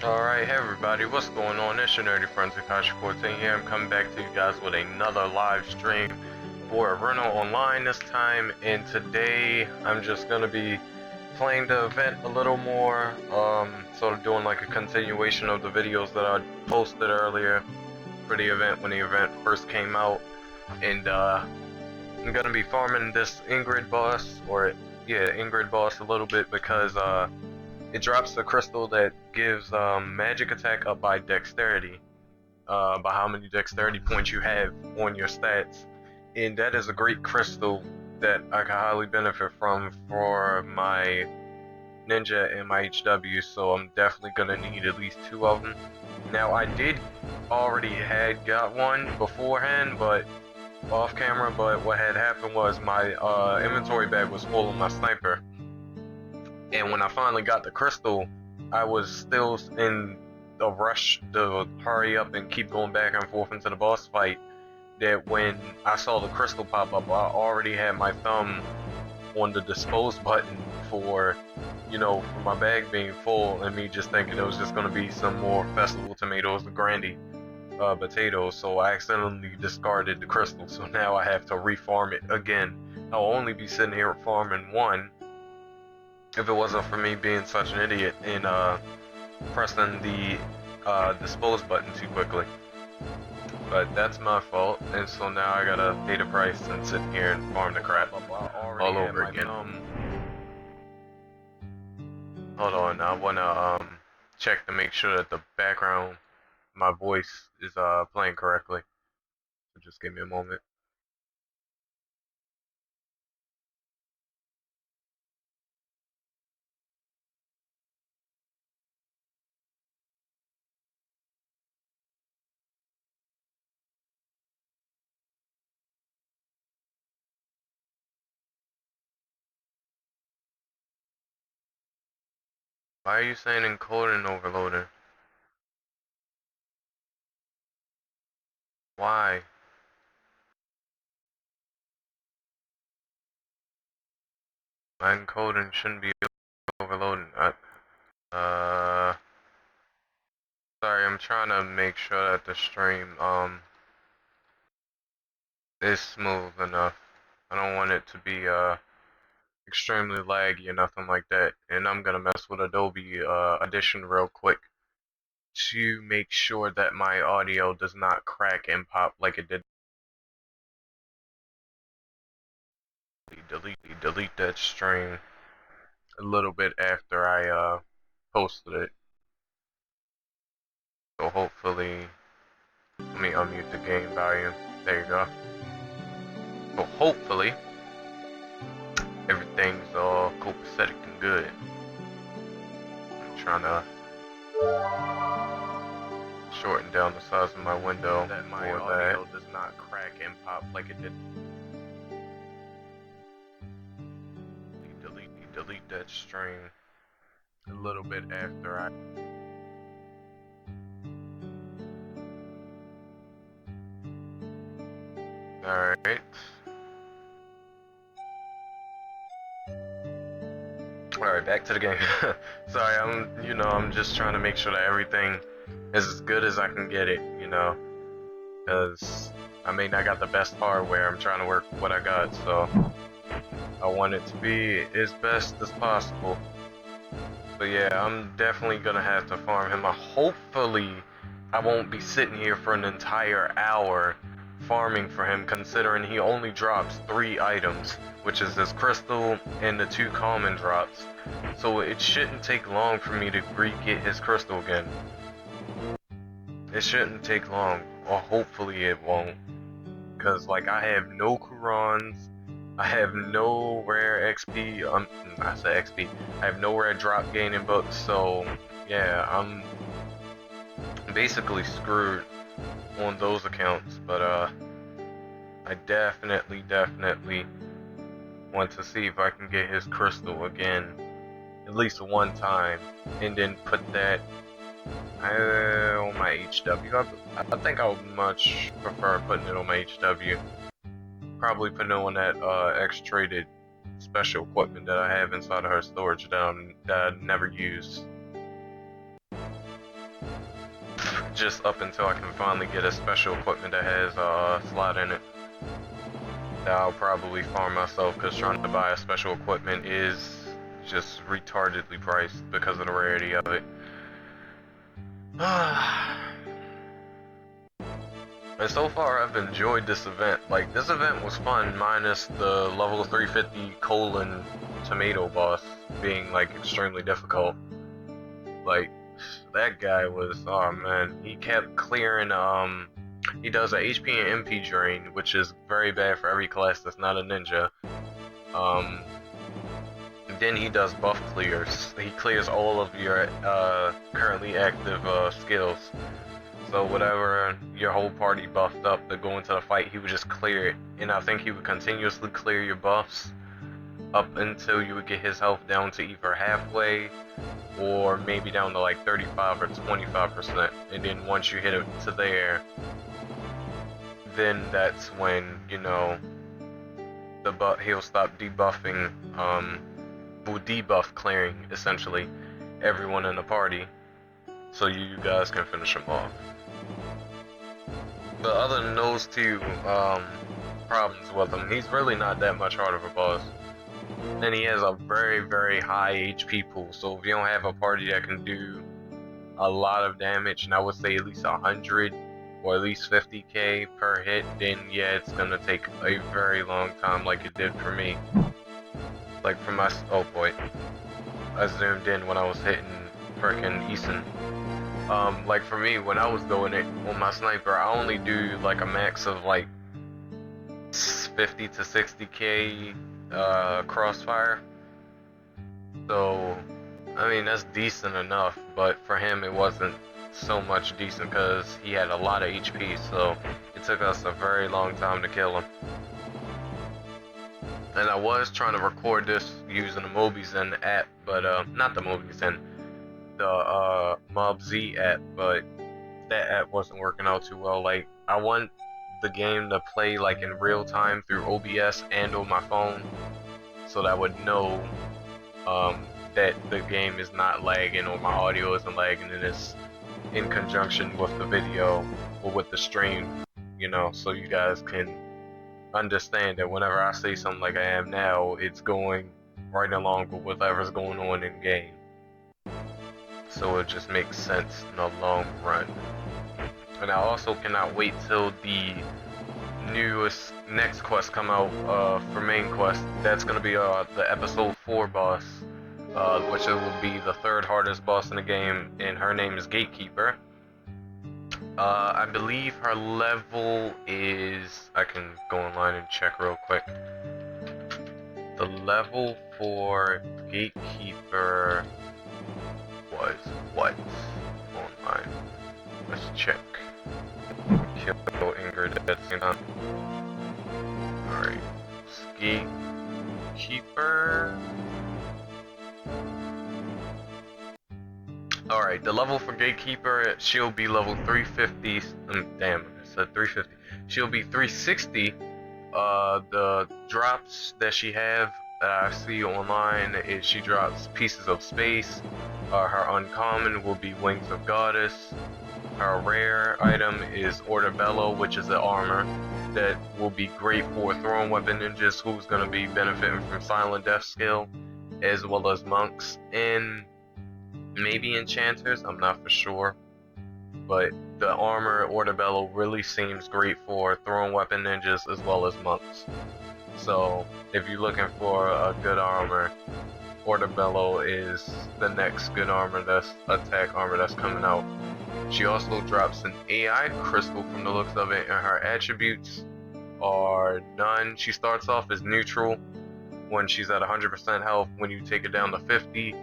Alright, hey everybody, what's going on? It's your nerdy friends Akashi 14 here. I'm coming back to you guys with another live stream for Iruna Online this time, and today I'm just gonna be playing the event a little more, sort of doing like a continuation of the videos that I posted earlier for the event when the event first came out, and I'm gonna be farming this Ingrid boss, Ingrid boss a little bit because it drops the crystal that gives magic attack up by dexterity, by how many dexterity points you have on your stats. And that is a great crystal that I can highly benefit from for my ninja and my HW, so I'm definitely gonna need at least two of them. Now I did already had got one beforehand, but off camera, but what had happened was my inventory bag was full of my sniper. And when I finally got the crystal, I was still in a rush to hurry up and keep going back and forth into the boss fight. That when I saw the crystal pop up, I already had my thumb on the dispose button for, for my bag being full, and me just thinking it was just going to be some more festival tomatoes, the grandy potatoes. So I accidentally discarded the crystal. So now I have to refarm it again. I'll only be sitting here farming one if it wasn't for me being such an idiot and pressing the dispose button too quickly. But that's my fault, and so now I gotta pay the price and sit here and farm the crap all over again. Hold on, I wanna check to make sure that the background, my voice is playing correctly. So just give me a moment. Why are you saying encoding overloaded? Why? My encoding shouldn't be overloading. Uh, Sorry, I'm trying to make sure that the stream is smooth enough. I don't want it to be extremely laggy or nothing like that. And I'm gonna mess with Adobe Audition real quick to make sure that my audio does not crack and pop like it did. Delete that stream a little bit after I posted it. So hopefully, let me unmute the game volume. There you go. So hopefully, everything's all copacetic and good. I'm trying to shorten down the size of my window that my audio does not crack and pop like it did. Delete that stream a little bit after I. Alright. Alright, back to the game. Sorry, I'm just trying to make sure that everything is as good as I can get it, because I mean, I got the best hardware. I'm trying to work with what I got, so I want it to be as best as possible. But yeah, I'm definitely gonna have to farm him. Hopefully, I won't be sitting here for an entire hour farming for him, considering he only drops 3 items, which is this crystal and the 2 common drops. So it shouldn't take long for me to re-get his crystal again. It shouldn't take long, or hopefully it won't. Because, like, I have no Qurans, I have no rare XP, I say XP, I have no rare drop gaining books, so, yeah, I'm basically screwed on those accounts, but, I definitely want to see if I can get his crystal again, at least one time, and then put that on my HW. I think I would much prefer putting it on my HW. Probably putting it on that X-traded special equipment that I have inside of her storage that I never use. just up until I can finally get a special equipment that has a slot in it. That I'll probably farm myself, because trying to buy a special equipment is just retardedly priced because of the rarity of it. And so far, I've enjoyed this event. Like, this event was fun, minus the level 350 colon tomato boss being, like, extremely difficult. Like, that guy was, oh man, he kept clearing, he does a HP and MP drain, which is very bad for every class that's not a ninja. Then he does buff clears. He clears all of your, currently active, skills. So whatever your whole party buffed up to go into the fight, he would just clear it. And I think he would continuously clear your buffs up until you would get his health down to either halfway or maybe down to like 35 or 25%. And then once you hit it to there, then that's when, you know, he'll stop debuffing, will debuff clearing essentially everyone in the party, so you guys can finish him off. But other than those two problems with him, he's really not that much harder of a boss. And he has a very, very high HP pool, so if you don't have a party that can do a lot of damage, and I would say at least 100 or at least 50k per hit, then yeah, it's gonna take a very long time like it did for me. Like for my, oh boy, I zoomed in when I was hitting frickin' Eason. Like for me, when I was doing it on my sniper, I only do like a max of like 50 to 60k crossfire. So, I mean, that's decent enough, but for him it wasn't so much decent because he had a lot of HP, so it took us a very long time to kill him. And I was trying to record this using the MobiZen app, but not the MobiZen, the MobZ app, but that app wasn't working out too well. Like, I want the game to play like in real time through OBS and on my phone, so that I would know that the game is not lagging or my audio isn't lagging, and it's in conjunction with the video or with the stream, you know, so you guys can understand that whenever I say something like I am now, it's going right along with whatever's going on in game. So it just makes sense in the long run. And I also cannot wait till the next quest come out for main quest. That's gonna be the episode 4 boss, which it will be the 3rd hardest boss in the game, and her name is Gatekeeper. I believe her level is, I can go online and check real quick. The level for Gatekeeper was what? Online. Let's check. Kill Ingrid at the same time. Alright. Gatekeeper. Alright, the level for Gatekeeper, she'll be level 350. Damn, I said 350. She'll be 360. The drops that she have that I see online is she drops Pieces of Space. Her uncommon will be Wings of Goddess. Her rare item is Ortobello, which is an armor that will be great for throwing weapon ninjas who's going to be benefiting from Silent Death skill, as well as monks and maybe enchanters, I'm not for sure. But the armor Ortobello really seems great for throwing weapon ninjas as well as monks. So if you're looking for a good armor, Ortobello is the next good armor, that's attack armor that's coming out. She also drops an AI crystal from the looks of it, and her attributes are none. She starts off as neutral when she's at 100% health. When you take it down to 50,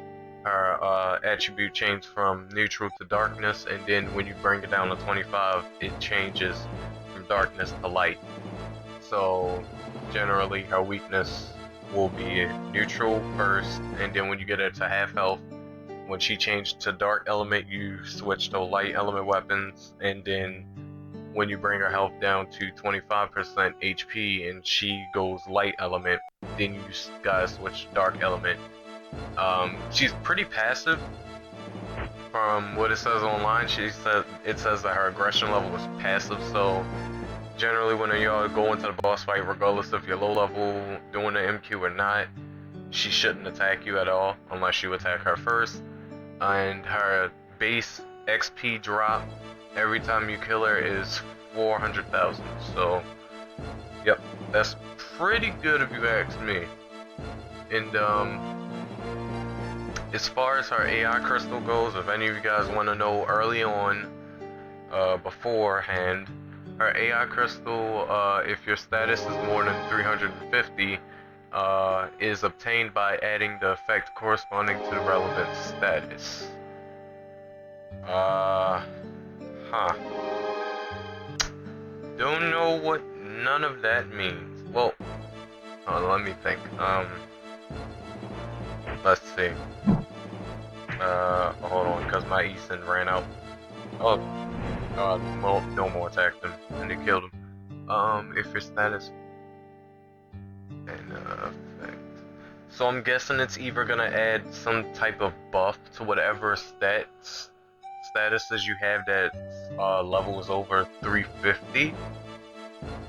her attribute changes from neutral to darkness, and then when you bring it down to 25, it changes from darkness to light. So generally her weakness will be neutral first, and then when you get it to half health, when she changed to dark element, you switch to light element weapons, and then when you bring her health down to 25% HP and she goes light element, then you guys switch to dark element. She's pretty passive, from what it says online, it says that her aggression level is passive, so generally when you go into the boss fight, regardless if you're low level, doing the MQ or not, she shouldn't attack you at all unless you attack her first. And her base XP drop every time you kill her is 400,000. So, yep, that's pretty good if you ask me. And as far as her AI crystal goes, if any of you guys want to know early on, beforehand, her AI crystal, if your status is more than 350, is obtained by adding the effect corresponding to the relevant status. Don't know what none of that means. Well, let me think. Let's see. Hold on, because my Eason ran out. Oh, no more attacked him, and he killed him. If your status and effect. So I'm guessing it's either gonna add some type of buff to whatever statuses you have that level is over 350.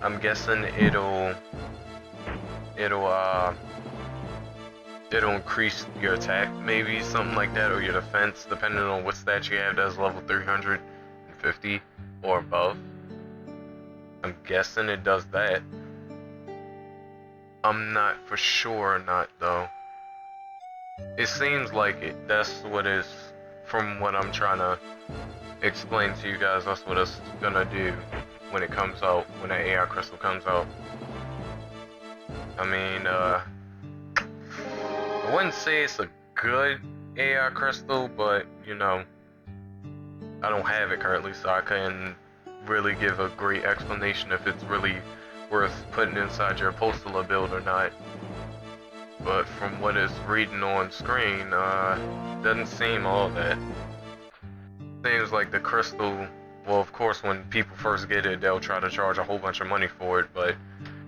I'm guessing it'll increase your attack, maybe something like that, or your defense, depending on what stat you have that's level 350 or above. I'm guessing it does that. I'm not for sure or not though. It seems like it. That's what is, from what I'm trying to explain to you guys, that's what it's gonna do when it comes out, when that AI crystal comes out. I mean, I wouldn't say it's a good AI crystal, but you know, I don't have it currently, so I couldn't really give a great explanation if it's really worth putting inside your postal build or not. But from what it's reading on screen, doesn't seem all that. Seems like the crystal, well, of course when people first get it, they'll try to charge a whole bunch of money for it, but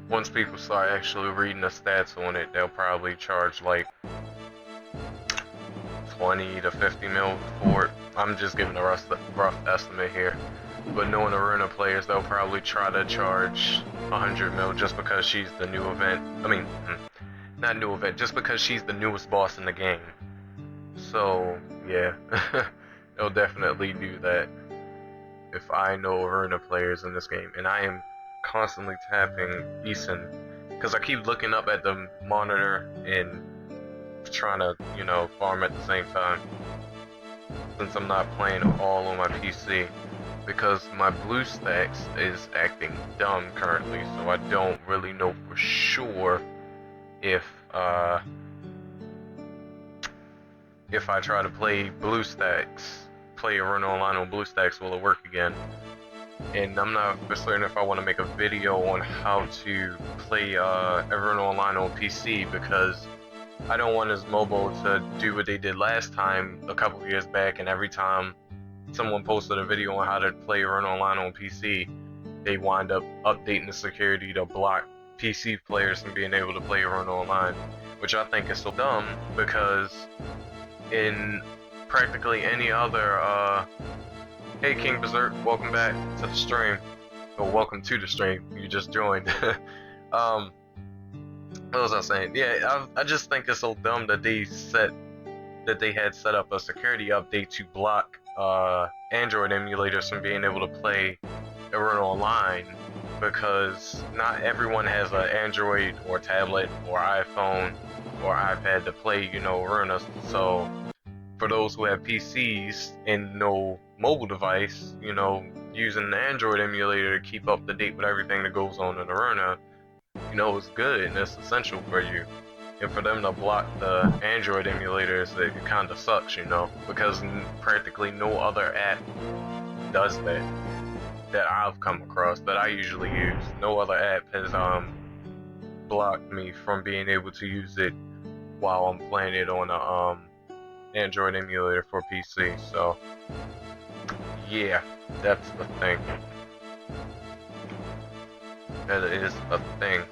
once people start actually reading the stats on it, they'll probably charge like 20 to 50 mil for it. I'm just giving a rough estimate here. But knowing Iruna players, they'll probably try to charge 100 mil just because she's the new event. I mean, not new event, just because she's the newest boss in the game. So, yeah, they'll definitely do that if I know Iruna players in this game. And I am constantly tapping Eason because I keep looking up at the monitor and trying to, you know, farm at the same time, since I'm not playing all on my PC, because my BlueStacks is acting dumb currently, so I don't really know for sure if I try to play BlueStacks, play Iruna Online on BlueStacks, will it work again? And I'm not for certain if I want to make a video on how to play Iruna Online on PC, because I don't want his mobile to do what they did last time a couple of years back, and every time someone posted a video on how to play Iruna Online on PC, they wind up updating the security to block PC players from being able to play Iruna Online, which I think is so dumb, because in practically any other, hey King Berserk, welcome back to the stream, or welcome to the stream, you just joined. What was I saying? Yeah, I just think it's so dumb that they had set up a security update to block Android emulators from being able to play Iruna Online, because not everyone has an Android or tablet or iPhone or iPad to play, you know, Iruna. So for those who have PCs and no mobile device, you know, using an Android emulator to keep up to date with everything that goes on in Iruna, you know, it's good and it's essential for you. And for them to block the Android emulators, it kind of sucks, you know, because practically no other app does that I've come across, that I usually use. No other app has blocked me from being able to use it while I'm playing it on a Android emulator for PC. So yeah, that's the thing. That is a thing.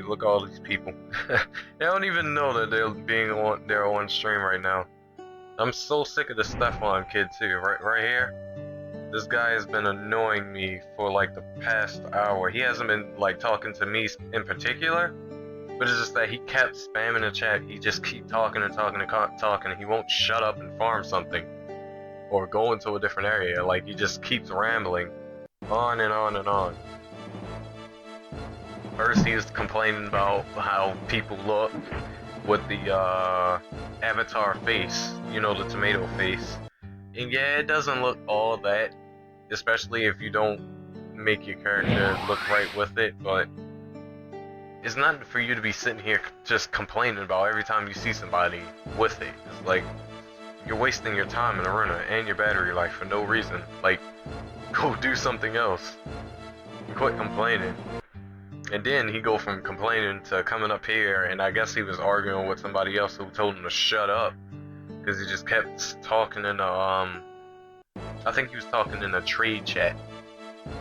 me, look at all these people. They don't even know that they're on stream right now. I'm so sick of the Stefan kid too. Right here. This guy has been annoying me for like the past hour. He hasn't been like talking to me in particular, but it's just that he kept spamming the chat. He just keep talking and talking and talking. He won't shut up and farm something or go into a different area. Like he just keeps rambling on and on and on. First he was complaining about how people look with the avatar face, you know, the tomato face. And yeah, it doesn't look all that, especially if you don't make your character look right with it, but it's not for you to be sitting here just complaining about every time you see somebody with it. It's like, you're wasting your time in Iruna and your battery life for no reason. Like, go do something else. Quit complaining. And then he go from complaining to coming up here, and I guess he was arguing with somebody else who told him to shut up. Because he just kept talking in the, I think he was talking in a trade chat.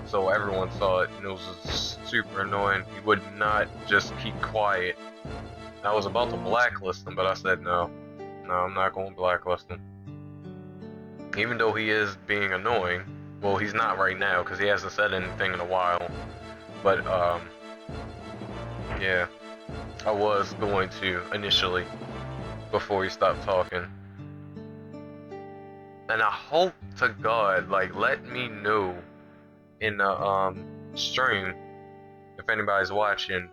So everyone saw it, and it was just super annoying. He would not just keep quiet. I was about to blacklist him, but I said no. No, I'm not going to blacklist him. Even though he is being annoying. Well, he's not right now, because he hasn't said anything in a while. But, yeah. I was going to, initially, before he stopped talking. And I hope to God, like, let me know in the stream, if anybody's watching,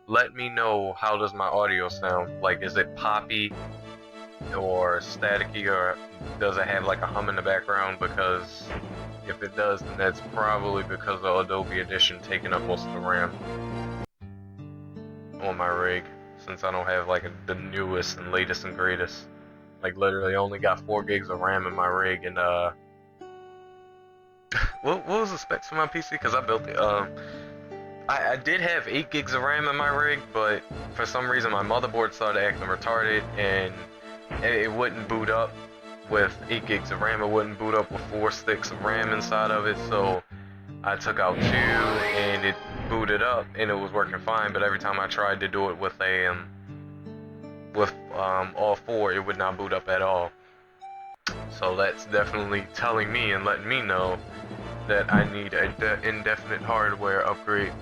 let me know how does my audio sound. Like, is it poppy or staticky, or does it have like a hum in the background? Because if it does, then that's probably because of Adobe Edition taking up most of the RAM on my rig, since I don't have like the newest and latest and greatest. Like, literally only got 4 gigs of RAM in my rig, and what was the specs for my PC? Because I built it. I did have 8 gigs of RAM in my rig, but for some reason my motherboard started acting retarded, and it wouldn't boot up with 8 gigs of RAM. It wouldn't boot up with 4 sticks of RAM inside of it, so I took out 2, and it booted up, and it was working fine. But every time I tried to do it with a all 4, it would not boot up at all. So that's definitely telling me and letting me know that I need an indefinite hardware upgrade.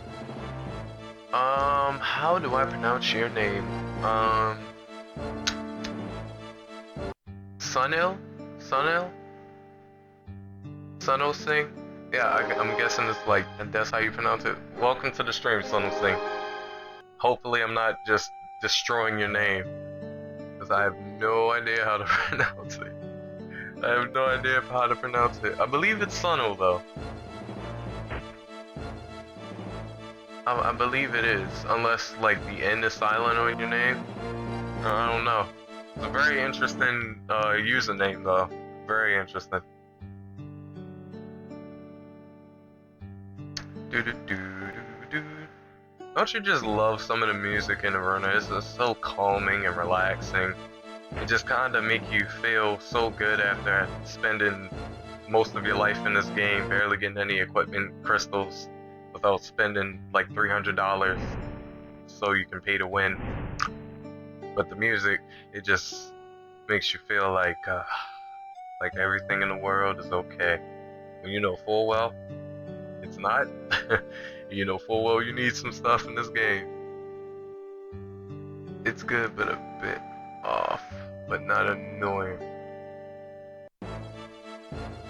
How do I pronounce your name? Sunil? Sunil? Sunil Singh? Yeah, I'm guessing it's like, that's how you pronounce it. Welcome to the stream, Sunil Singh. Hopefully I'm not just destroying your name, because I have no idea how to pronounce it. I have no idea how to pronounce it. I believe it's Sunil though. I believe it is, unless like the N is silent on your name. I don't know. It's a very interesting username though. Very interesting. Don't you just love some of the music in Iruna? It's just so calming and relaxing. It just kinda make you feel so good after spending most of your life in this game, barely getting any equipment crystals, without spending like $300 so you can pay to win. But the music, it just makes you feel like everything in the world is okay. When you know full well it's not. You know full well you need some stuff in this game. It's good, but a bit off, but not annoying.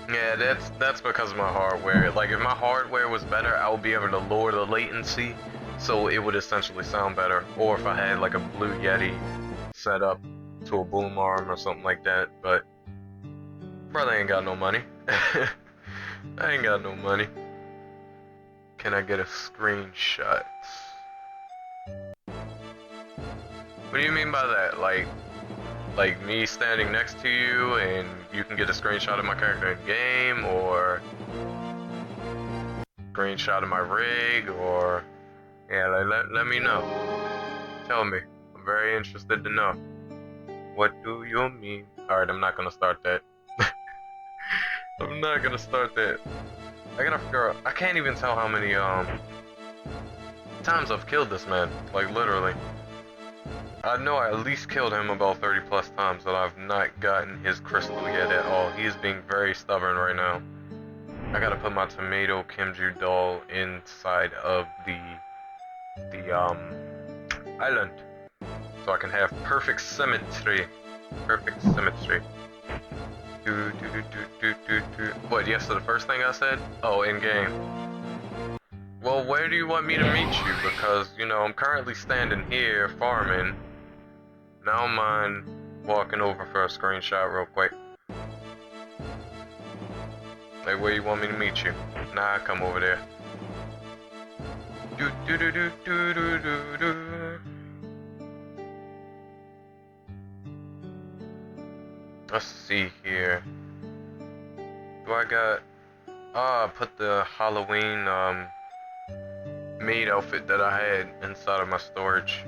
Yeah, that's because of my hardware. Like, if my hardware was better, I would be able to lower the latency, so it would essentially sound better. Or if I had like a Blue Yeti set up to a boom arm or something like that. But brother ain't got no money. I ain't got no money. Can I get a screenshot? What do you mean by that? Like me standing next to you and you can get a screenshot of my character in game, or screenshot of my rig, or yeah, let me know. Tell me. I'm very interested to know. What do you mean? Alright, I'm not gonna start that. I'm not gonna start that. I gotta figure out, I can't even tell how many times I've killed this man, like literally. I know I at least killed him about 30 plus times, but I've not gotten his crystal yet at all. He is being very stubborn right now. I gotta put my tomato kimchi doll inside of the island, so I can have perfect symmetry. Perfect symmetry. What, yes to the first thing I said? Oh, in game. Well, where do you want me to meet you? Because, you know, I'm currently standing here farming. Now I'm on walking over for a screenshot real quick. Like, where you want me to meet you? Nah, come over there. Let's see here. Do I got... I put the Halloween, maid outfit that I had inside of my storage.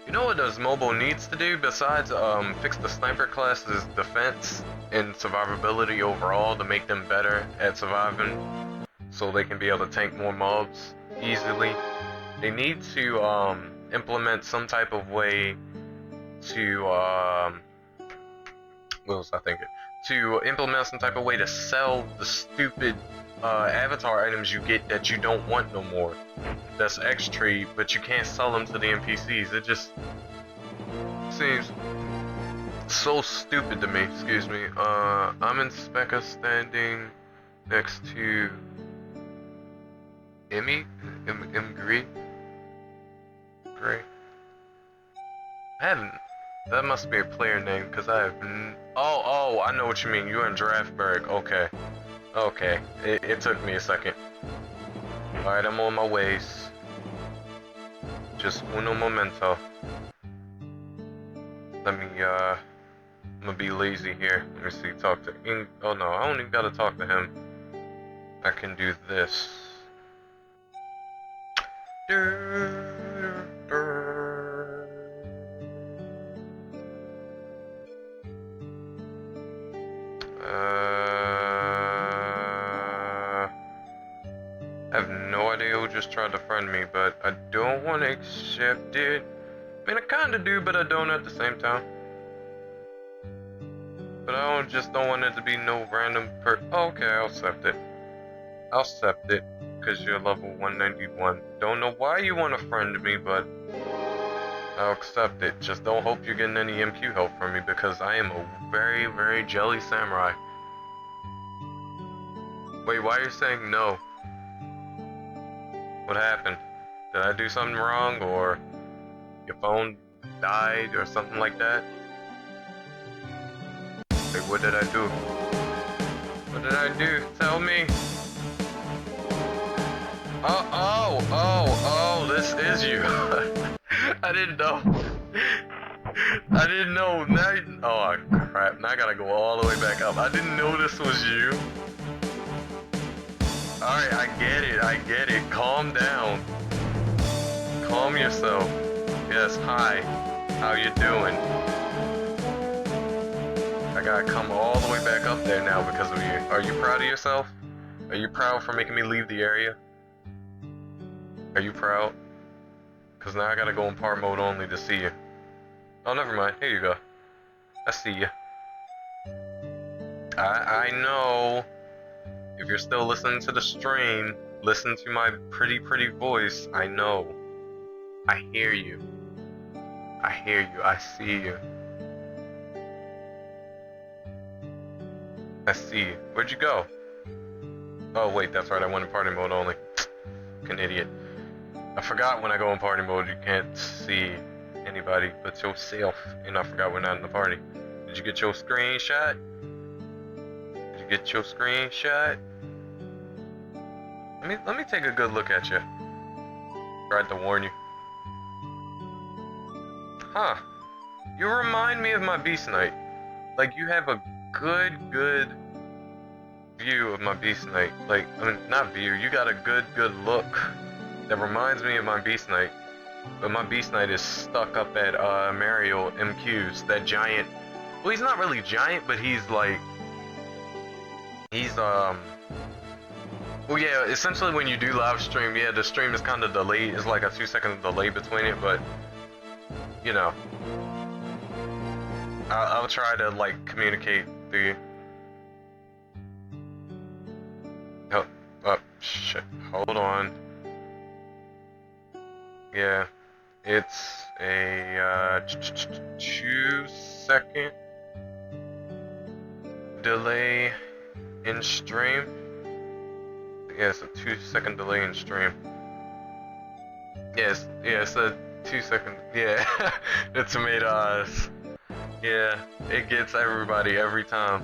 You know what this mobile needs to do besides, fix the sniper class's defense and survivability overall to make them better at surviving so they can be able to tank more mobs easily? They need to, implement some type of way to, what was I thinking? To implement some type of way to sell the stupid avatar items you get that you don't want no more. That's extra, but you can't sell them to the NPCs. It just seems so stupid to me. Excuse me. I'm in Specca standing next to Emmy? Gray? I haven't. That must be a player name, because I have oh, I know what you mean. You're in Draftberg. Okay. Okay. It took me a second. Alright, I'm on my ways. Just uno momento. Let me, I'm gonna be lazy here. Let me see, talk to oh no, I don't even gotta talk to him. I can do this. I have no idea who just tried to friend me, but I don't want to accept it. I mean, I kinda do, but I don't at the same time. But I just don't want it to be no random oh, okay, I'll accept it. I'll accept it, because you're level 191. Don't know why you want to friend me, but I'll accept it. Just don't hope you're getting any MQ help from me, because I am a very, very jelly samurai. Wait, why are you saying no? What happened? Did I do something wrong, or your phone died, or something like that? Wait, what did I do? What did I do? Tell me! Oh, this is you! I didn't know. I didn't know. Now, oh crap, now I gotta go all the way back up. I didn't know this was you. Alright, I get it. Calm down. Calm yourself. Yes, hi. How you doing? I gotta come all the way back up there now because of you. Are you proud of yourself? Are you proud for making me leave the area? Are you proud? Cause now I gotta go in part mode only to see you. Oh, never mind. Here you go. I see you. I know. If you're still listening to the stream, listen to my pretty voice. I know. I hear you. I hear you. I see you. I see you. Where'd you go? Oh wait, that's right. I went in party mode only. An idiot. I forgot when I go in party mode you can't see anybody but yourself, and I forgot we're not in the party. Did you get your screenshot? Did you get your screenshot? Let me take a good look at you. Tried to warn you. Huh. You remind me of my Beast Knight. Like, you have a good view of my Beast Knight. Like, I mean, not view, you got a good look that reminds me of my Beast Knight. But my Beast Knight is stuck up at Mario MQ's, that giant. Well, he's not really giant, but he's like, he's Well, yeah, essentially when you do live stream, yeah, the stream is kind of delayed. It's like a 2-second delay between it, but, you know, I'll try to, like, communicate to you. Oh, shit. Hold on. Yeah, it's a 2-second delay in stream. Yeah, it's a 2-second delay in stream. Yes, yeah, it's a 2-second. Yeah, the tomatoes. Yeah, it gets everybody every time.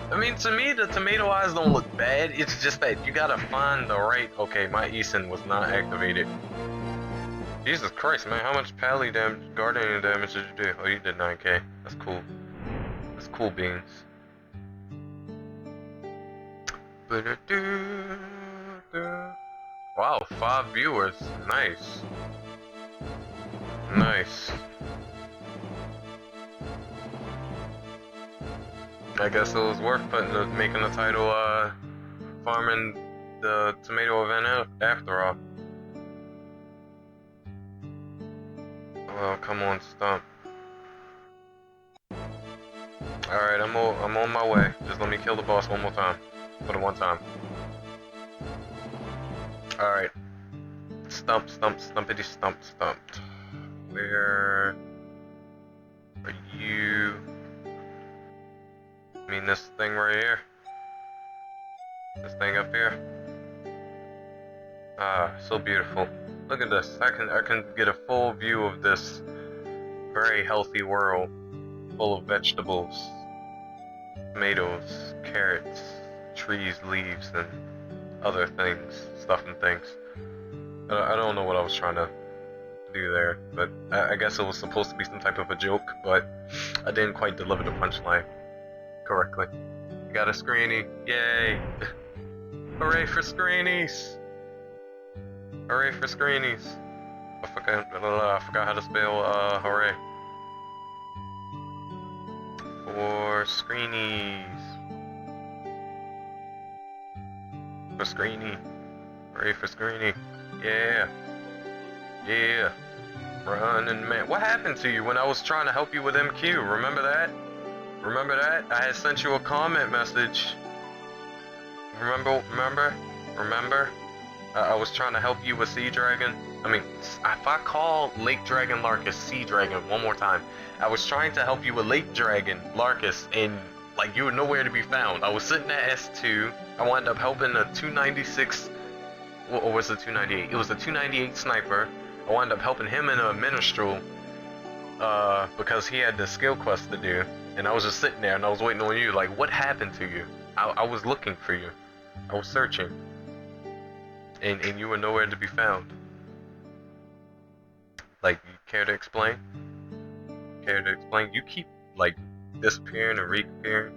I mean, to me, the tomato eyes don't look bad. It's just that you gotta find the right. Okay, my Eason was not activated. Jesus Christ, man, how much pally damage, guardian damage did you do? Oh, you did 9k. That's cool. That's cool beans. Wow, 5 viewers. Nice. Nice. I guess it was worth making the title, farming the tomato event out after all. Well, come on, stomp. Alright, I'm on my way. Just let me kill the boss one more time. For the one time. Alright. Stump, stump, stumpity, stump, stumped. Where are you? I mean, this thing right here. This thing up here. Ah, so beautiful. Look at this. I can get a full view of this very healthy world, full of vegetables, tomatoes, carrots, trees, leaves, and other things, stuff and things. I don't know what I was trying to do there, but I guess it was supposed to be some type of a joke, but I didn't quite deliver the punchline correctly. Got a screeny. Yay! Hooray for screenies! Hooray for screenies! I forgot how to spell hooray. For screenies. For screeny. Hooray for screeny. Yeah. Yeah. Running man. What happened to you when I was trying to help you with MQ? Remember that? Remember that? I had sent you a comment message. Remember? I was trying to help you with Sea Dragon. I mean, if I call Lake Dragon Larkus Sea Dragon one more time, I was trying to help you with Lake Dragon Larkus, and like you were nowhere to be found. I was sitting at S2. I wound up helping a 296. Or was it 298? It was a 298 sniper. I wound up helping him in a minstrel because he had the skill quest to do. And I was just sitting there and I was waiting on you. Like, what happened to you? I was looking for you. I was searching. And you were nowhere to be found. Like, you care to explain? Care to explain? You keep, like, disappearing and reappearing.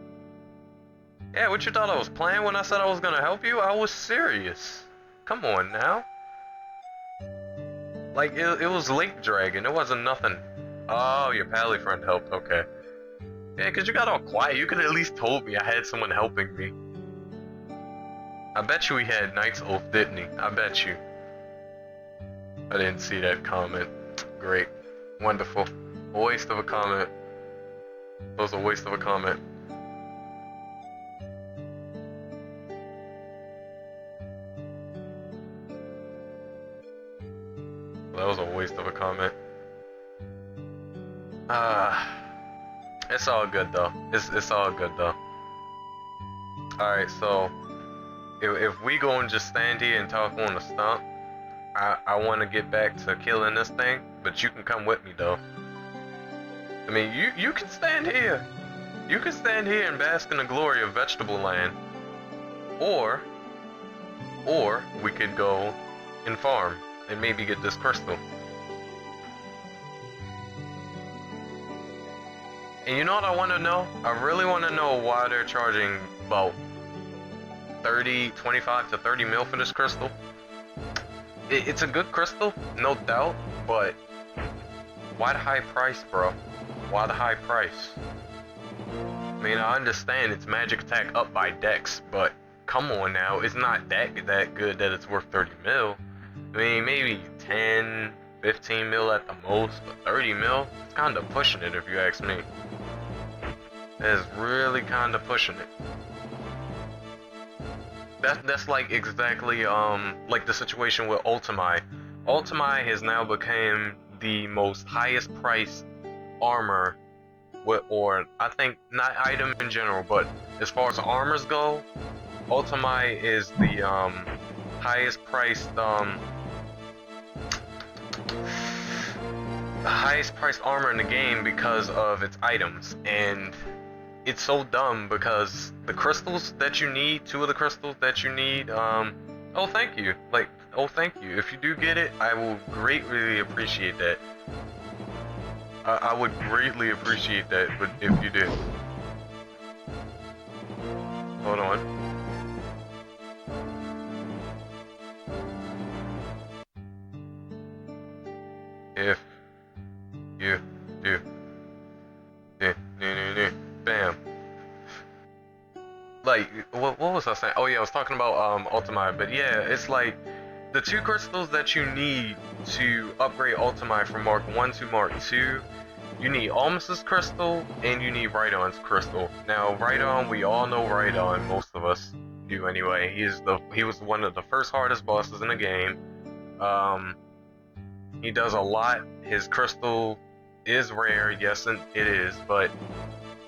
Yeah, what you thought I was playing when I said I was gonna help you? I was serious. Come on now. Like, it was Lake Dragon. It wasn't nothing. Oh, your pally friend helped. Okay. Yeah, cause you got all quiet. You could at least told me I had someone helping me. I bet you he had Knight's Oath, didn't he? I bet you. I didn't see that comment. Great. Wonderful. A waste of a comment. That was a waste of a comment. That was a waste of a comment. It's all good though. It's all good though. Alright, so if we go and just stand here and talk on the stump, I want to get back to killing this thing, but you can come with me though. I mean, you can stand here. You can stand here and bask in the glory of vegetable land. Or we could go and farm and maybe get this crystal. And you know what I want to know? I really want to know why they're charging about 25 to 30 mil for this crystal. It's a good crystal, no doubt, but why the high price, bro? Why the high price? I mean, I understand it's magic attack up by dex, but come on now, it's not that good that it's worth 30 mil. I mean, maybe 10, 15 mil at the most, but 30 mil, it's kind of pushing it if you ask me. That is really kind of pushing it. That's like exactly like the situation with Ultimai. Ultimai has now become the most highest priced armor, or I think not item in general, but as far as armors go, Ultimai is the highest priced armor in the game because of its items. And it's so dumb because the crystals that you need, 2 of the crystals that you need, oh thank you, thank you. If you do get it, I will greatly appreciate that. I would greatly appreciate that, but if you do. Hold on. If you do. Bam. Like, what was I saying? Oh yeah, I was talking about Ultimai, but yeah, it's like the 2 crystals that you need to upgrade Ultimai from Mark 1 to Mark 2, you need Almus's crystal and you need Rhydon's crystal. Now Rhydon, we all know Rhydon, most of us do anyway. He was one of the first hardest bosses in the game. He does a lot. His crystal is rare, yes it is, but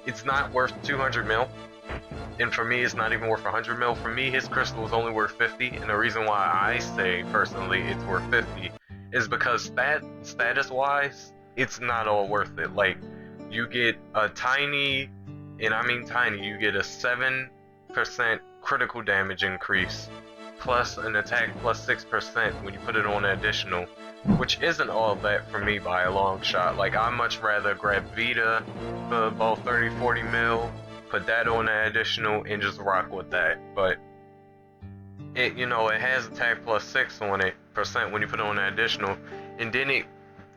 it's not worth 200 mil. And for me, it's not even worth 100 mil. For me, his crystal is only worth 50, and the reason why I say, personally, it's worth 50 is because status-wise, it's not all worth it. Like, you get a tiny, and I mean tiny, you get a 7% critical damage increase, plus an attack plus 6% when you put it on an additional, which isn't all that for me by a long shot. Like, I'd much rather grab Vita for about 30-40 mil, put that on an additional, and just rock with that. But it, you know, it has attack plus 6 on it percent when you put it on an additional, and then it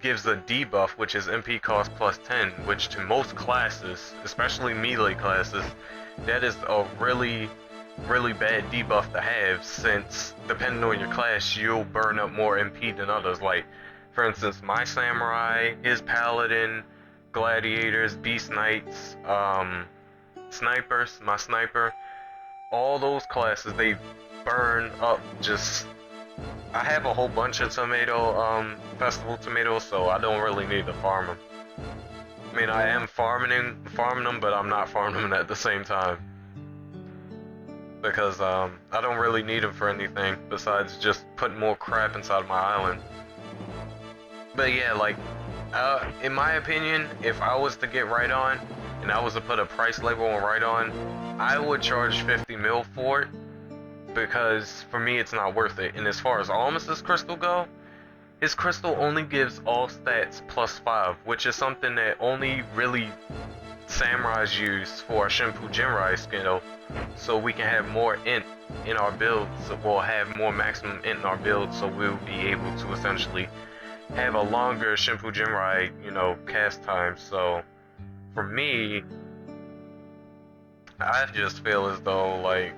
gives a debuff, which is MP cost plus 10, which to most classes, especially melee classes, that is a really bad debuff to have, since depending on your class, you'll burn up more MP than others. Like, for instance, my samurai, his paladin, gladiators, beast knights, snipers, my sniper, all those classes, they burn up just... I have a whole bunch of festival tomatoes, so I don't really need to farm them. I mean, I am farming them, but I'm not farming them at the same time. Because I don't really need them for anything besides just putting more crap inside of my island. But yeah, like, in my opinion, if I was to get Rhydon, and I was to put a price label on Rhydon, I would charge 50 mil for it, because for me it's not worth it. And as far as Almus's crystal go, his crystal only gives all stats plus 5, which is something that only really samurais use for our Shinpu Jinrai skill, so we can have more int in our build, so we'll have more maximum int in our build, so we'll be able to essentially have a longer Shinpu Jinrai, you know, cast time. So for me, I just feel as though, like,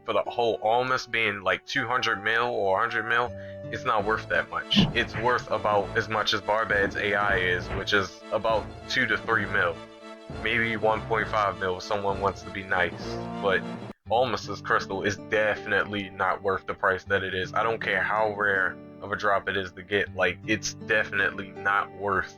for the whole Almus being like 200 mil or 100 mil, it's not worth that much. It's worth about as much as Barbad's AI is, which is about 2 to 3 mil. Maybe 1.5 mil if someone wants to be nice. But Almus's crystal is definitely not worth the price that it is. I don't care how rare of a drop it is to get, like, it's definitely not worth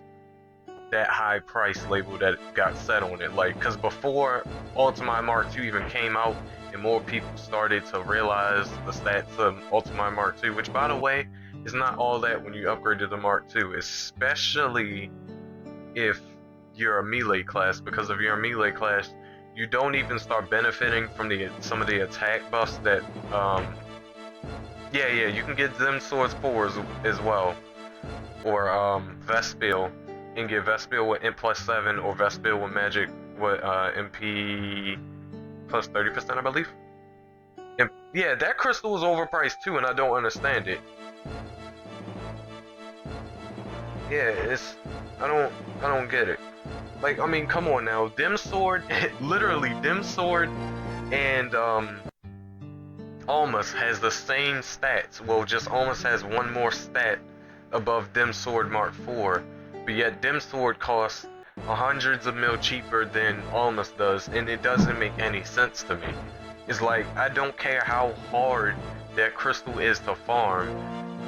that high price label that got set on it. Like, because before Ultimate Mark II even came out and more people started to realize the stats of Ultimate Mark II, which by the way is not all that when you upgrade to the Mark II, especially if you're a melee class, because if you're a melee class, you don't even start benefiting from some of the attack buffs that yeah, you can get them swords 4s as well, or Vespil, and get Vespil with int plus 7, or Vespil with magic with MP plus 30%, I believe. And yeah, that crystal is overpriced too, and I don't understand it. Yeah, I don't get it. Like, I mean, come on now, Dim Sword, literally Dim Sword and almost has the same stats. Well, just almost has one more stat above Dim Sword Mark IV, but yet Dim Sword costs hundreds of mil cheaper than Almost does, and it doesn't make any sense to me. It's like, I don't care how hard that crystal is to farm,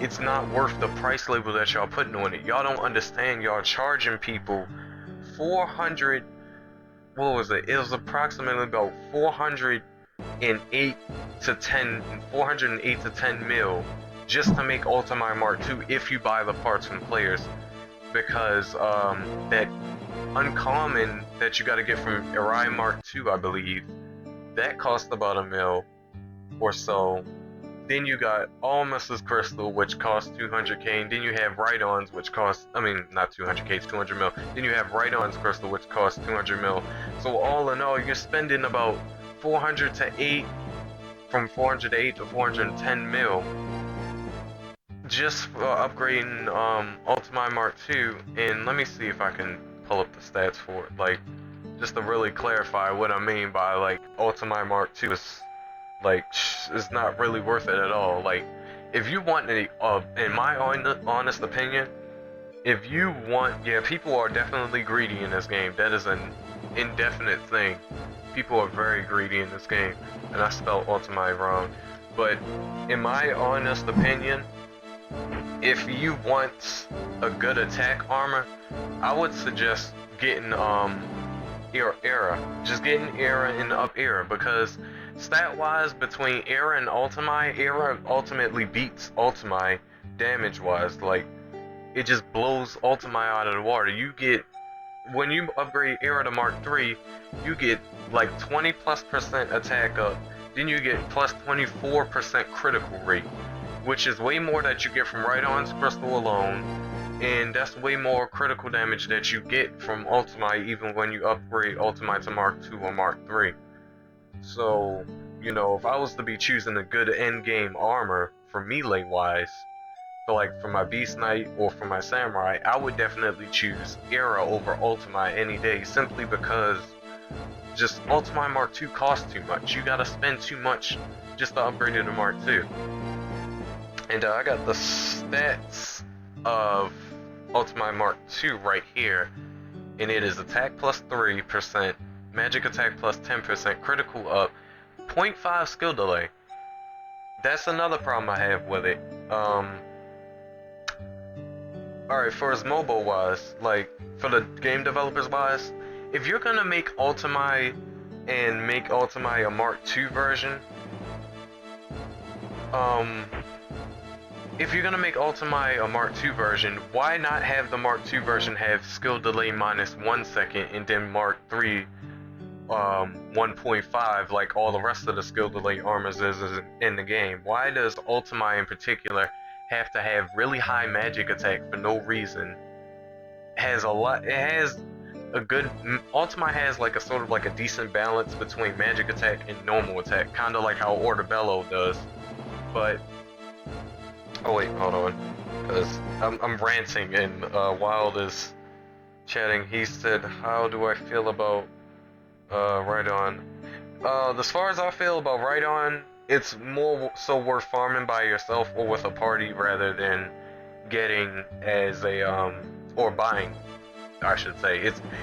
it's not worth the price label that y'all putting on it. Y'all don't understand, y'all charging people 400, what was it? It was approximately about 408 to 10, 408 to 10 mil just to make Ultimate Mark II if you buy the parts from players. Because that uncommon that you gotta get from Iruna Mark II, I believe, that cost about a mil or so. Then you got Almus's Crystal, which costs 200k, and then you have Rhydon's, which costs, I mean, not 200k, it's 200 mil. Then you have Rhydon's Crystal, which costs 200 mil. So all in all, you're spending about 400 to 8, from 400 to 8 to 410 mil just for upgrading Ultimate Mark II. And let me see if I can pull up the stats for it, like, just to really clarify what I mean by, like, Ultimate Mark II is, like, it's not really worth it at all. Like, if you want a, in my honest opinion, if you want, yeah, people are definitely greedy in this game. That is an indefinite thing. People are very greedy in this game, and I spelled Ultimate wrong. But in my honest opinion, if you want a good attack armor, I would suggest getting Era. Just getting Era and up Era, because stat-wise, between Era and Ultimate, Era ultimately beats Ultimate damage-wise. Like, it just blows Ultimate out of the water. You get, when you upgrade Era to Mark III, you get like 20+% attack up, then you get plus 24% critical rate, which is way more that you get from Rhydon's Crystal alone, and that's way more critical damage that you get from Ultimate even when you upgrade Ultimate to Mark II or Mark III. So, you know, if I was to be choosing a good endgame armor for melee wise, so like for my Beast Knight or for my Samurai, I would definitely choose Era over Ultimate any day, simply because just Ultimate Mark II costs too much. You gotta spend too much just to upgrade it to Mark II. And I got the stats of Ultimate Mark II right here, and it is attack plus 3%, magic attack plus 10%, critical up, 0.5 skill delay. That's another problem I have with it. Alright, for as mobile wise, like, for the game developers wise, if you're gonna make Ultimate and make Ultimate a Mark II version, if you're gonna make Ultimate a Mark II version, why not have the Mark II version have skill delay minus 1 second, and then Mark III 1.5 like all the rest of the skill delay armors is in the game? Why does Ultimate in particular have to have really high magic attack for no reason? It has a good, Ultimate has like a sort of like a decent balance between magic attack and normal attack, kind of like how Orbello does. But oh wait, hold on, because I'm ranting and Wild is chatting. He said, how do I feel about Rhydon? As far as I feel about Rhydon, it's more so worth farming by yourself or with a party rather than getting as a or buying, I should say.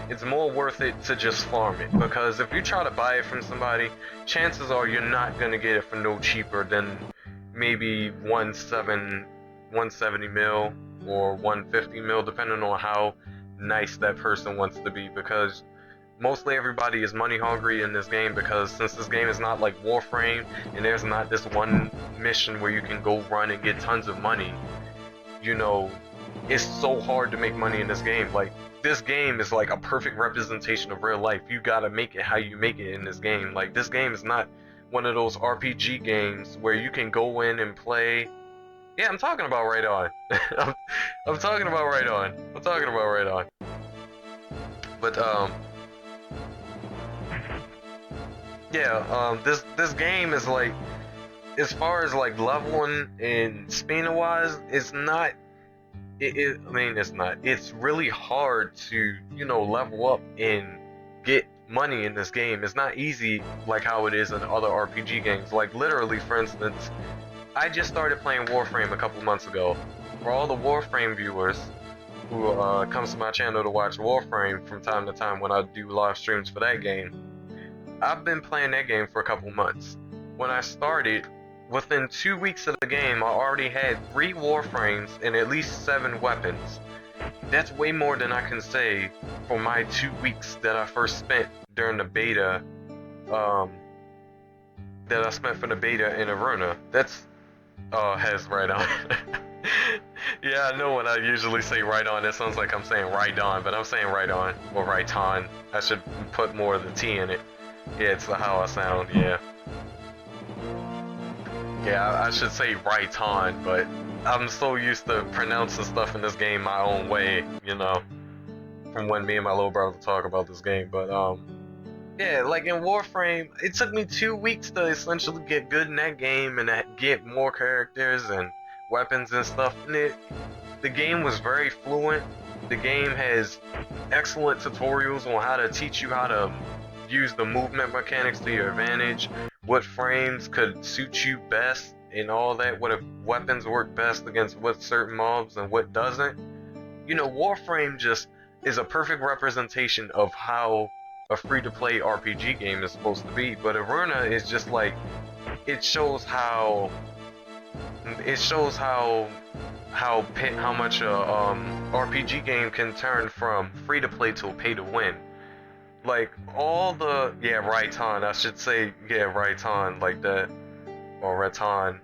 It's more worth it to just farm it, because if you try to buy it from somebody, chances are you're not gonna get it for no cheaper than maybe 170 mil or 150 mil, depending on how nice that person wants to be, because mostly everybody is money hungry in this game, because since this game is not like Warframe and there's not this one mission where you can go run and get tons of money, you know, it's so hard to make money in this game. Like, this game is like a perfect representation of real life. You gotta make it how you make it in this game. Like, this game is not one of those RPG games where you can go in and play. Yeah, I'm talking about Rhydon. I'm talking about Rhydon. I'm talking about Rhydon. But yeah, this game is like, as far as like leveling and speed wise, it's not. I mean, it's not. It's really hard to, you know, level up and get money in this game. It's not easy like how it is in other RPG games. Like literally, for instance, I just started playing Warframe a couple months ago. For all the Warframe viewers who comes to my channel to watch Warframe from time to time when I do live streams for that game, I've been playing that game for a couple months. When I started, within 2 weeks of the game, I already had 3 Warframes and at least 7 weapons. That's way more than I can say for my 2 weeks that I first spent during the beta, that I spent for the beta in Iruna. That's, has right on. Yeah, I know when I usually say right on, it sounds like I'm saying right on, but I'm saying right on, or right on. I should put more of the T in it. Yeah, it's how I sound, yeah. Yeah, I should say right on, but I'm so used to pronouncing stuff in this game my own way, you know, from when me and my little brother talk about this game. But yeah, like in Warframe, it took me 2 weeks to essentially get good in that game and get more characters and weapons and stuff. And the game was very fluent. The game has excellent tutorials on how to teach you how to use the movement mechanics to your advantage, what frames could suit you best and all that, what weapons work best against what certain mobs and what doesn't. You know, Warframe just is a perfect representation of how a free-to-play RPG game is supposed to be, but Iruna is just like, it shows how much a RPG game can turn from free-to-play to pay-to-win. Like, all the, yeah, Raiton, I should say, yeah, Raiton, like that, or Raton,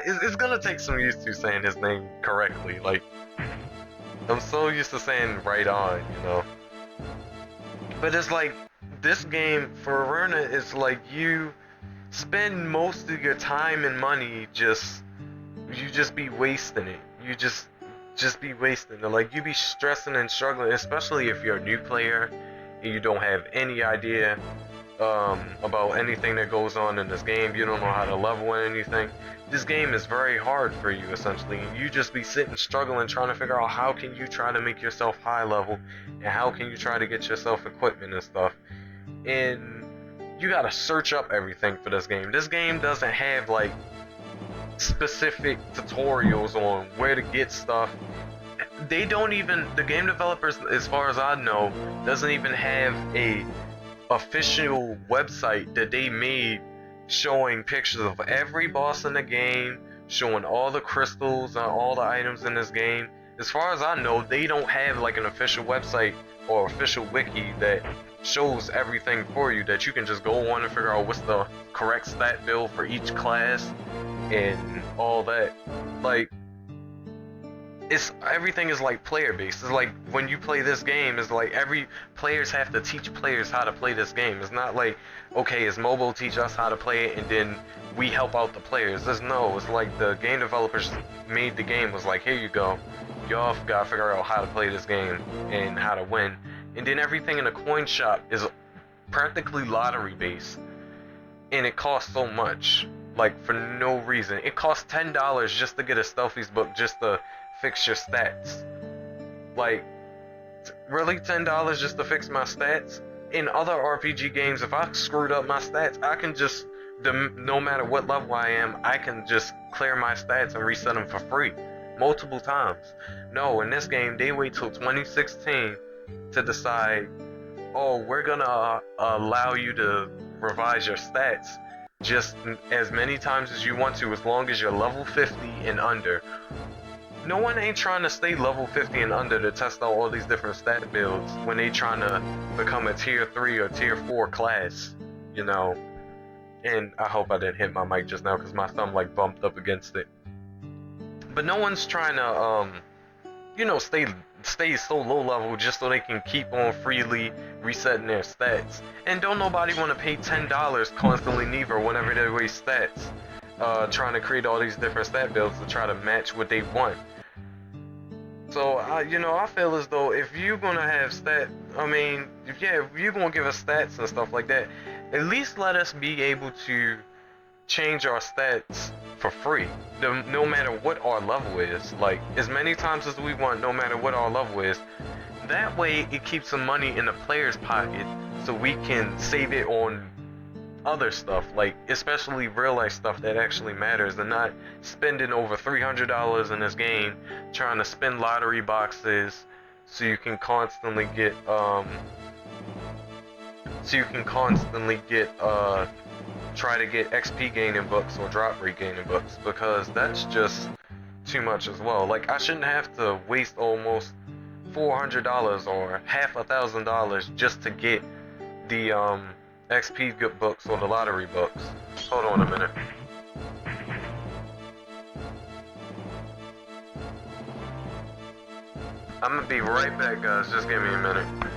it's gonna take some used to saying his name correctly, like, I'm so used to saying right on, you know, but it's like, this game, for Iruna, is like, you spend most of your time and money you just be wasting it, you just be wasting it. Like, you be stressing and struggling, especially if you're a new player and you don't have any idea about anything that goes on in this game. You don't know how to level anything. This game is very hard for you, essentially, and you just be sitting struggling trying to figure out how can you try to make yourself high level and how can you try to get yourself equipment and stuff. And you gotta search up everything for this game. This game doesn't have like specific tutorials on where to get stuff. They don't even, the game developers, as far as I know, doesn't even have a official website that they made showing pictures of every boss in the game, showing all the crystals and all the items in this game. As far as I know, they don't have like an official website or official wiki that shows everything for you, that you can just go on and figure out what's the correct stat build for each class and all that. Like, everything is like player based. It's like when you play this game, it's like every players have to teach players how to play this game. It's not like, okay, is mobile teach us how to play it and then we help out the players. It's like the game developers made the game, was like, here you go, y'all gotta figure out how to play this game and how to win. And then everything in the coin shop is practically lottery based, and it costs so much, like for no reason. It costs $10 just to get a Stealthies book, just to fix your stats. Like, really, $10 just to fix my stats? In other RPG games, if I screwed up my stats, I can just, no matter what level I am, I can just clear my stats and reset them for free multiple times. No, in this game, they wait till 2016 to decide, oh, we're gonna allow you to revise your stats just as many times as you want to, as long as you're level 50 and under. No one ain't trying to stay level 50 and under to test out all these different stat builds when they trying to become a tier 3 or tier 4 class, you know. And I hope I didn't hit my mic just now because my thumb like bumped up against it. But no one's trying to, you know, stay so low level just so they can keep on freely resetting their stats. And don't nobody want to pay $10 constantly neither whenever they waste stats, trying to create all these different stat builds to try to match what they want. So, you know, I feel as though if you're gonna have if you're gonna give us stats and stuff like that, at least let us be able to change our stats for free, no matter what our level is. Like, as many times as we want, no matter what our level is. That way it keeps some money in the player's pocket so we can save it on other stuff, like especially real life stuff that actually matters, and not spending over $300 in this game trying to spin lottery boxes so you can constantly get try to get XP gaining books or drop rate gaining books, because that's just too much as well. Like, I shouldn't have to waste almost $400 or half $1,000 just to get the XP good books or the lottery books. Hold on a minute. I'm gonna be right back, guys. Just give me a minute.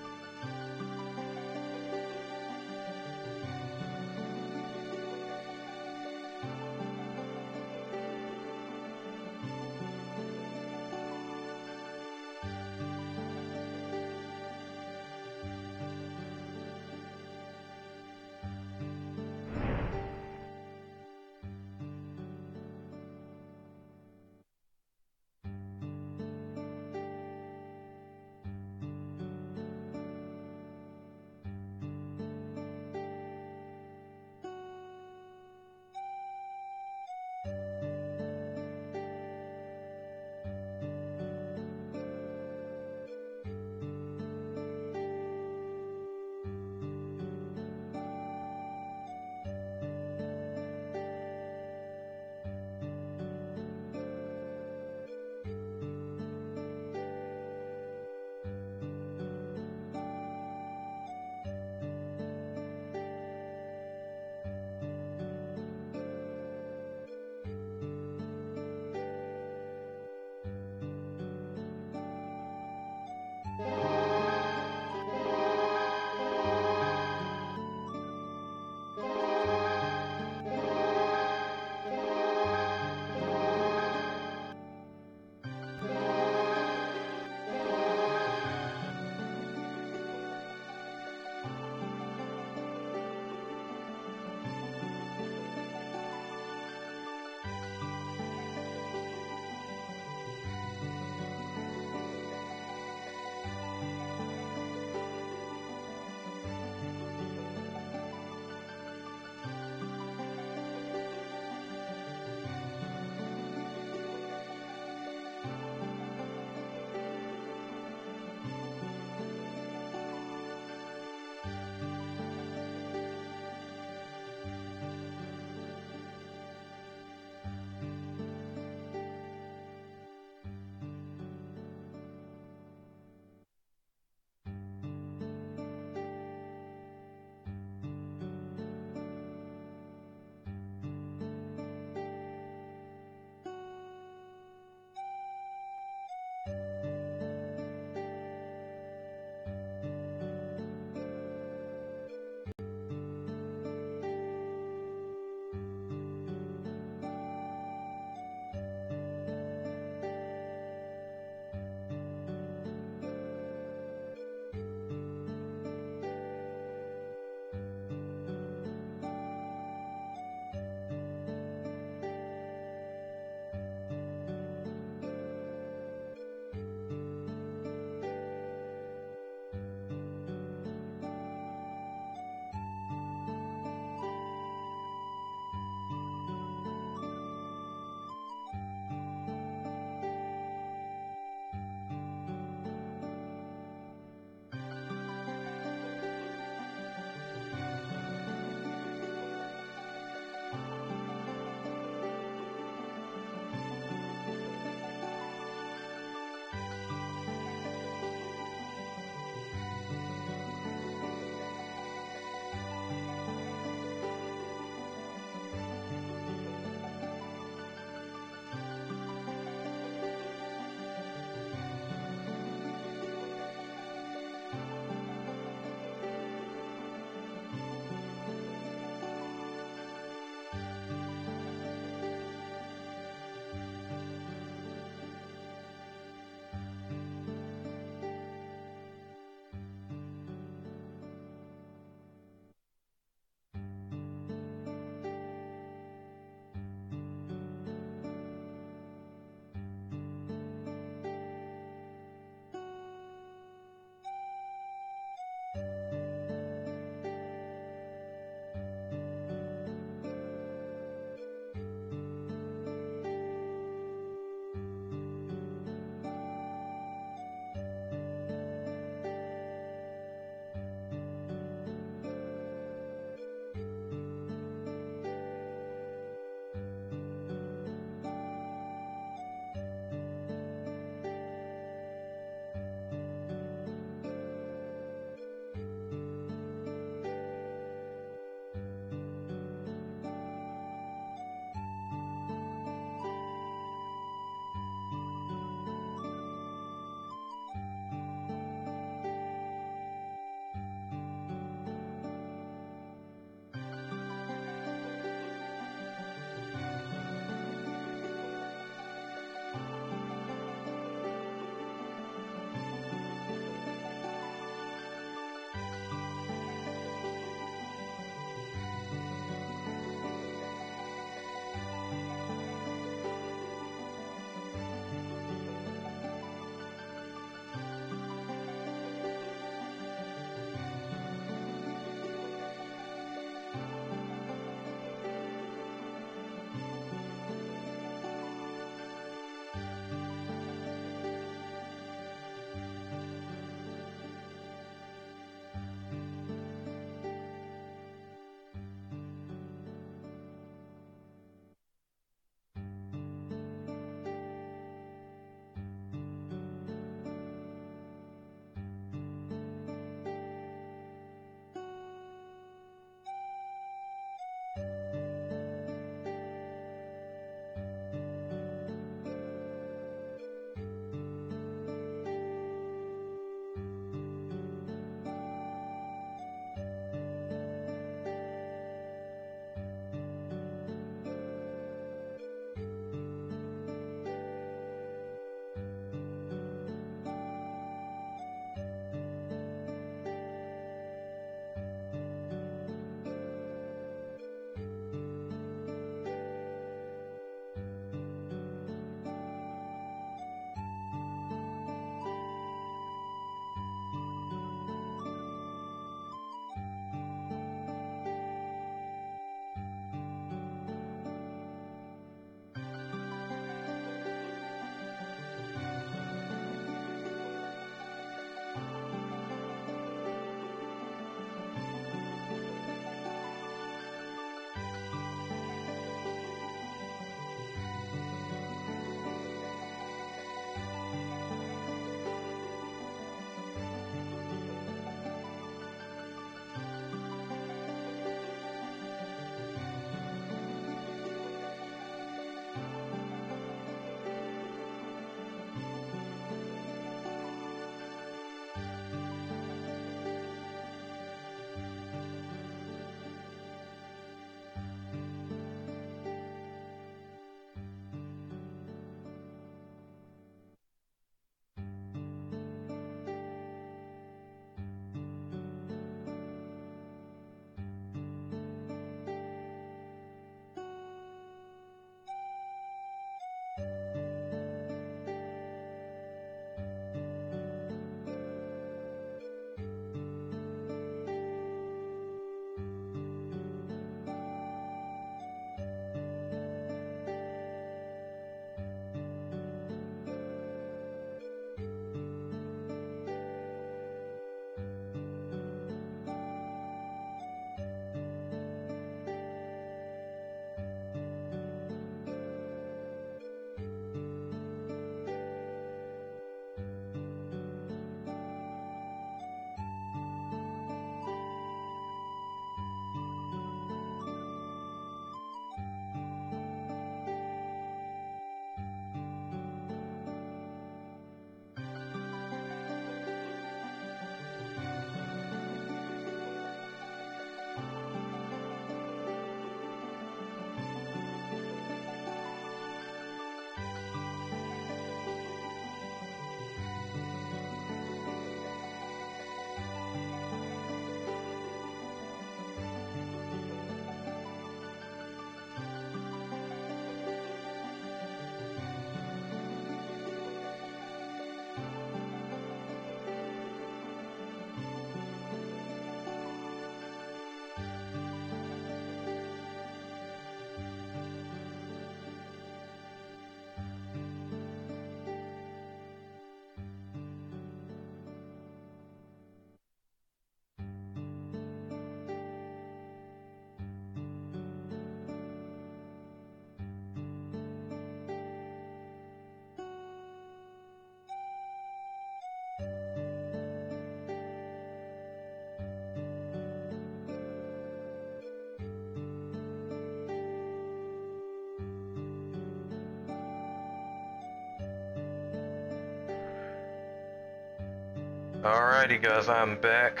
Alrighty guys, I'm back.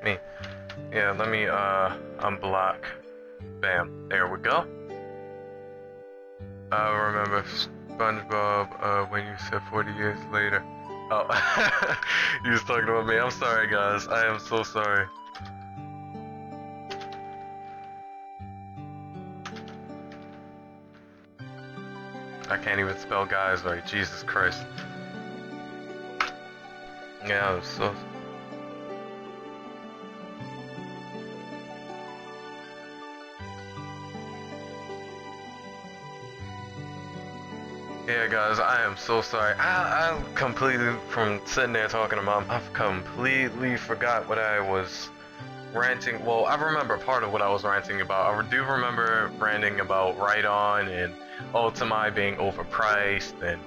Me. Yeah, let me unblock. Bam. There we go. I remember SpongeBob when you said 40 years later. Oh, you was talking about me. I'm sorry guys. I am so sorry. I can't even spell guys right. Jesus Christ. Yeah, I was so... Yeah, guys, I am so sorry. I completely, from sitting there talking to Mom, I've completely forgot what I was ranting. Well, I remember part of what I was ranting about. I do remember ranting about Right On and Ultimate being overpriced and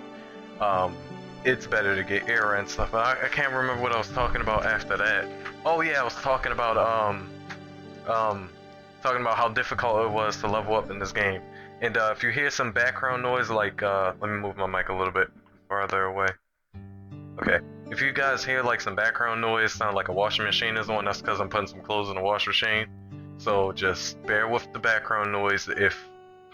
it's better to get Era and stuff. I can't remember what I was talking about after that. Oh yeah, I was talking about talking about how difficult it was to level up in this game. And if you hear some background noise, like let me move my mic a little bit farther away. Okay, if you guys hear like some background noise, sound like a washing machine is on, that's because I'm putting some clothes in the wash machine. So just bear with the background noise. If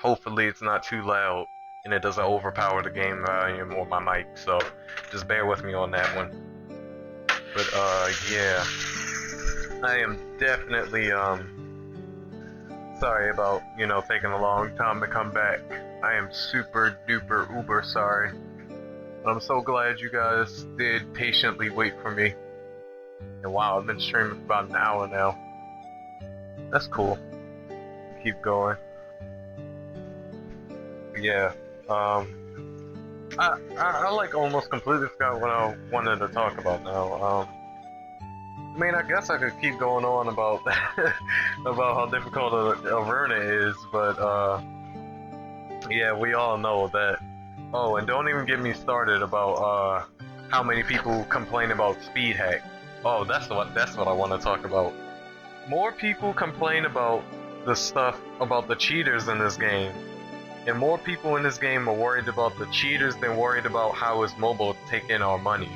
hopefully it's not too loud and it doesn't overpower the game volume or my mic. So just bear with me on that one. But yeah, I am definitely sorry about, you know, taking a long time to come back. I am super duper uber sorry. But I'm so glad you guys did patiently wait for me. And wow, I've been streaming for about an hour now. That's cool. Keep going. Yeah. I like almost completely forgot what I wanted to talk about now. I mean, I guess I could keep going on about about how difficult Iruna is, but yeah, we all know that. Oh, and don't even get me started about how many people complain about speed hack. Oh, that's what I want to talk about. More people complain about the stuff about the cheaters in this game, and more people in this game are worried about the cheaters than worried about how is mobile taking our money.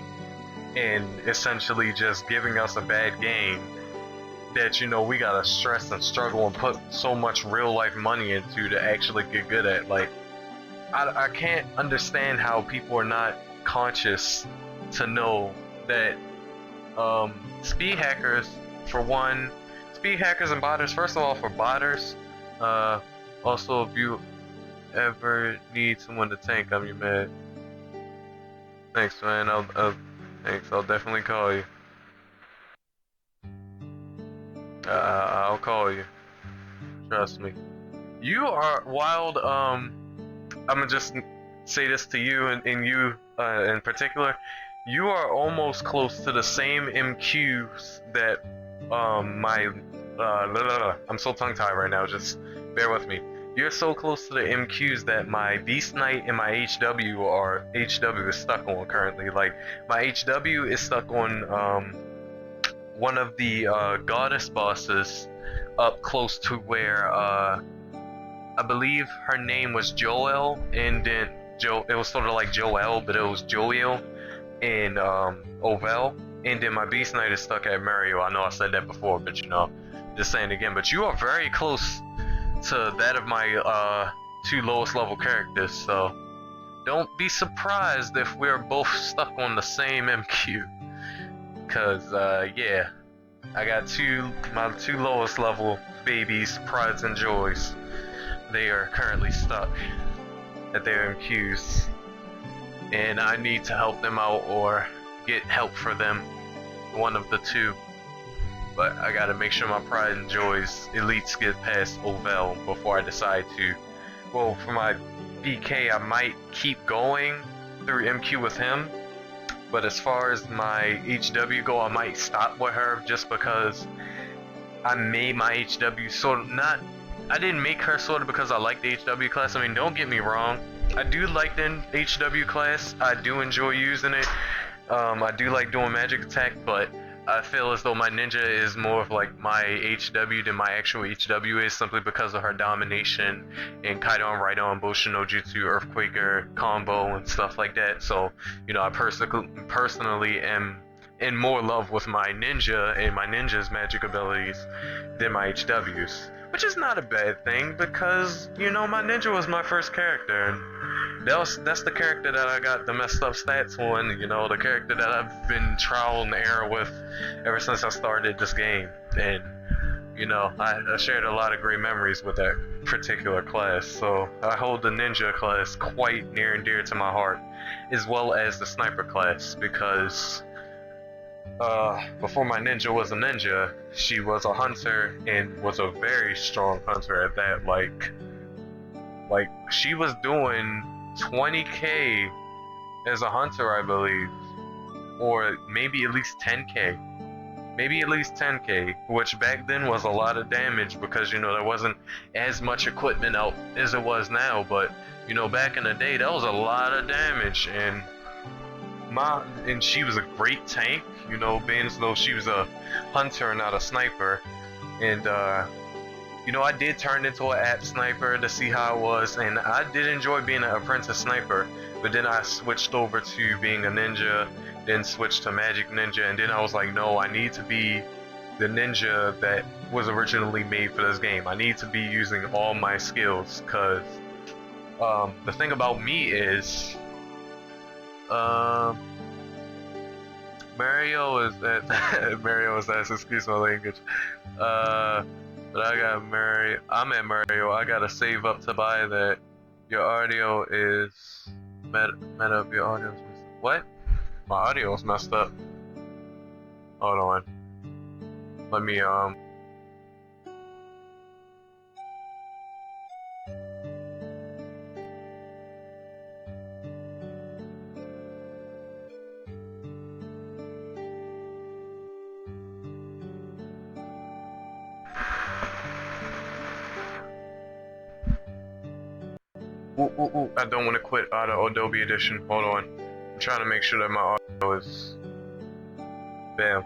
And essentially just giving us a bad game that, you know, we gotta stress and struggle and put so much real life money into to actually get good at. Like, I can't understand how people are not conscious to know that speed hackers, for one, speed hackers and botters, first of all, for botters, also if you ever need someone to tank, I'm your man. Thanks, man. Thanks, I'll definitely call you. I'll call you. Trust me. You are wild, I'm gonna just say this to you and you in particular. You are almost close to the same MQs that I'm so tongue-tied right now, just bear with me. You're so close to the MQs that my Beast Knight and my HW is stuck on currently. Like, my HW is stuck on one of the goddess bosses up close to where I believe her name was Joel, and then it was sort of like Joel, but it was Joel and Ovel, and then my Beast Knight is stuck at Mario. I know I said that before, but you know, just saying it again. But you are very close to that of my two lowest level characters, so don't be surprised if we're both stuck on the same MQ. Cause yeah, I got my two lowest level babies, prides and joys. They are currently stuck at their MQs, and I need to help them out or get help for them, one of the two. But I gotta make sure my pride and joys elites get past Ovel before I decide to. Well, for my BK, I might keep going through MQ with him, but as far as my HW go, I might stop with her just because I made my HW sort of not. I didn't make her sort of because I like the HW class. I mean, don't get me wrong, I do like the HW class. I do enjoy using it. I do like doing magic attack, but I feel as though my ninja is more of like my HW than my actual HW is, simply because of her domination and Kaidan, Raidon, Boshin no Jutsu, Earthquaker combo and stuff like that. So, you know, I personally am in more love with my ninja and my ninja's magic abilities than my HW's. Which is not a bad thing, because, you know, my ninja was my first character, and that's the character that I got the messed up stats on, you know, the character that I've been trial and error with ever since I started this game. And, you know, I shared a lot of great memories with that particular class, so I hold the ninja class quite near and dear to my heart, as well as the sniper class, because before my ninja was a ninja, she was a hunter and was a very strong hunter at that. Like she was doing 20k as a hunter, I believe, or maybe at least 10k. Maybe at least 10k, which back then was a lot of damage, because, you know, there wasn't as much equipment out as it was now. But, you know, back in the day, that was a lot of damage, and she was a great tank, you know, being as though she was a hunter and not a sniper. And you know, I did turn into an app sniper to see how it was, and I did enjoy being an apprentice sniper. But then I switched over to being a ninja, then switched to magic ninja, and then I was like, no, I need to be the ninja that was originally made for this game. I need to be using all my skills, because the thing about me is Mario is at Mario is at, excuse my language. But I got Mario. I'm at Mario. I gotta save up to buy that. Your audio is meta up. Your audio is messed up. What? My audio is messed up. Hold on. Let me Ooh, I don't want to quit out of Adobe Edition. Hold on. I'm trying to make sure that my audio is... Bam.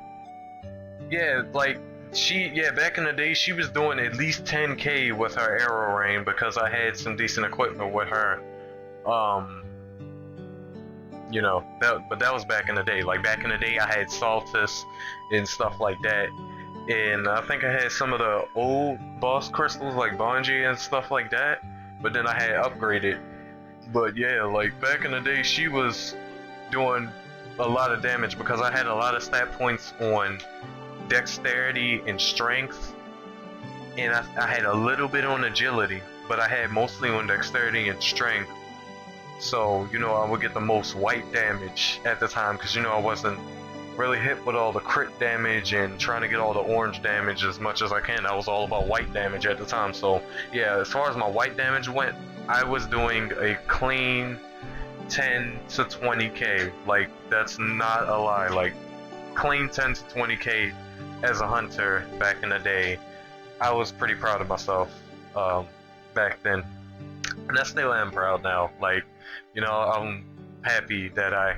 Yeah, like, back in the day, she was doing at least 10k with her arrow rain, because I had some decent equipment with her. You know, but that was back in the day. Like, back in the day, I had Saltus and stuff like that. And I think I had some of the old boss crystals, like Bungie and stuff like that. But then I had upgraded. But yeah, like back in the day, she was doing a lot of damage, because I had a lot of stat points on dexterity and strength, and I had a little bit on agility, but I had mostly on dexterity and strength. So, you know, I would get the most white damage at the time, because, you know, I wasn't really hit with all the crit damage and trying to get all the orange damage as much as I can. I was all about white damage at the time. So yeah, as far as my white damage went, I was doing a clean 10 to 20k. Like, that's not a lie. Like, clean 10 to 20k as a hunter back in the day. I was pretty proud of myself back then, and I still am proud now. Like, you know, I'm happy that I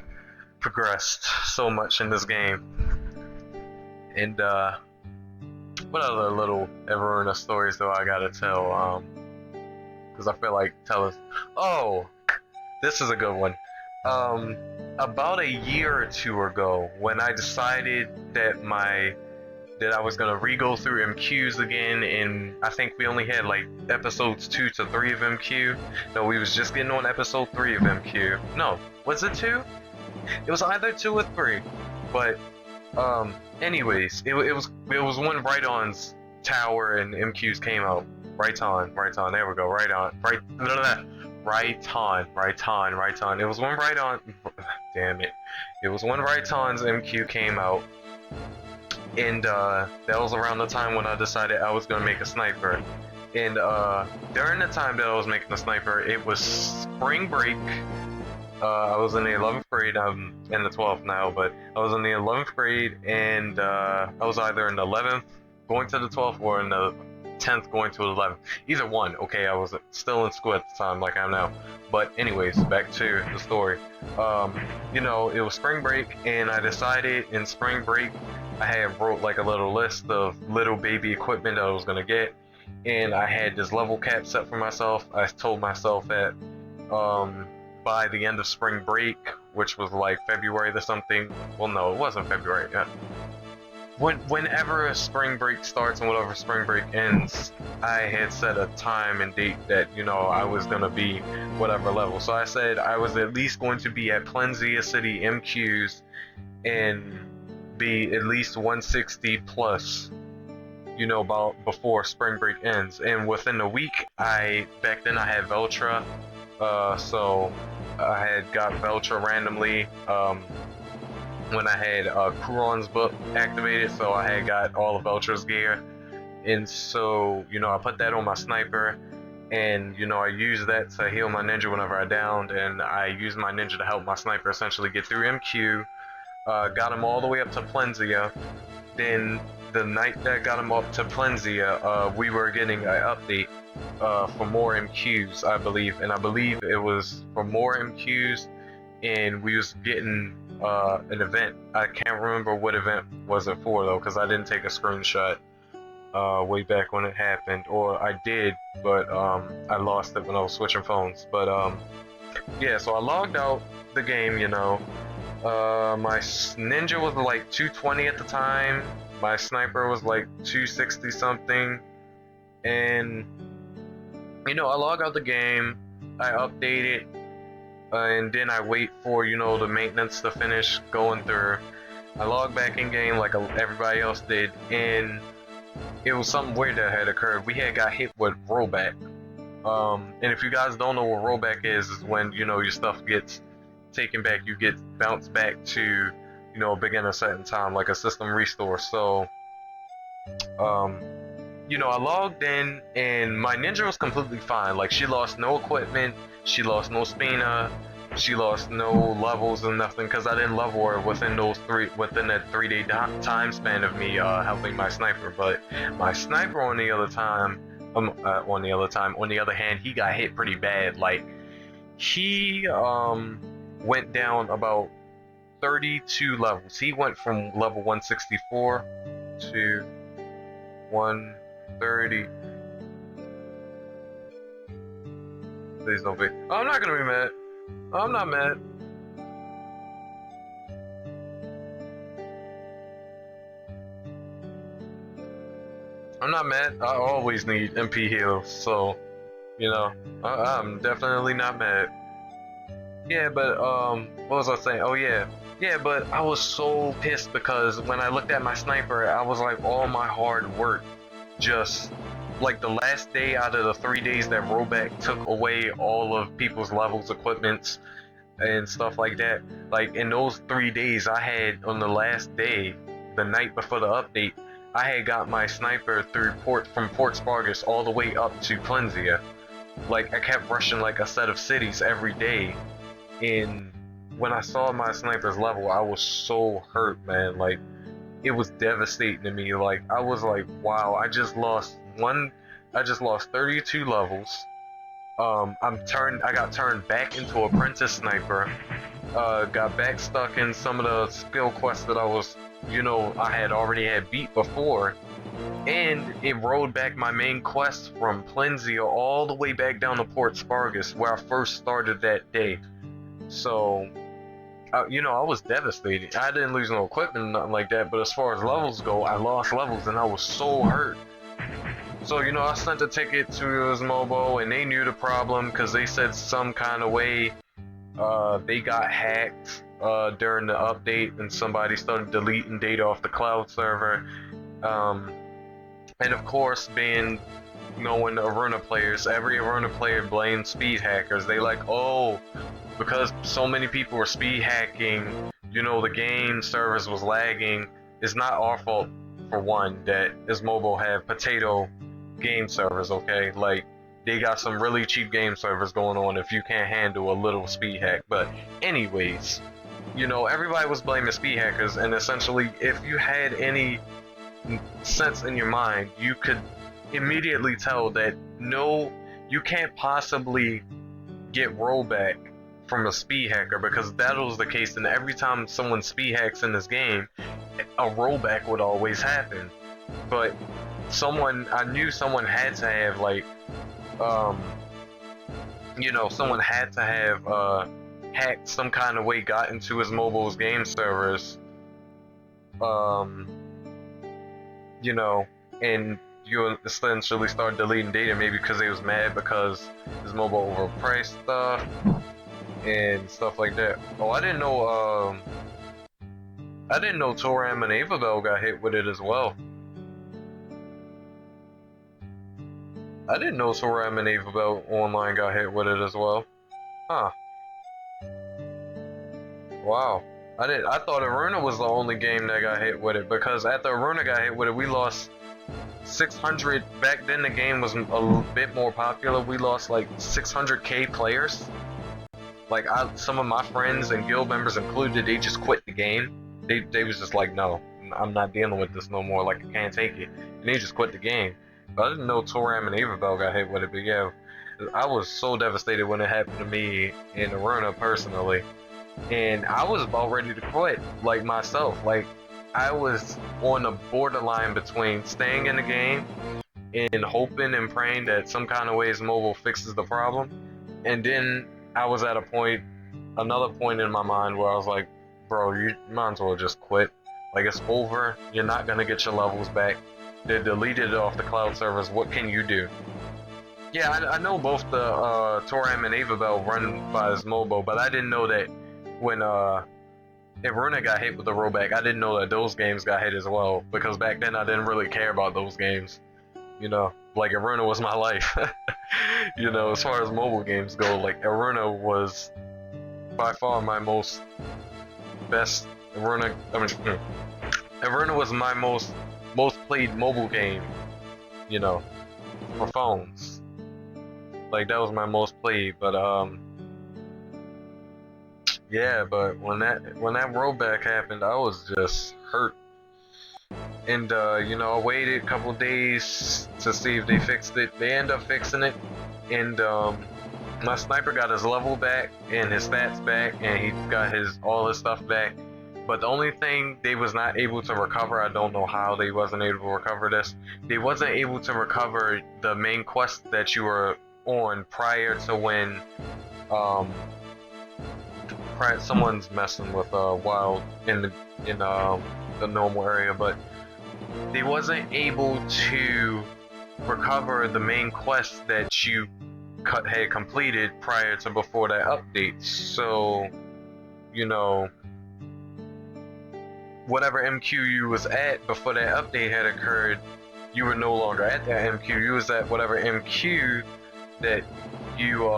progressed so much in this game. And what other little Iruna stories do I gotta tell? Because I feel like telling. Oh, this is a good one. About a year or two ago, when I decided that I was gonna re-go through MQs again, and I think we only had like episodes 2 to 3 of MQ. No, we was just getting on episode 3 of MQ. No, was it 2? It was either 2 or 3, but anyways, it was when Raidon's tower and MQs came out. Raidon, there we go, Raidon. It was when Raidon, damn it. It was when Raidon's MQ came out, and that was around the time when I decided I was gonna make a sniper. And during the time that I was making the sniper, it was spring break. I was in the 11th grade. I'm in the 12th now, but I was in the 11th grade, and I was either in the 11th going to the 12th or in the 10th going to the 11th. Either one. Okay, I was still in school at the time, like I am now. But anyways, back to the story. You know, it was spring break, and I decided in spring break I had wrote like a little list of little baby equipment that I was gonna get, and I had this level cap set for myself. I told myself that by the end of spring break, which was like February or something. Well, no, it wasn't February. Yeah. Whenever a spring break starts and whatever spring break ends, I had set a time and date that, you know, I was gonna be whatever level. So I said I was at least going to be at Plenzia City MQs and be at least 160 plus, you know, about before spring break ends. And within a week, back then I had Veltra, so I had got Veltra randomly. When I had Kuron's book activated, so I had got all of Veltra's gear, and so, you know, I put that on my sniper, and, you know, I used that to heal my ninja whenever I downed, and I used my ninja to help my sniper essentially get through MQ. Got him all the way up to Plenzia. Then the night that got him up to Plenzia, we were getting an update for more MQs, I believe, and I believe it was for more MQs, and we was getting an event. I can't remember what event was it for though, because I didn't take a screenshot way back when it happened, or I did, but I lost it when I was switching phones. But yeah, so I logged out the game, you know. My ninja was like 220 at the time. My sniper was like 260 something, and you know, I log out the game, I update it, and then I wait for, you know, the maintenance to finish going through. I log back in game like everybody else did, and it was something weird that had occurred. We had got hit with rollback. And if you guys don't know what rollback is when, you know, your stuff gets taken back, you get bounced back to, you know, a beginner setting time, like a system restore. So, you know, I logged in and my ninja was completely fine. Like, she lost no equipment, she lost no spina, she lost no levels and nothing, because I didn't level her within that 3-day time span of me helping my sniper. But my sniper on the other hand, he got hit pretty bad. Like, he went down about 32 levels. He went from level 164 to 130. Please don't be. I'm not gonna be mad. I'm not mad. I'm not mad. I always need MP heals, so, you know, I'm definitely not mad. Yeah, but what was I saying? Oh yeah, but I was so pissed because when I looked at my sniper, I was like, all my hard work, just like the last day out of the 3 days that rollback took away all of people's levels, equipments, and stuff like that. Like, in those 3 days, I had, on the last day, the night before the update, I had got my sniper from Port Spargus all the way up to Plenzia. Like, I kept rushing like a set of cities every day, and when I saw my sniper's level, I was so hurt, man. Like, it was devastating to me. Like, I was like, wow, I just lost 32 levels. I got turned back into apprentice sniper. Got back stuck in some of the skill quests that I was, you know, I had already had beat before. And it rolled back my main quest from Plenzia all the way back down to Port Spargus, where I first started that day. So, you know, I was devastated. I didn't lose no equipment, nothing like that, but as far as levels go, I lost levels and I was so hurt. So, you know, I sent a ticket to Osmobo, and they knew the problem because they said some kind of way they got hacked during the update, and somebody started deleting data off the cloud server. And of course, knowing Iruna players, every Iruna player blames speed hackers. They like, oh, because so many people were speed hacking, you know, the game servers was lagging. It's not our fault, for one, that Osmobo have potato game servers, okay? Like, they got some really cheap game servers going on if you can't handle a little speed hack. But anyways, you know, everybody was blaming speed hackers, and essentially, if you had any sense in your mind, you could immediately tell that no, you can't possibly get rollback from a speed hacker, because that was the case. And every time someone speed hacks in this game, a rollback would always happen. But I knew someone had to have like, um, someone had to have hacked some kind of way, got into his mobile's game servers, um, you know, and you essentially start deleting data, maybe because they was mad because his mobile overpriced stuff and stuff like that. Oh, I didn't know Toram and Avabel got hit with it as well. I didn't know Toram and Avabel Online got hit with it as well. Huh. Wow. I thought Iruna was the only game that got hit with it, because after Iruna got hit with it, we lost 600. Back then the game was a bit more popular. We lost like 600k players. Like, some of my friends and guild members included, they just quit the game. They was just like, no, I'm not dealing with this no more. Like, I can't take it, and they just quit the game. But I didn't know Toram and Avabel got hit with it. But yeah, I was so devastated when it happened to me in Iruna personally, and I was about ready to quit, like myself. Like, I was on the borderline between staying in the game and hoping and praying that some kind of ways mobile fixes the problem, and then I was at another point in my mind where I was like, bro, you might as well just quit. Like, it's over. You're not gonna get your levels back. They deleted it off the cloud servers. What can you do? Yeah, I know both the Toram and Avabel run by his mobile, but I didn't know that when Iruna got hit with the rollback, I didn't know that those games got hit as well, because back then I didn't really care about those games. Like, Iruna was my life. As far as mobile games go, like, Iruna was by far my most best. Iruna was my most played mobile game, for phones. Like, that was my most played, but yeah, but when that rollback happened, I was just hurt. And I waited a couple days to see if they fixed it. They ended up fixing it, and my sniper got his level back and his stats back, and he got all his stuff back. But the only thing they was not able to recover, I don't know how they wasn't able to recover this. They wasn't able to recover the main quest that you were on prior to when someone's messing with wild in the normal area, but they wasn't able to recover the main quest that you had completed prior to before that update. So, whatever MQ you was at before that update had occurred, you were no longer at that MQ. You was at whatever MQ that you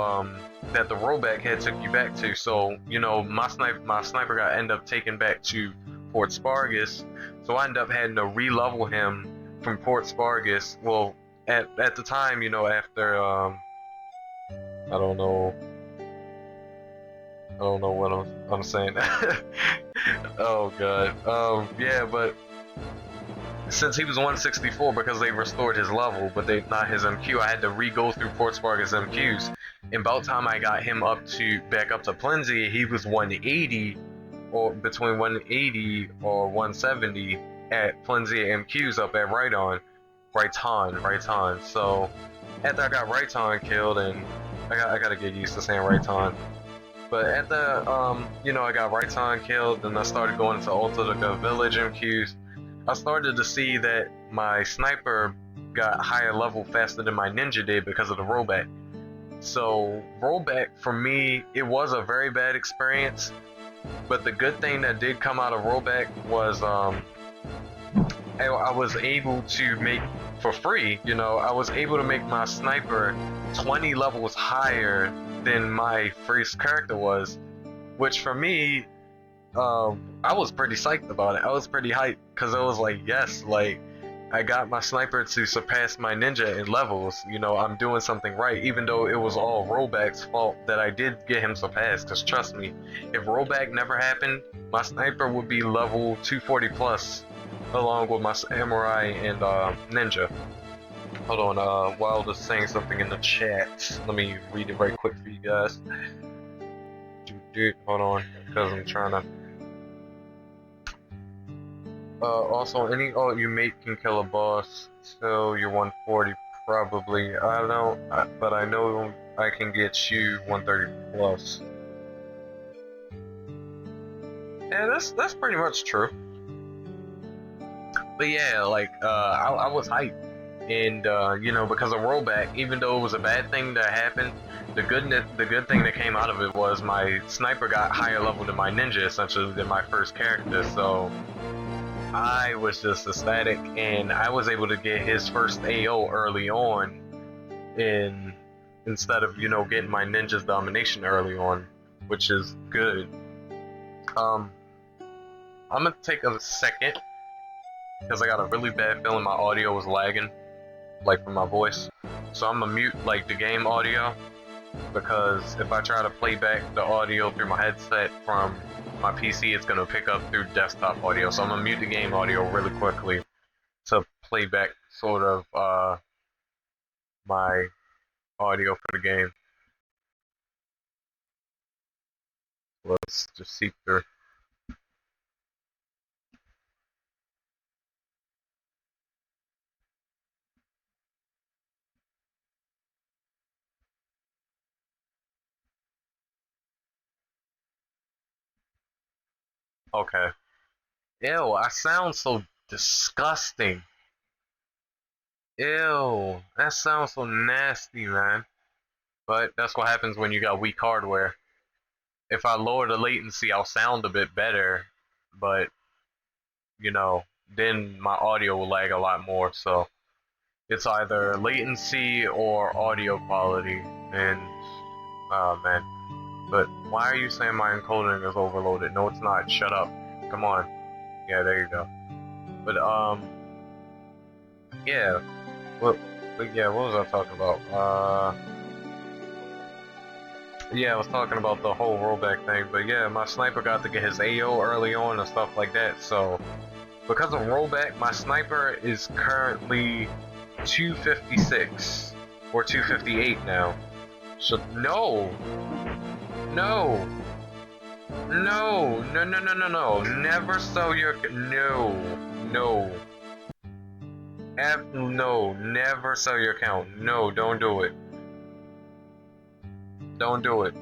that the rollback had took you back to. So, my sniper got ended up taken back to Port Spargus. So I ended up having to re-level him from Port Spargus. Well, at the time, after I don't know what I'm saying. Oh god. Yeah, but since he was 164, because they restored his level, but they not his MQ, I had to re-go through Port Spargus MQs. And about time I got him back up to Plenzy, he was 180, or between 180 or 170 at Plenzy MQs up at Raiton. So after I got Raiton killed, and I gotta get used to saying Raiton. But after I got Raiton killed, and I started going to Alta Village MQs, I started to see that my sniper got higher level faster than my ninja did because of the rollback. So rollback for me, it was a very bad experience. But the good thing that did come out of rollback was I was able to make, for free, I was able to make my sniper 20 levels higher than my first character was, which for me, I was pretty psyched about it. I was pretty hyped, because I was like, yes, like, I got my sniper to surpass my ninja in levels. I'm doing something right, even though it was all rollback's fault that I did get him surpassed. Because trust me, if rollback never happened, my sniper would be level 240 plus, along with my samurai and ninja. Hold on, Wild is saying something in the chat. Let me read it very quick for you guys. Hold on, because I'm trying to... Also, any ult you make can kill a boss. So you're 140 probably. I don't, but I know I can get you 130 plus. Yeah, that's pretty much true. But yeah, like I was hyped, and you know, because of rollback, even though it was a bad thing that happened, the good thing that came out of it was my sniper got higher level than my ninja, essentially, than my first character. So I was just ecstatic, and I was able to get his first AO early on, in instead of, you know, getting my ninja's domination early on, which is good. Um, I'm gonna take a second because I got a really bad feeling my audio was lagging, like from my voice. So I'm gonna mute like the game audio, because if I try to play back the audio through my headset from my PC, it's gonna pick up through desktop audio. So I'm gonna mute the game audio really quickly to play back sort of my audio for the game. Let's just see through. Okay. Ew, I sound so disgusting. Ew, that sounds so nasty, man. But that's what happens when you got weak hardware. If I lower the latency, I'll sound a bit better, but you know, then my audio will lag a lot more. So it's either latency or audio quality. And oh man, but why are you saying my encoding is overloaded? No, it's not. Shut up. Come on. Yeah, there you go. But yeah. What? But yeah, what was I talking about? Yeah, I was talking about the whole rollback thing. But yeah, my sniper got to get his AO early on and stuff like that. So because of rollback, my sniper is currently 256 or 258 now. So no, no, no, no, no, no, no, no. Never sell your no, no. No, never sell your account. No, don't do it. Don't do it.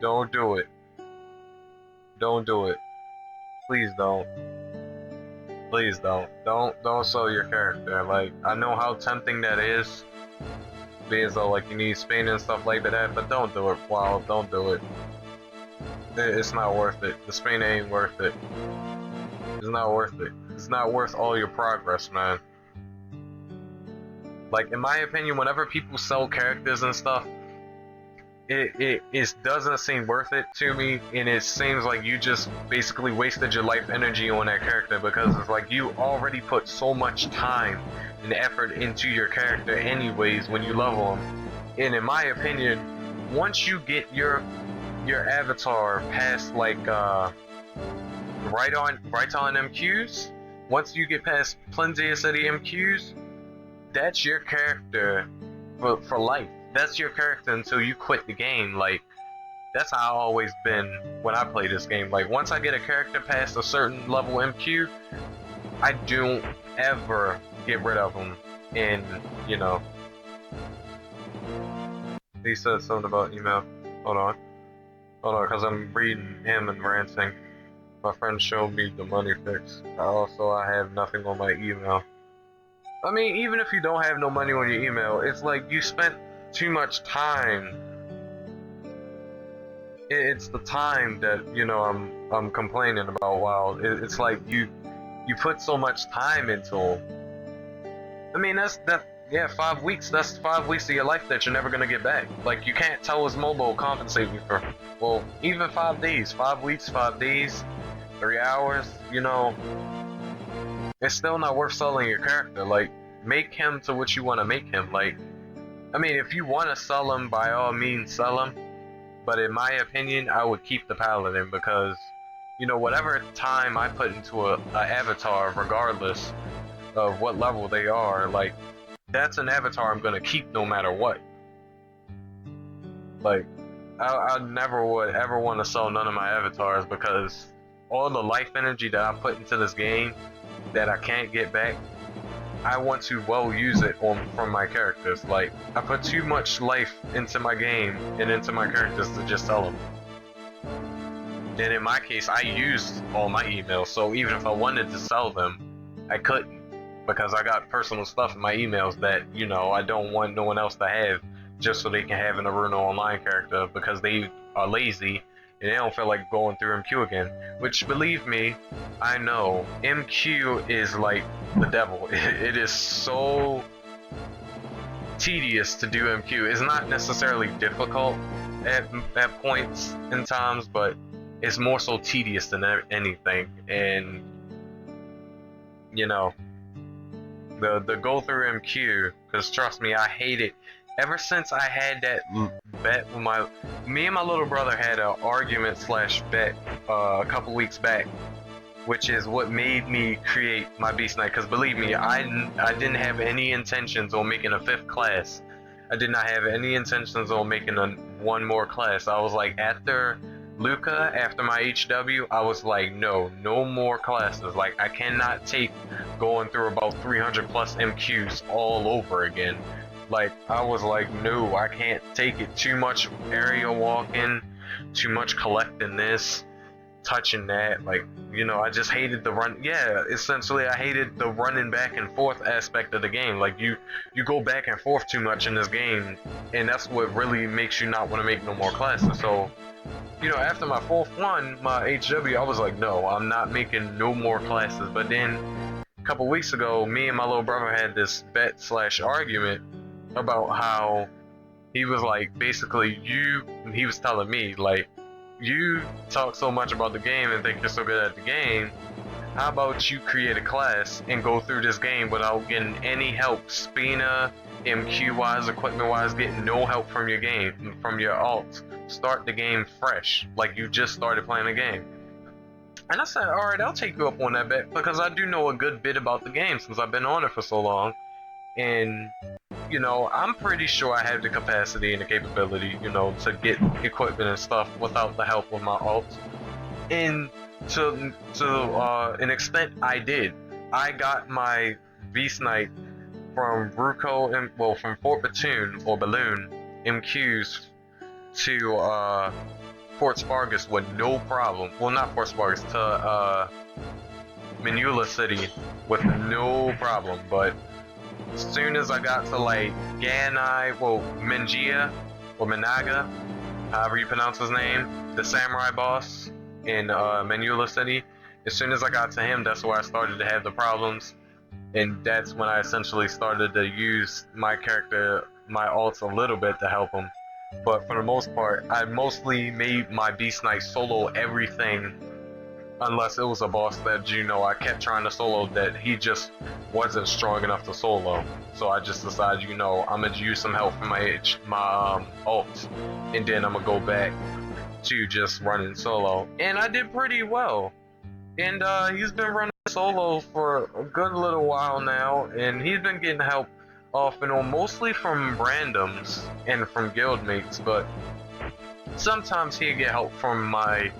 Don't do it. Don't do it. Please don't. Please don't. Don't sell your character. Like, I know how tempting that is. Being so like you need Spain and stuff like that, but don't do it. Wow, don't do it. It's not worth it. The Spain ain't worth it. It's not worth it. It's not worth all your progress, man. Like, in my opinion, whenever people sell characters and stuff, it doesn't seem worth it to me, and it seems like you just basically wasted your life energy on that character, because it's like you already put so much time and effort into your character anyways when you level them. And in my opinion, once you get your avatar past like right on MQs, once you get past plenty of city MQs, that's your character for life. That's your character until you quit the game. Like, that's how I've always been when I play this game. Like, once I get a character past a certain level MQ, I don't ever get rid of them. And, you know. He said something about email. Hold on. Hold on, because I'm reading him and ranting. My friend showed me the money fix. I have nothing on my email. I mean, even if you don't have no money on your email, it's like you spent too much time. It's the time that, you know, I'm complaining about. Wow, it's like you put so much time into them. I mean, yeah, 5 weeks. That's 5 weeks of your life that you're never gonna get back. Like, you can't tell us mobile compensate you for, well, even 5 days, 5 weeks, 5 days, 3 hours. You know, it's still not worth selling your character. Like, make him to what you want to make him. Like, I mean, if you want to sell him, by all means, sell him. But in my opinion, I would keep the paladin, because, you know, whatever time I put into a avatar, regardless of what level they are, like, that's an avatar I'm gonna keep no matter what. Like, I never would ever want to sell none of my avatars, because all the life energy that I put into this game, that I can't get back, I want to well use it from my characters. Like, I put too much life into my game and into my characters to just sell them. And in my case, I used all my emails, so even if I wanted to sell them, I couldn't, because I got personal stuff in my emails that, you know, I don't want no one else to have, just so they can have an Iruna Online character, because they are lazy and they don't feel like going through MQ again. Which, believe me, I know MQ is like the devil. It is so tedious to do MQ. It's not necessarily difficult at points and times, but it's more so tedious than anything. And you know, the go through MQ, because trust me, I hate it. Ever since I had that bet with me and my little brother had an argument slash bet a couple weeks back, which is what made me create my Beast Knight. Because believe me, I didn't have any intentions on making a 5th class. I did not have any intentions on making one more class. I was like, after Luca, after my HW, I was like, no more classes. Like, I cannot take going through about 300 plus MQs all over again. Like, I was like, no, I can't take it. Too much area walking, too much collecting this, touching that. Like, you know, I just hated the run. Yeah, essentially, I hated the running back and forth aspect of the game. Like, you go back and forth too much in this game, and that's what really makes you not want to make no more classes. So, you know, after my 4th one, my HW, I was like, no, I'm not making no more classes. But then, a couple weeks ago, me and my little brother had this bet slash argument about how he was like, basically, he was telling me, like, you talk so much about the game and think you're so good at the game, how about you create a class and go through this game without getting any help, Spina, MQ-wise, equipment-wise, getting no help from your game, from your alts. Start the game fresh, like you just started playing the game. And I said, alright, I'll take you up on that bet, because I do know a good bit about the game since I've been on it for so long. And you know, I'm pretty sure I have the capacity and the capability, you know, to get equipment and stuff without the help of my alts. And to an extent, I did. I got my Beast Knight from Ruko, and well, from Fort Batoon or Balloon MQs to Fort Spargus with no problem. Well, not Fort Spargus, to Manula City with no problem, but as soon as I got to like Mengia or Menaga, however you pronounce his name, the samurai boss in Manula City, as soon as I got to him, that's where I started to have the problems, and that's when I essentially started to use my character, my alts a little bit to help him. But for the most part, I mostly made my Beast Knight solo everything, unless it was a boss that, you know, I kept trying to solo that he just wasn't strong enough to solo. So I just decided, you know, I'm gonna use some help from my alts, and then I'm gonna go back to just running solo. And I did pretty well. And he's been running solo for a good little while now, and he's been getting help off and on, mostly from randoms and from guildmates, but sometimes he'll get help from my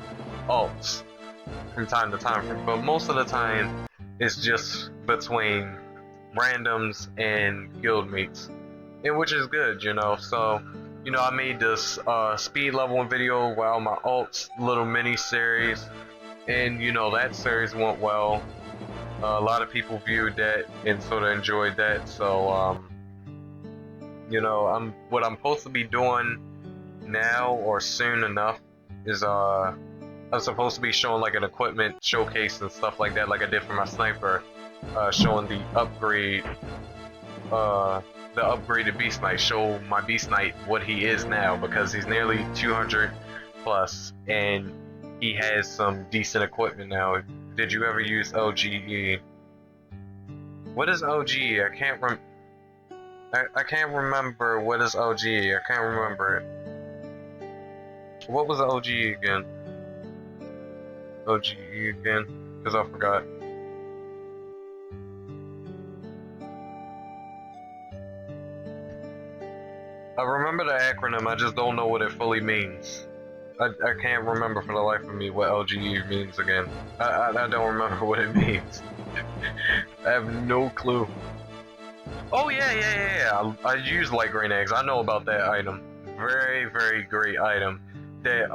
alts from time to time, but most of the time it's just between randoms and guildmates, and which is good, you know. So, you know, I made this speed leveling video while my alts little mini series, and you know, that series went well. A lot of people viewed that and sort of enjoyed that. So you know, what I'm supposed to be doing now or soon enough is I'm supposed to be showing like an equipment showcase and stuff like that, like I did for my sniper, showing the upgraded Beast Knight, show my Beast Knight what he is now, because he's nearly 200 plus and he has some decent equipment now. Did you ever use OGE? What is OGE? I can't remember what is OGE. I can't remember it. What was OGE again? OGE again? Because I forgot. I remember the acronym, I just don't know what it fully means. I can't remember for the life of me what LGE means again. I don't remember what it means. I have no clue. Oh yeah. I use light green eggs. I know about that item. Very great item that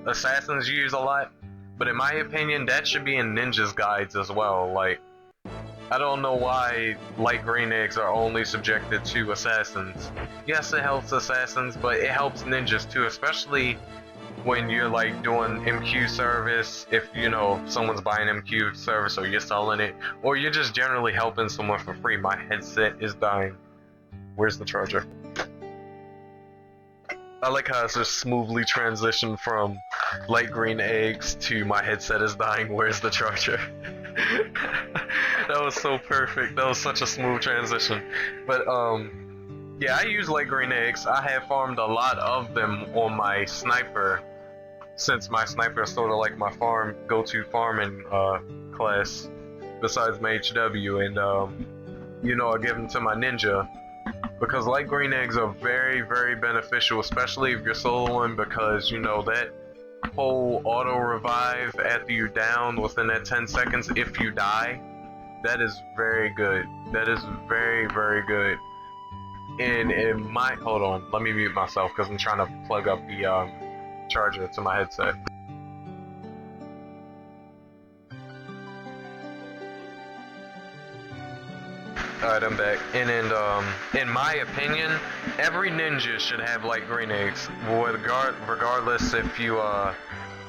assassins use a lot. But in my opinion, that should be in ninjas guides as well. Like, I don't know why light green eggs are only subjected to assassins. Yes, it helps assassins, but it helps ninjas too, especially when you're like doing MQ service, if you know someone's buying MQ service or you're selling it, or you're just generally helping someone for free. My headset is dying. Where's the charger? I like how it's just smoothly transitioned from light green eggs to my headset is dying, where's the charger? That was so perfect. That was such a smooth transition. But yeah, I use light green eggs. I have farmed a lot of them on my sniper, since my sniper is sort of like my go-to farming class, besides my HW, and you know, I give them to my ninja, because light green eggs are very beneficial, especially if you're soloing, because you know that whole auto revive after you down within that 10 seconds if you die, that is very good. That is very good. And it might, hold on, let me mute myself because I'm trying to plug up the charger to my headset. Alright, I'm back. And in my opinion, every ninja should have light green eggs. Regardless if you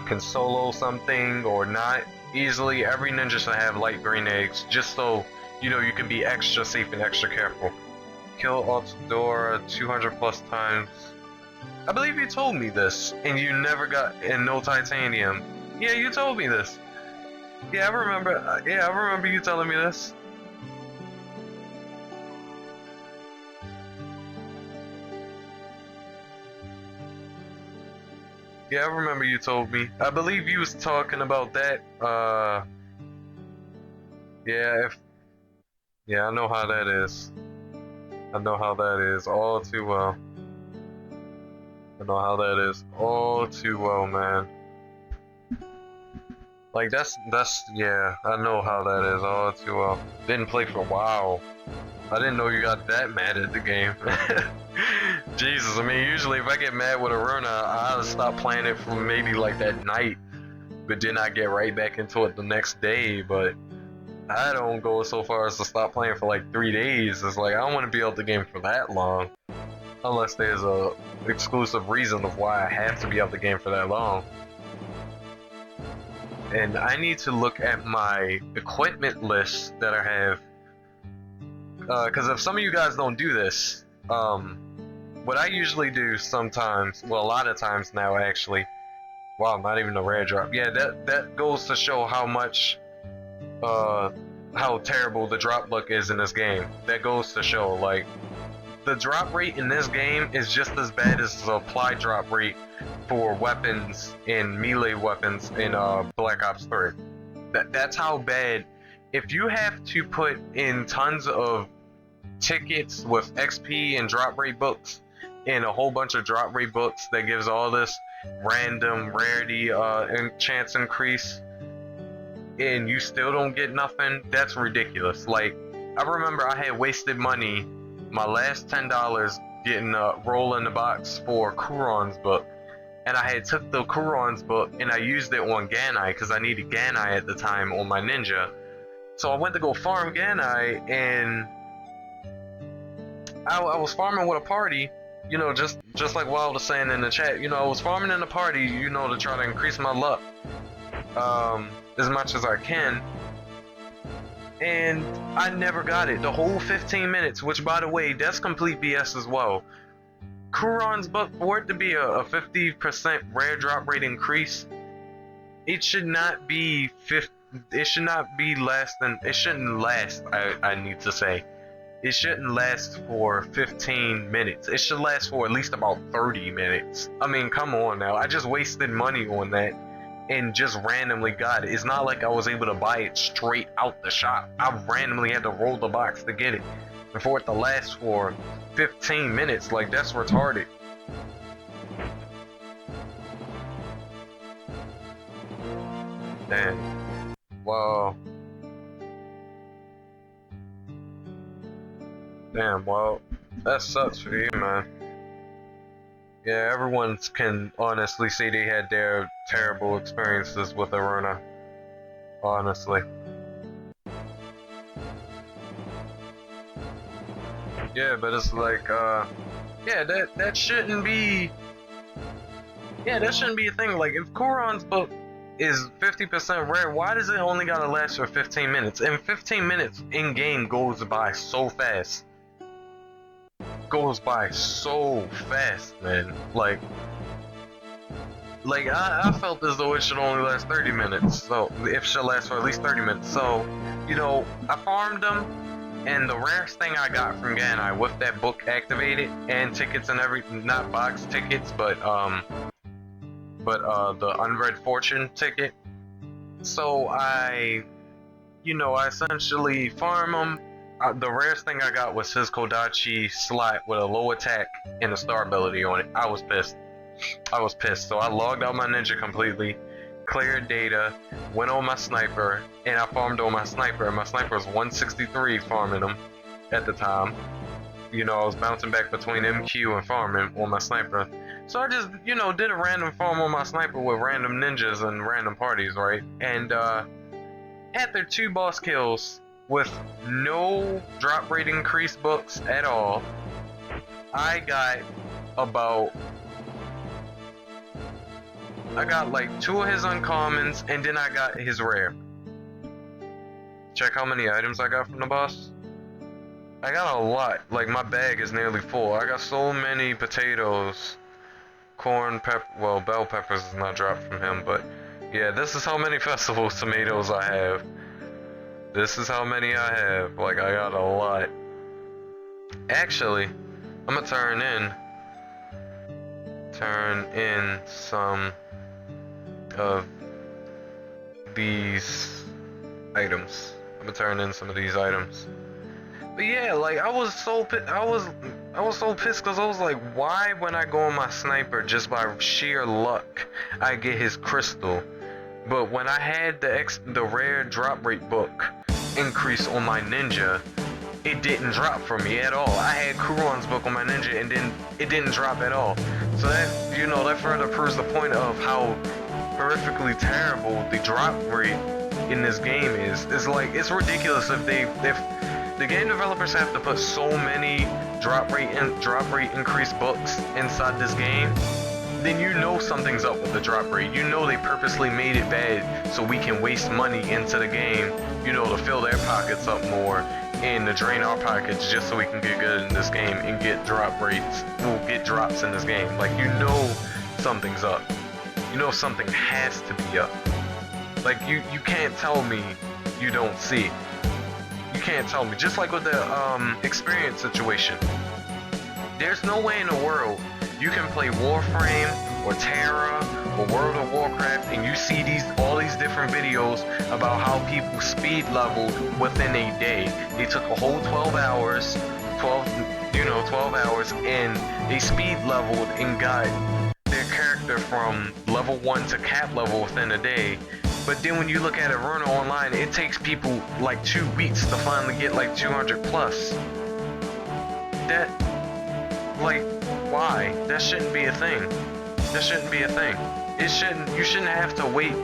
can solo something or not easily, every ninja should have light green eggs, just so you know you can be extra safe and extra careful. Kill Altadora 200 plus times. I believe you told me this, and you never got in no titanium. Yeah, you told me this. Yeah, I remember. Yeah, I remember you telling me this. Yeah, I remember you told me. I believe you was talking about that. Yeah, I know how that is. I know how that is all too well. I know how that is all too well, man. Like that's yeah, I know how that is all too well. Didn't play for a while. I didn't know you got that mad at the game. Jesus, I mean, usually if I get mad with Iruna, I'll stop playing it for maybe like that night, but then I get right back into it the next day. But I don't go so far as to stop playing for like 3 days. It's like I don't want to be out the game for that long, unless there's a exclusive reason of why I have to be out the game for that long. And I need to look at my equipment list that I have, because if some of you guys don't do this, what I usually do sometimes, well, a lot of times now actually, wow, not even a rare drop. Yeah, that goes to show how much, how terrible the drop luck is in this game. That goes to show, like, the drop rate in this game is just as bad as the applied drop rate for weapons and melee weapons in Black Ops 3. That's how bad. If you have to put in tons of tickets with XP and drop rate books and a whole bunch of drop rate books that gives all this random rarity and chance increase, and you still don't get nothing, that's ridiculous. Like, I remember I had wasted money, my last $10 getting a roll in the box for Kuron's book, and I had took the Kuron's book and I used it on Ganai because I needed Ganai at the time on my ninja. So I went to go farm Ganai, and I was farming with a party, you know, just like Wild was saying in the chat. You know, I was farming in a party, you know, to try to increase my luck as much as I can, and I never got it the whole 15 minutes, which, by the way, that's complete BS as well. Kuron's book, for it to be a 50% rare drop rate increase, it should not be it should not be less than, it shouldn't last, I need to say. It shouldn't last for 15 minutes. It should last for at least about 30 minutes. I mean, come on now. I just wasted money on that and just randomly got it. It's not like I was able to buy it straight out the shop. I randomly had to roll the box to get it. And for it to last for 15 minutes, like, that's retarded. Damn. Well. Damn, well, that sucks for you, man. Yeah, everyone can honestly say they had their terrible experiences with Iruna. Honestly. Yeah, but it's like, yeah, that shouldn't be. Yeah, that shouldn't be a thing. Like, if Kuron's book is 50% rare, why does it only gotta last for 15 minutes? And 15 minutes in game goes by so fast. Goes by so fast, man. Like I felt as though it should only last 30 minutes. So it should last for at least 30 minutes. So, you know, I farmed them, and the rarest thing I got from Ganai with that book activated and tickets and not box tickets, but the unread fortune ticket. So I essentially farm them. The rarest thing I got was his Kodachi slot with a low attack and a star ability on it. I was pissed. So I logged out my ninja completely, cleared data, went on my sniper, and I farmed on my sniper. My sniper was 163 farming them at the time. You know, I was bouncing back between MQ and farming on my sniper. So I just, did a random farm on my sniper with random ninjas and random parties, right? And after 2 boss kills with no drop rate increase books at all, I got like 2 of his uncommons, and then I got his rare. Check how many items I got from the boss. I got a lot. Like, my bag is nearly full. I got so many potatoes, corn, pepper. Well, bell peppers is not dropped from him, but yeah, this is how many festival tomatoes I have. This is how many I have. Like, I got a lot. Actually, I'm gonna turn in some of these items. But yeah, like, I was so pissed because I was like, why when I go on my sniper, just by sheer luck, I get his crystal, but when I had the rare drop rate book increase on my ninja, it didn't drop for me at all. I had Kuron's book on my ninja, and then it didn't drop at all. So that, that further proves the point of how horrifically terrible the drop rate in this game is. It's like, it's ridiculous if the game developers have to put so many drop rate increase books inside this game, then something's up with the drop rate. They purposely made it bad so we can waste money into the game, to fill their pockets up more and to drain our pockets just so we can get good in this game and get drop rates. We'll get drops in this game. Like, something's up. Something has to be up. Like, you can't tell me you don't see it. You can't tell me. Just like with the experience situation. There's no way in the world you can play Warframe or Terra or World of Warcraft and you see all these different videos about how people speed leveled within a day. They took a whole 12 hours and they speed leveled and got their character from level 1 to cap level within a day. But then when you look at Iruna Online, it takes people like 2 weeks to finally get like 200 plus. Why? That shouldn't be a thing. You shouldn't have to wait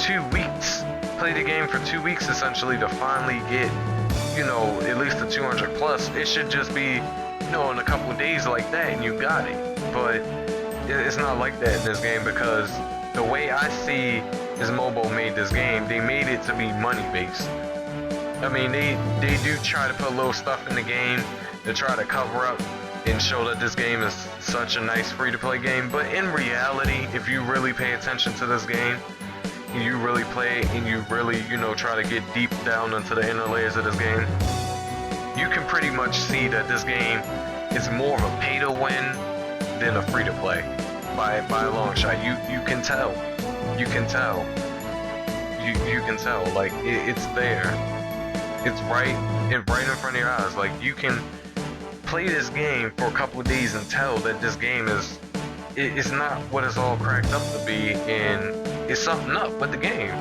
2 weeks, play the game for 2 weeks essentially to finally get, at least the 200 plus. It should just be, in a couple of days like that and you got it. But it's not like that in this game, because the way I see is Mobile made this game, they made it to be money based. I mean, they do try to put little stuff in the game to try to cover up and show that this game is such a nice free-to-play game, but in reality, if you really pay attention to this game, and you really play and you really, try to get deep down into the inner layers of this game, you can pretty much see that this game is more of a pay-to-win than a free-to-play by a long shot. You can tell. You can tell. Like, it's there. It's right in front of your eyes. Like, you can play this game for a couple of days and tell that this game it's not what it's all cracked up to be, and it's something up with the game.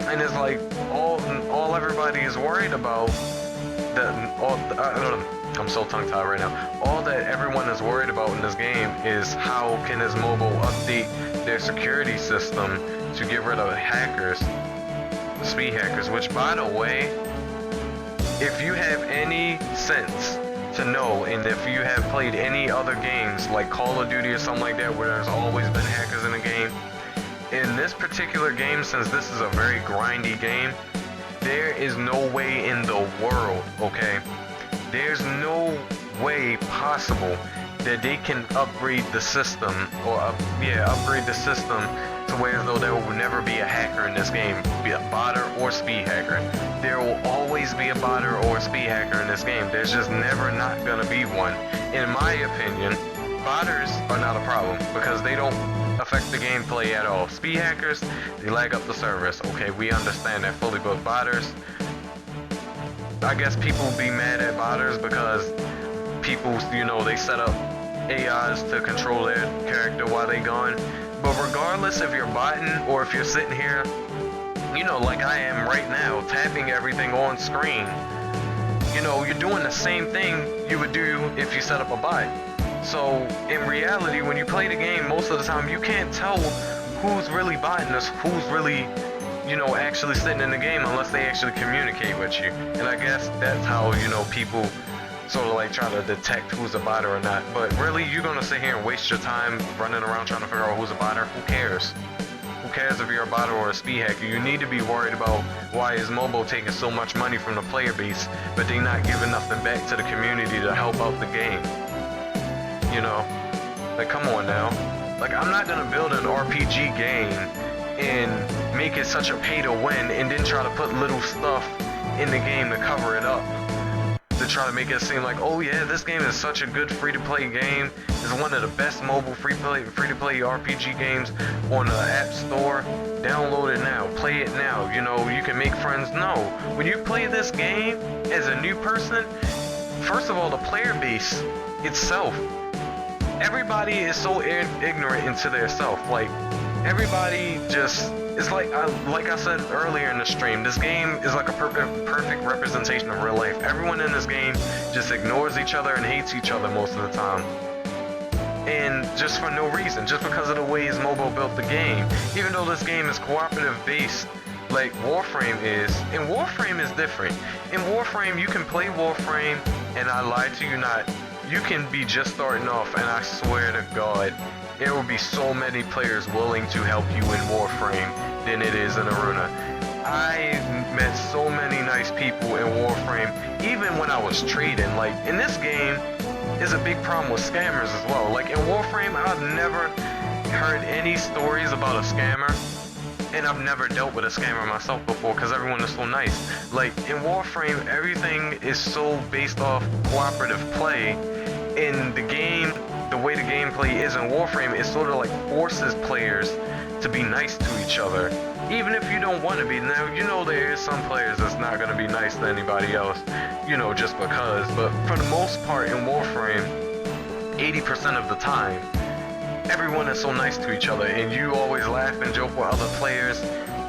And it's like all everybody is worried about I'm so tongue-tied right now. All that everyone is worried about in this game is how can this mobile update their security system to get rid of hackers, speed hackers, which, by the way, if you have any sense to know, and if you have played any other games like Call of Duty or something like that where there's always been hackers in the game, in this particular game, since this is a very grindy game, there is no way in the world, okay? There's no way possible that they can upgrade the system, or upgrade the system to where though there will never be a hacker in this game, be a botter or speed hacker. There will always be a botter or a speed hacker in this game. There's just never not gonna be one. In my opinion, botters are not a problem because they don't affect the gameplay at all. Speed hackers, they lag up the service. Okay, we understand that fully, but botters, I guess people be mad at botters because people, you know, they set up AIs to control their character while they gone. But regardless if you're botting or if you're sitting here, you know, like I am right now, tapping everything on screen, you know, you're doing the same thing you would do if you set up a bot. So in reality, when you play the game, most of the time you can't tell who's really botting us, who's really, you know, actually sitting in the game unless they actually communicate with you. And I guess that's how, you know, people sort of like try to detect who's a botter or not. But really, you're gonna sit here and waste your time running around trying to figure out who's a botter? Who cares? Who cares if you're a botter or a speed hacker? You need to be worried about why is mobile taking so much money from the player base, but they not giving nothing back to the community to help out the game. You know, like, come on now. Like, I'm not gonna build an RPG game and make it such a pay to win and then try to put little stuff in the game to cover it up, to try to make it seem like, oh yeah, this game is such a good free-to-play game. It's one of the best mobile free-to-play RPG games on the App Store. Download it now, play it now, you know, you can make friends. No, when you play this game as a new person, first of all, the player base itself, everybody is so ignorant into their self. Like, everybody just, it's like I said earlier in the stream, this game is like a perfect representation of real life. Everyone in this game just ignores each other and hates each other most of the time. And just for no reason, just because of the ways mobile built the game. Even though this game is cooperative based, like Warframe is, and Warframe is different. In Warframe, you can play Warframe, and I lie to you not, you can be just starting off, and I swear to God, there will be so many players willing to help you in Warframe than it is in Iruna. I met so many nice people in Warframe, even when I was trading. Like, in this game, is a big problem with scammers as well. Like, in Warframe, I've never heard any stories about a scammer, and I've never dealt with a scammer myself before because everyone is so nice. Like, in Warframe, everything is so based off cooperative play. In the game, the way the gameplay is in Warframe, it sort of like forces players to be nice to each other, even if you don't want to be. Now, you know, there is some players that's not going to be nice to anybody else, you know, just because. But for the most part in Warframe, 80% of the time, everyone is so nice to each other, and you always laugh and joke with other players,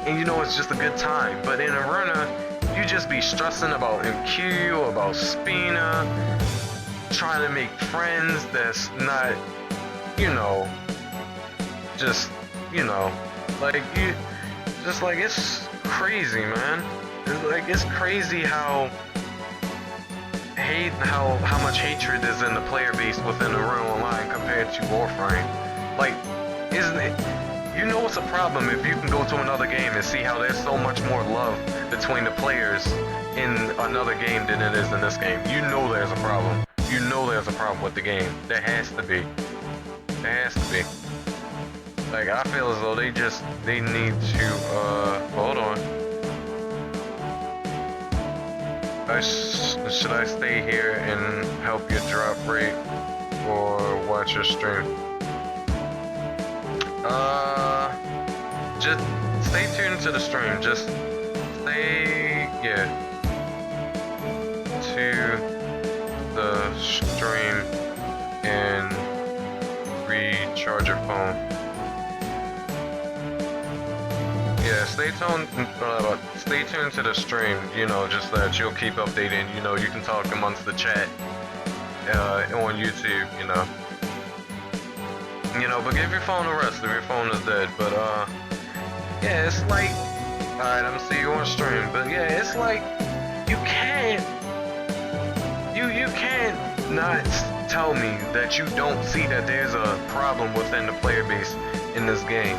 and you know it's just a good time. But in Iruna, you just be stressing about MQ, about Spina, trying to make friends that's not, you know, just, you know, like, you, just like, it's crazy, man. It's crazy how much hatred is in the player base within the Iruna Online compared to Warframe. Like, isn't it, you know it's a problem if you can go to another game and see how there's so much more love between the players in another game than it is in this game. You know there's a problem. You know there's a problem with the game. There has to be. There has to be. Like, I feel as though they need to, hold on. Should I stay here and help your drop rate or watch your stream? Just stay tuned to the stream. Just stay, to the stream and recharge your phone. Yeah, yeah, stay tuned to the stream, you know, just that you'll keep updating, you know, you can talk amongst the chat on YouTube, you know. You know, but give your phone a rest if your phone is dead, but yeah, it's like, alright, I'm gonna see you on stream, but yeah, it's like, you can't not tell me that you don't see that there's a problem within the player base in this game.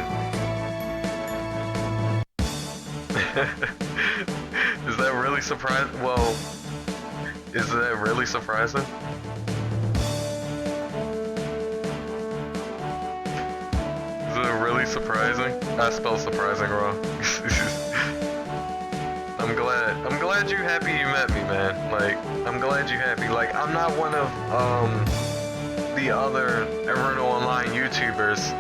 Is that really surprising? Well, is that really surprising? Is it really surprising? I spelled surprising wrong. I'm glad you're happy you met me, man. Like, I'm glad you're happy. Like, I'm not one of the other Iruna Online YouTubers,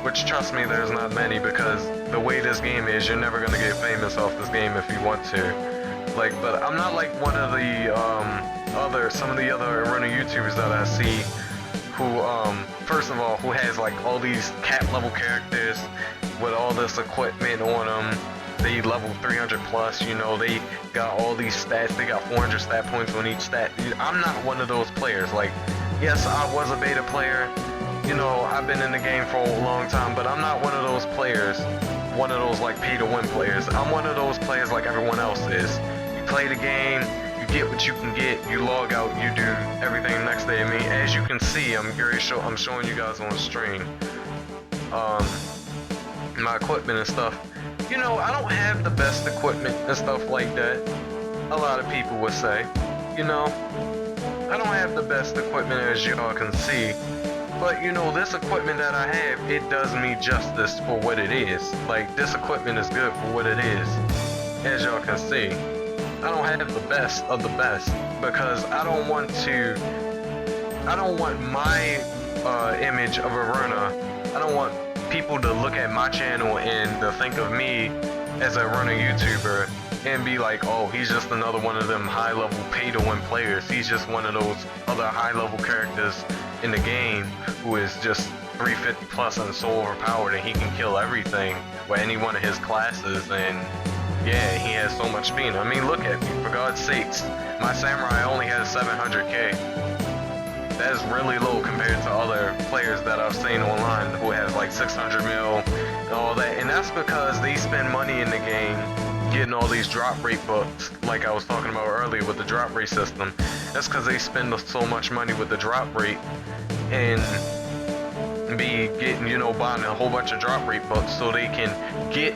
which, trust me, there's not many, because the way this game is, you're never gonna get famous off this game if you want to. Like, but I'm not like one of the some of the other Iruna YouTubers that I see who first of all, who has like all these cap level characters with all this equipment on them. They level 300 plus, you know, they got all these stats, they got 400 stat points on each stat. I'm not one of those players. Like, yes, I was a beta player, you know, I've been in the game for a long time, but I'm not one of those players, one of those like pay to win players. I'm one of those players like everyone else is. You play the game, you get what you can get, you log out, you do everything the next day. I mean, as you can see, I'm showing you guys on stream, my equipment and stuff. You know, I don't have the best equipment and stuff like that. A lot of people would say, you know, I don't have the best equipment as y'all can see, but you know, this equipment that I have, it does me justice for what it is. Like, this equipment is good for what it is, as y'all can see. I don't have the best of the best, because I don't want my image of Iruna, I don't want people to look at my channel and to think of me as a runner YouTuber and be like, oh, he's just another one of them high-level pay-to-win players. He's just one of those other high-level characters in the game who is just 350 plus and so overpowered and he can kill everything with any one of his classes, and yeah, he has so much speed. I mean, look at me, for God's sakes. My samurai only has 700k. That is really low compared to other players that I've seen online who has like 600 mil and all that. And that's because they spend money in the game getting all these drop rate books, like I was talking about earlier with the drop rate system. That's because they spend so much money with the drop rate and be getting, you know, buying a whole bunch of drop rate books so they can get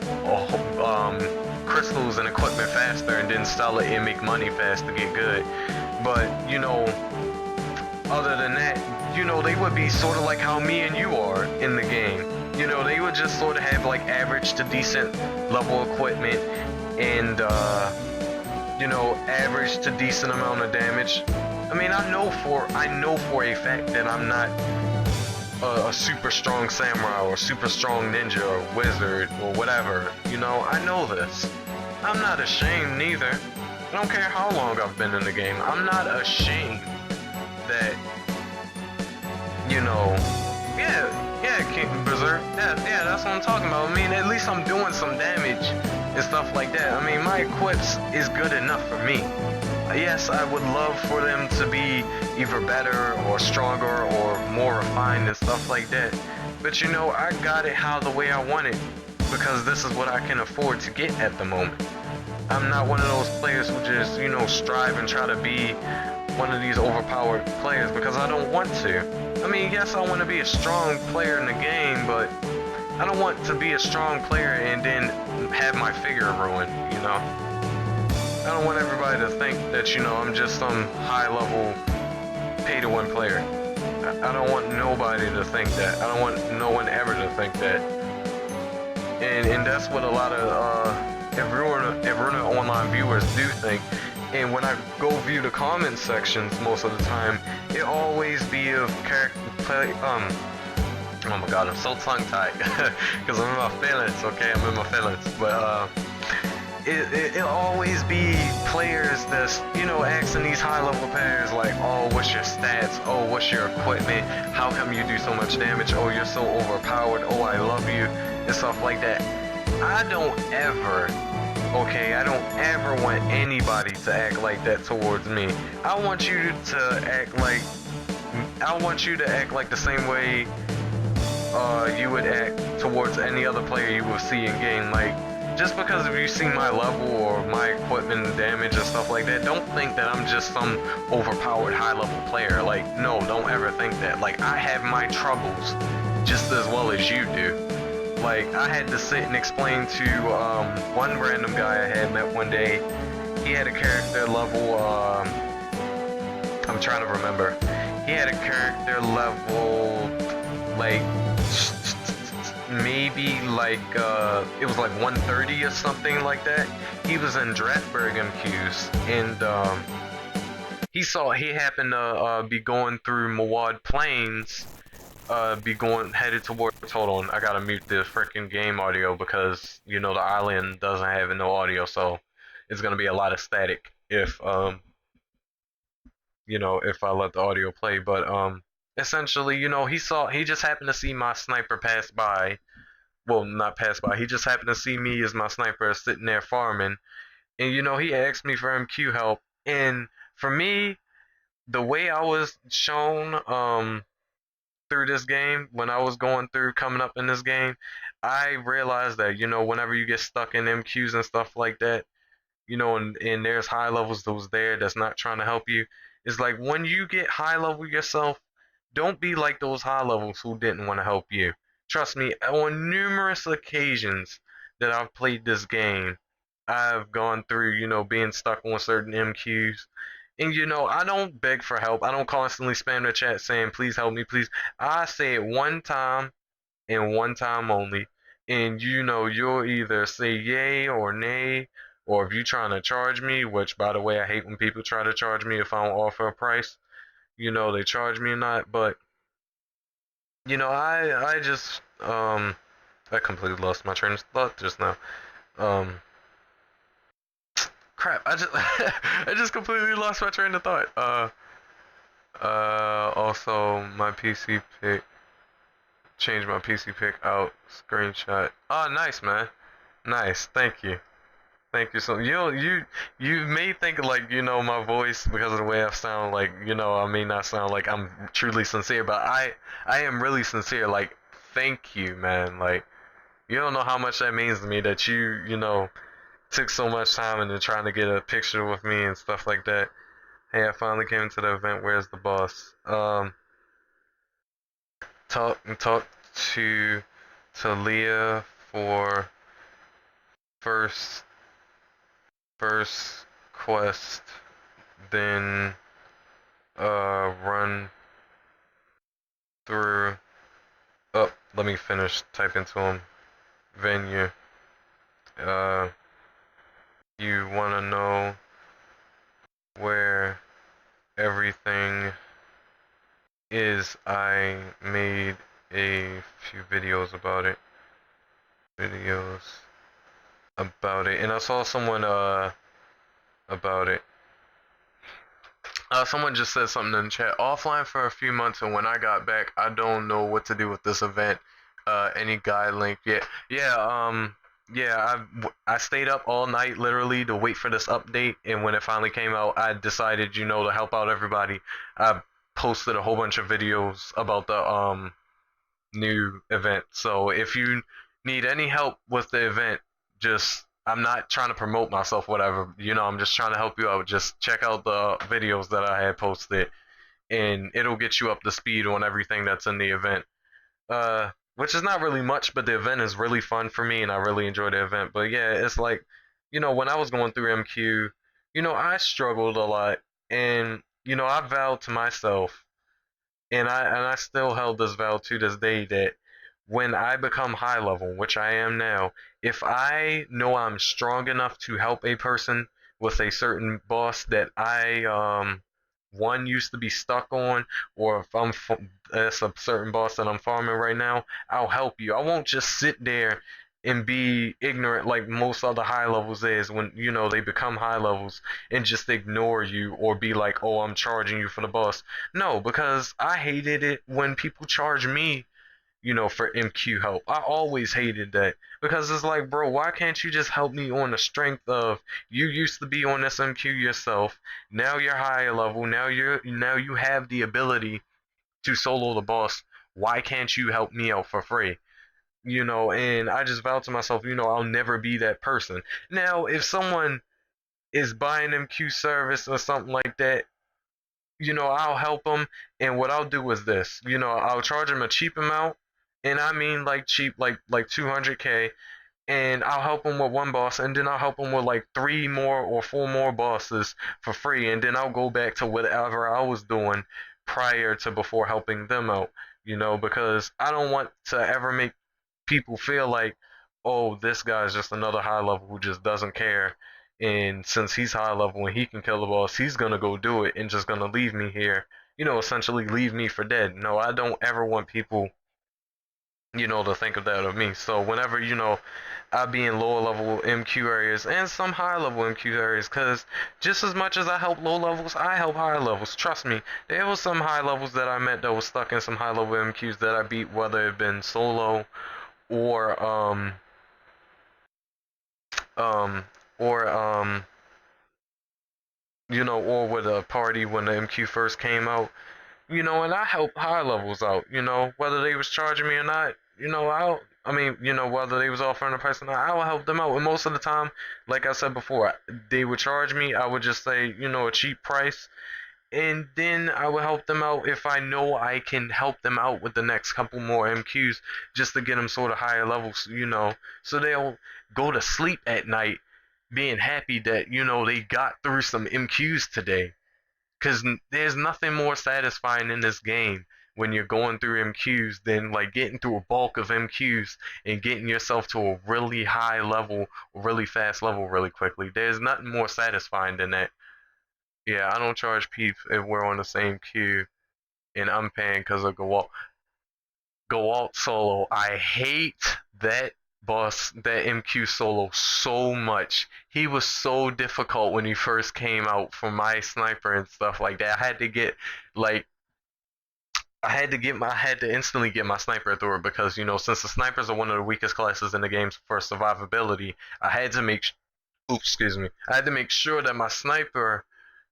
crystals and equipment faster and then sell it and make money fast to get good. But, you know, other than that, you know, they would be sort of like how me and you are in the game. You know, they would just sort of have like average to decent level equipment and, you know, average to decent amount of damage. I mean, I know for a fact that I'm not a super strong samurai or super strong ninja or wizard or whatever. You know, I know this. I'm not ashamed neither. I don't care how long I've been in the game. I'm not ashamed that, you know, King Berserk, yeah, that's what I'm talking about. I mean, at least I'm doing some damage and stuff like that. I mean, my equips is good enough for me. Yes, I would love for them to be either better or stronger or more refined and stuff like that. But you know, I got it how the way I want it, because this is what I can afford to get at the moment. I'm not one of those players who just, you know, strive and try to be one of these overpowered players, because I don't want to. I mean, yes, I want to be a strong player in the game, but I don't want to be a strong player and then have my figure ruined, you know? I don't want everybody to think that, you know, I'm just some high-level pay-to-win player. I don't want nobody to think that. I don't want no one ever to think that. And that's what a lot of Iruna Online viewers do think. And when I go view the comment sections most of the time, it always be of character play, oh my god, I'm so tongue-tied, because I'm in my feelings, okay, I'm in my feelings, but, it'll always be players that's, you know, asking these high-level players like, oh, what's your stats, oh, what's your equipment, how come you do so much damage, oh, you're so overpowered, oh, I love you, and stuff like that. I don't ever, okay, I don't ever want anybody to act like that towards me. I want you to act like, I want you to act like the same way you would act towards any other player you will see in game. Like, just because if you see my level or my equipment damage and stuff like that, don't think that I'm just some overpowered high level player. Like, no, don't ever think that. Like, I have my troubles just as well as you do. Like, I had to sit and explain to one random guy I had met one day. He had a character level, I'm trying to remember. He had a character level, like, maybe like, it was like 130 or something like that. He was in Draftberg MQs, and he happened to be going through Mawad Plains, headed towards, hold on, I gotta mute the freaking game audio because, you know, the island doesn't have no audio, so it's gonna be a lot of static if, you know, if I let the audio play. But essentially, you know, he just happened to see my sniper pass by. Well, not pass by. He just happened to see me as my sniper sitting there farming, and you know, he asked me for MQ help. And for me, the way I was shown through this game, when I was going through coming up in this game, I realized that, you know, whenever you get stuck in MQs and stuff like that, you know, and there's high levels those there that's not trying to help you. It's like when you get high level yourself, don't be like those high levels who didn't want to help you. Trust me, on numerous occasions that I've played this game, I've gone through, you know, being stuck on certain MQs. And you know, I don't beg for help. I don't constantly spam the chat saying, please help me, please. I say it one time and one time only. And you know, you'll either say yay or nay, or if you're trying to charge me, which by the way, I hate when people try to charge me if I don't offer a price. You know, they charge me or not, but you know, I just I completely lost my train of thought just now. Um Crap, I just I just completely lost my train of thought. Also my PC pic, change my PC pic out, screenshot. Oh, nice, man. Nice. Thank you. Thank you. So you may think like, you know, my voice because of the way I sound, like, you know, I may not sound like I'm truly sincere, but I am really sincere. Like, thank you, man. Like, you don't know how much that means to me that you know, took so much time into trying to get a picture with me and stuff like that. Hey, I finally came to the event. Where's the boss? Talk to Leah for first first quest, then run through. Oh, let me finish. Type into him. Venue. Uh, you wanna know where everything is? I made a few videos about it. Videos about it, and I saw someone about it. Someone just said something in the chat. Offline for a few months, and when I got back, I don't know what to do with this event. Any guide link? Yeah, yeah. Yeah. I stayed up all night literally to wait for this update, and when it finally came out, I decided, you know, to help out everybody. I posted a whole bunch of videos about the new event. So if you need any help with the event, just, I'm not trying to promote myself, whatever. You know, I'm just trying to help you out. Just check out the videos that I had posted, and it'll get you up to speed on everything that's in the event. Which is not really much, but the event is really fun for me, and I really enjoy the event. But yeah, it's like, you know, when I was going through MQ, you know, I struggled a lot, and you know, I vowed to myself, and I still held this vow to this day, that when I become high level, which I am now, if I know I'm strong enough to help a person with a certain boss that I one used to be stuck on, or if that's a certain boss that I'm farming right now, I'll help you. I won't just sit there and be ignorant like most other high levels is when, you know, they become high levels and just ignore you or be like, oh, I'm charging you for the boss. No, because I hated it when people charge me for MQ help. I always hated that because it's like, bro, why can't you just help me on the strength of you used to be on this MQ yourself. Now you're higher level. Now you have the ability to solo the boss. Why can't you help me out for free? And I just vowed to myself, I'll never be that person. Now, if someone is buying MQ service or something like that, I'll help them. And what I'll do is this, I'll charge them a cheap amount, and I mean like cheap, like 200K, and I'll help them with one boss, and then I'll help them with like three more or four more bosses for free, and then I'll go back to whatever I was doing prior to before helping them out. Because I don't want to ever make people feel like, oh, this guy's just another high level who just doesn't care. And since he's high level and he can kill the boss, he's gonna go do it and just gonna leave me here, essentially leave me for dead. No, I don't ever want people, to think of that of me. So whenever, I be in lower level MQ areas and some high level MQ areas, because just as much as I help low levels, I help high levels. Trust me, there was some high levels that I met that was stuck in some high level MQs that I beat, whether it been solo or um or or with a party when the MQ first came out, and I help high levels out, whether they was charging me or not, whether they was offering a price or not, I would help them out. And most of the time, like I said before, they would charge me, I would just say, a cheap price, and then I will help them out if I know I can help them out with the next couple more MQs just to get them sort of higher levels, so they'll go to sleep at night being happy that, they got through some MQs today. Because there's nothing more satisfying in this game when you're going through MQs than like getting through a bulk of MQs and getting yourself to a really high level, really fast level really quickly. There's nothing more satisfying than that. Yeah, I don't charge peeps if we're on the same queue and I'm paying because of Go solo. I hate that boss, that MQ solo so much. He was so difficult when he first came out for my sniper and stuff like that. Like I had to instantly get my sniper through it because since the snipers are one of the weakest classes in the games for survivability, I had to make oops, excuse me. I had to make sure that my sniper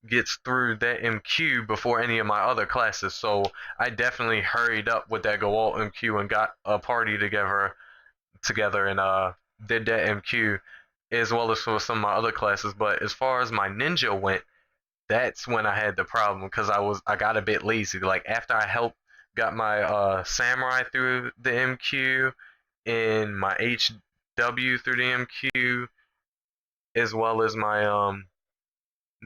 gets through that MQ before any of my other classes. So I definitely hurried up with that go alt MQ and got a party together and did that MQ as well as for some of my other classes. But as far as my ninja went, that's when I had the problem because I got a bit lazy. Like after I helped got my samurai through the MQ and my HW through the MQ as well as my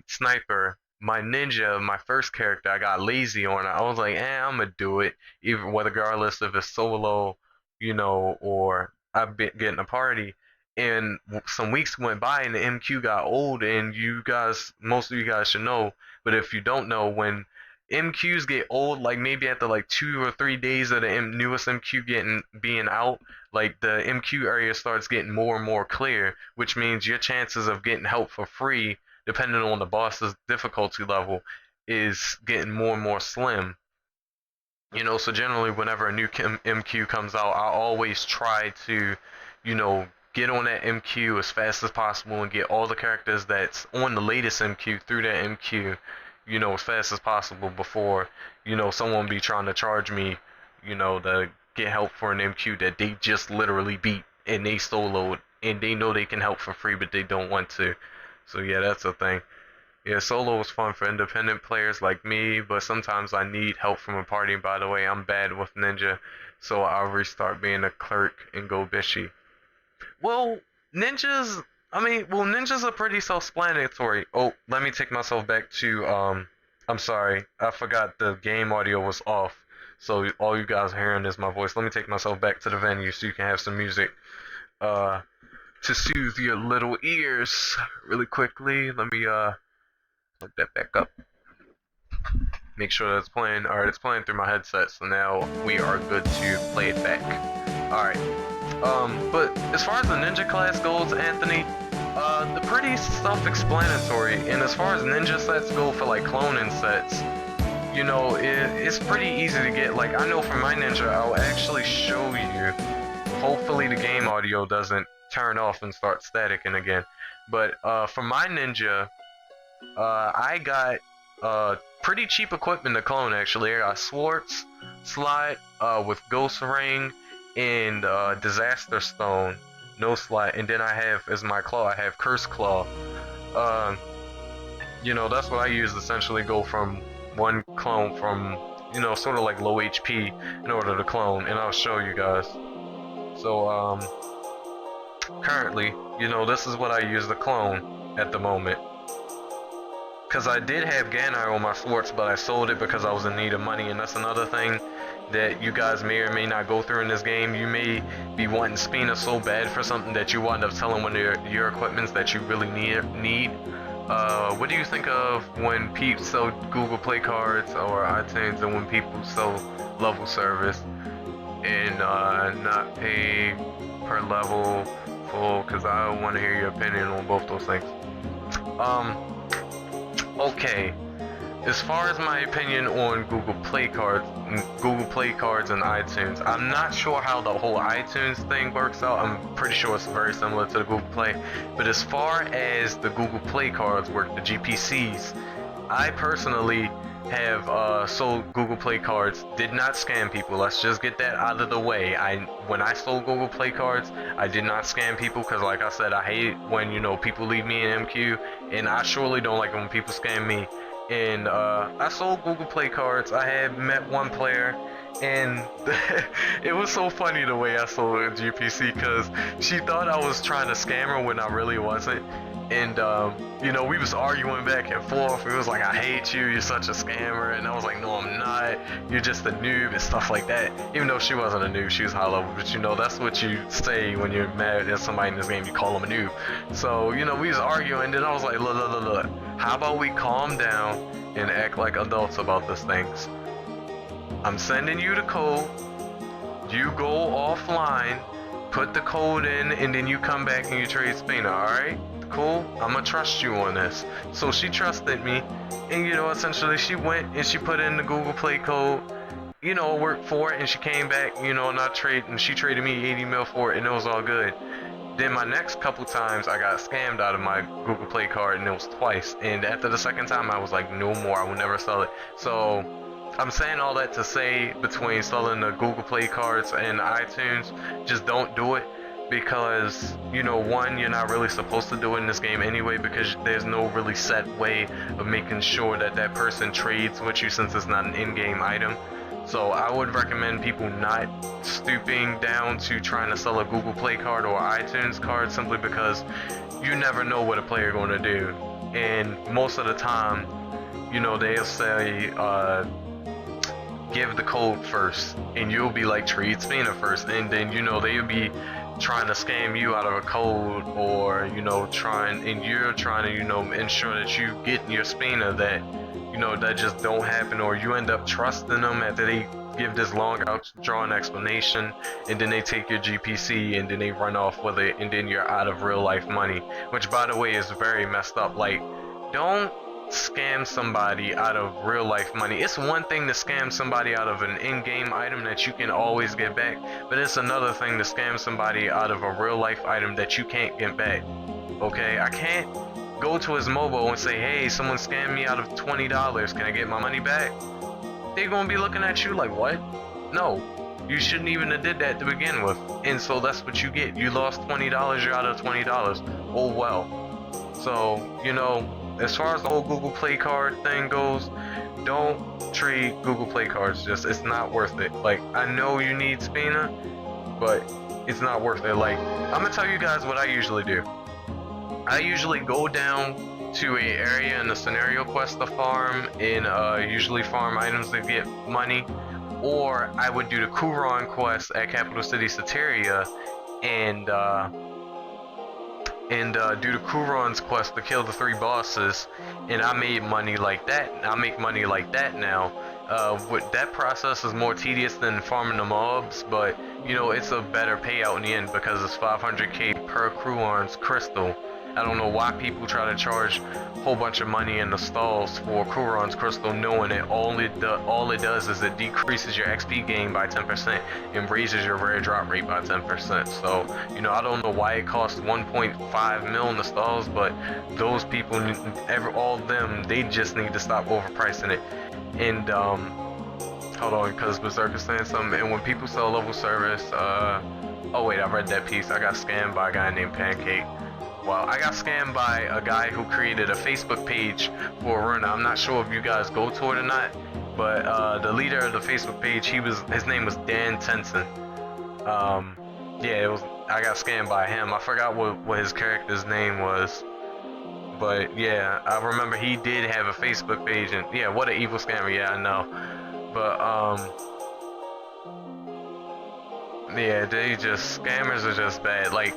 sniper, my ninja, my first character, I got lazy on it. I was like, I'm gonna do it, even regardless if it's solo, or I've been getting a party. And some weeks went by, and the MQ got old, and most of you guys should know. But if you don't know, when MQs get old, like maybe after like 2 or 3 days of the newest MQ being out, like the MQ area starts getting more and more clear, which means your chances of getting help for free depending on the boss's difficulty level, is getting more and more slim. So generally, whenever a new MQ comes out, I always try to, get on that MQ as fast as possible and get all the characters that's on the latest MQ through that MQ, as fast as possible before, someone be trying to charge me, to get help for an MQ that they just literally beat and they soloed and they know they can help for free, but they don't want to. So yeah, that's a thing. Yeah, solo is fun for independent players like me, but sometimes I need help from a party. By the way, I'm bad with ninja, so I'll restart being a clerk and go bishy. Well, ninjas, ninjas are pretty self-explanatory. Oh, let me take myself back to, I'm sorry, I forgot the game audio was off, so all you guys are hearing is my voice. Let me take myself back to the venue so you can have some music. Uh, to soothe your little ears really quickly. Let me plug that back up. Make sure that it's playing. Alright, it's playing through my headset, so now we are good to play it back. Alright. But as far as the ninja class goes, Anthony, they're pretty self-explanatory. And as far as ninja sets go for like cloning sets, you know, it's pretty easy to get. Like, I know for my ninja, I'll actually show you. Hopefully the game audio doesn't turn off and start staticking again. But for my ninja, I got pretty cheap equipment to clone actually. I got Swartz slot with Ghost Ring and Disaster Stone, no slot, and then I have as my claw, I have Curse Claw. Um, you know, that's what I use essentially. Go from one clone from, you know, sort of like low HP in order to clone, and I'll show you guys. So currently, you know, this is what I use to clone at the moment. Because I did have Ganar on my Swartz, but I sold it because I was in need of money, and that's another thing that you guys may or may not go through in this game. You may be wanting Spina so bad for something that you wind up selling one of your equipments that you really need. What do you think of when people sell Google Play cards or iTunes, and when people sell level service and not pay per level full? Because I want to hear your opinion on both those things. Okay, as far as my opinion on Google Play cards and iTunes, I'm not sure how the whole iTunes thing works out. I'm pretty sure it's very similar to the Google Play. But as far as the Google Play cards work, the GPCs, I personally have sold Google Play cards, did not scam people. Let's just get that out of the way. When I sold Google Play cards, I did not scam people because, like I said, I hate when, you know, people leave me in MQ, and I surely don't like when people scam me. And I sold Google Play cards. I had met one player, and it was so funny the way I sold a GPC because she thought I was trying to scam her when I really wasn't. And you know, we was arguing back and forth. It was like, I hate you, you're such a scammer. And I was like, no, I'm not, you're just a noob and stuff like that. Even though she wasn't a noob, she was high level. But you know, that's what you say when you're mad at somebody in this game, you call them a noob. So, you know, we was arguing, and then I was like, look, how about we calm down and act like adults about this things? I'm sending you the code, you go offline, put the code in, and then you come back and you trade Spina, alright? Cool, I'm gonna trust you on this. So she trusted me, and you know, essentially she went and she put in the Google Play code, you know, worked for it, and she came back, you know, and she traded me 80 mil for it, and it was all good. Then my next couple times I got scammed out of my Google Play card, and it was twice. And after the second time I was like, no more, I will never sell it. So I'm saying all that to say, between selling the Google Play cards and iTunes, just don't do it. Because, you know, one, you're not really supposed to do it in this game anyway, because there's no really set way of making sure that that person trades with you, since it's not an in-game item. So I would recommend people not stooping down to trying to sell a Google Play card or iTunes card, simply because you never know what a player going to do. And most of the time, you know, they'll say, give the code first, and you'll be like, trade Spina first, and then, you know, they'll be trying to scam you out of a code, or, you know, you're trying to, you know, ensure that you get your Spina, that, you know, that just don't happen, or you end up trusting them after they give this long drawn explanation, and then they take your GPC and then they run off with it, and then you're out of real life money, which, by the way, is very messed up. Like, don't scam somebody out of real life money. It's one thing to scam somebody out of an in-game item that you can always get back, but it's another thing to scam somebody out of a real life item that you can't get back. Okay, I can't go to his mobile and say, hey, someone scammed me out of $20, can I get my money back? They're gonna be looking at you like, what? No, you shouldn't even have did that to begin with. And so that's what you get. You lost $20, you're out of $20. Oh well. So, you know, as far as the whole Google Play card thing goes, don't trade Google Play cards. Just, it's not worth it. Like, I know you need Spina, but it's not worth it. Like, I'm gonna tell you guys what I usually do. I usually go down to a area in the scenario quest to farm, and usually farm items to get money, or I would do the Kuron quest at Capital City Soteria, and do the Kuron's quest to kill the 3 bosses, and I made money like that. I make money like that now. That process is more tedious than farming the mobs, but, you know, it's a better payout in the end, because it's 500k per Kuron's crystal. I don't know why people try to charge a whole bunch of money in the stalls for Kuron's crystal, knowing that all it does is it decreases your XP gain by 10% and raises your rare drop rate by 10%. So, you know, I don't know why it costs 1.5 mil in the stalls, but those people, all of them, they just need to stop overpricing it. And hold on, because Berserk is saying something. And when people sell level service, oh wait, I read that piece. I got scammed by a guy named Pancake. Well, I got scammed by a guy who created a Facebook page for Iruna. I'm not sure if you guys go to it or not, but the leader of the Facebook page, his name was Dan Tenson. Yeah, I got scammed by him. I forgot what his character's name was. But yeah, I remember he did have a Facebook page, and yeah, what an evil scammer. Yeah, I know. But yeah, scammers are just bad. Like,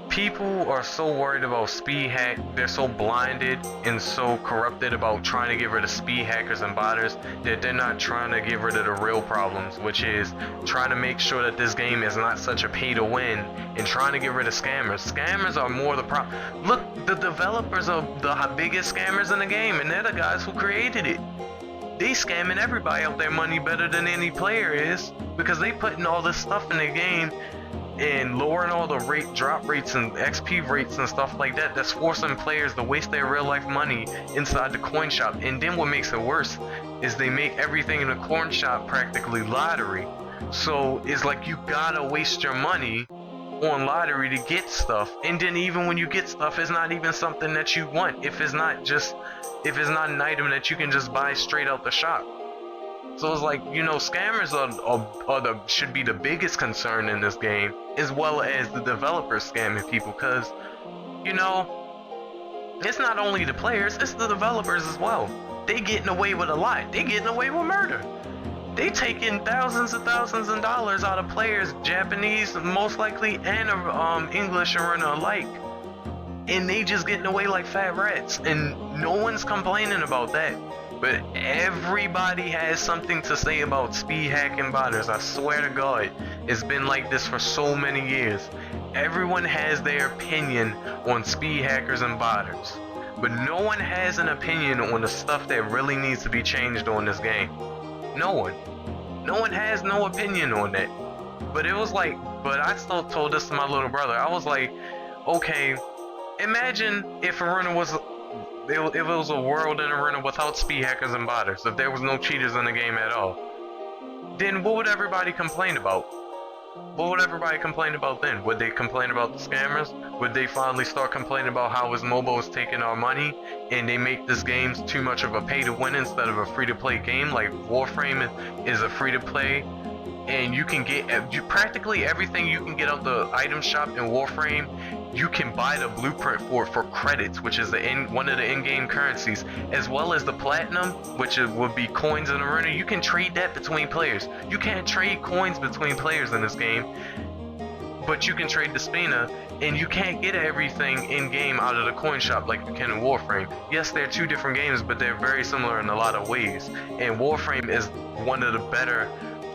people are so worried about speed hack, they're so blinded and so corrupted about trying to get rid of speed hackers and botters that they're not trying to get rid of the real problems, which is trying to make sure that this game is not such a pay to win and trying to get rid of scammers. Scammers are more the problem. Look, the developers are the biggest scammers in the game, and they're the guys who created it. They scamming everybody out their money better than any player is, because they putting all this stuff in the game and lowering all the drop rates and XP rates and stuff like that. That's forcing players to waste their real life money inside the coin shop. And then what makes it worse is they make everything in the coin shop practically lottery. So it's like you gotta waste your money on lottery to get stuff, and then even when you get stuff, it's not even something that you want if it's not an item that you can just buy straight out the shop. So it's like, you know, scammers should be the biggest concern in this game, as well as the developers scamming people, because, you know, it's not only the players, it's the developers as well. They getting away with a lot. They getting away with murder. They taking thousands of dollars out of players, Japanese most likely, and English Iruna alike. And they just getting away like fat rats, and no one's complaining about that. But everybody has something to say about speed hacking botters. I swear to God, it's been like this for so many years. Everyone has their opinion on speed hackers and botters, but no one has an opinion on the stuff that really needs to be changed on this game. No one has no opinion on that. But it was like, but I still told this to my little brother. I was like, okay, imagine if Iruna was, if it was a world in Iruna without speed hackers and botters, if there was no cheaters in the game at all, then what would everybody complain about? What would everybody complain about then? Would they complain about the scammers? Would they finally start complaining about how his mobile is taking our money and they make this game too much of a pay to win instead of a free to play game? Like Warframe is a free to play, and you can get practically everything you can get out the item shop in Warframe. You can buy the blueprint for credits, which is one of the in-game currencies, as well as the platinum, which would be coins in Iruna. You can trade that between players. You can't trade coins between players in this game, but you can trade the spina, and you can't get everything in-game out of the coin shop like you can in Warframe. Yes, they're two different games, but they're very similar in a lot of ways, and Warframe is one of the better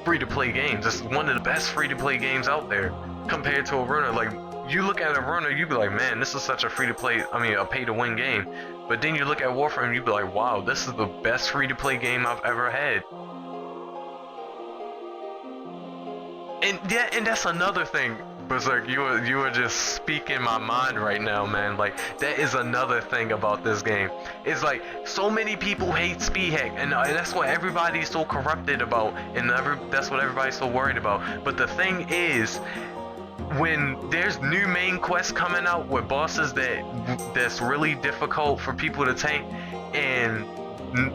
free-to-play games. It's one of the best free-to-play games out there compared to Iruna. Like, you look at Iruna, you be like, man, this is such a free-to-play, a pay-to-win game. But then you look at Warframe, you be like, wow, this is the best free-to-play game I've ever had. And that's another thing, Berserk, you were just speaking my mind right now, man. Like, that is another thing about this game. It's like, so many people hate speed hack, and that's what everybody's so corrupted about, and that's what everybody's so worried about. But the thing is, when there's new main quests coming out with bosses that's really difficult for people to tank, and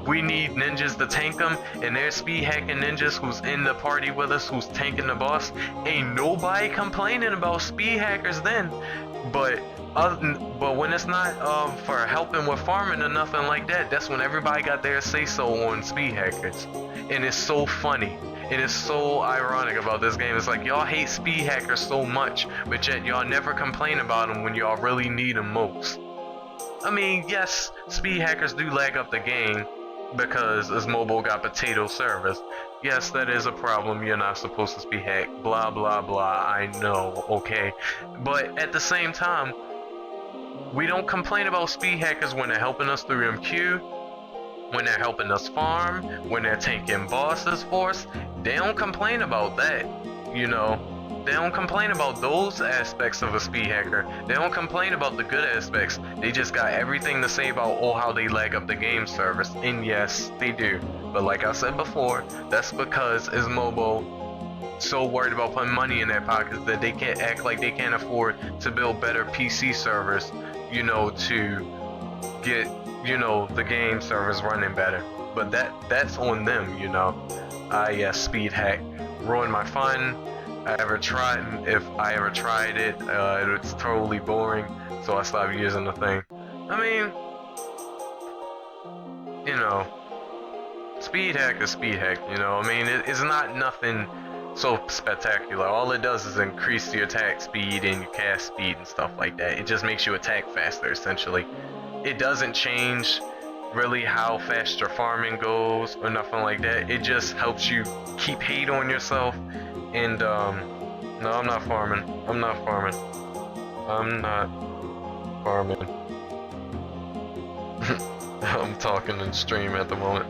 we need ninjas to tank them, and there's speed hacking ninjas who's in the party with us who's tanking the boss, ain't nobody complaining about speed hackers then. But when it's not for helping with farming or nothing like that, that's when everybody got their say-so on speed hackers. And it's so funny. It is so ironic about this game. It's like y'all hate speed hackers so much, but yet y'all never complain about them when y'all really need them most. I mean, yes, speed hackers do lag up the game because this mobile got potato servers. Yes, that is a problem. You're not supposed to speed hack. Blah, blah, blah. I know, okay. But at the same time, We don't complain about speed hackers when they're helping us through MQ, when they're helping us farm, when they're tanking bosses for us. They don't complain about that, you know. They don't complain about those aspects of a speed hacker. They don't complain about the good aspects. They just got everything to say about how they lag up the game service. And yes, they do. But like I said before, that's because Ismobo so worried about putting money in their pockets that they can't act like they can't afford to build better PC servers, you know, to get, you know, the game servers running better. But that's on them, you know. Yes, speed hack ruined my fun. If I ever tried it, it's totally boring, so I stopped using the thing. I mean, you know, speed hack is speed hack, you know. I mean, it's not nothing so spectacular. All it does is increase your attack speed and your cast speed and stuff like that. It just makes you attack faster, essentially. It doesn't change really how fast your farming goes or nothing like that. It just helps you keep hate on yourself. And no, I'm not farming. I'm not farming. I'm talking in stream at the moment.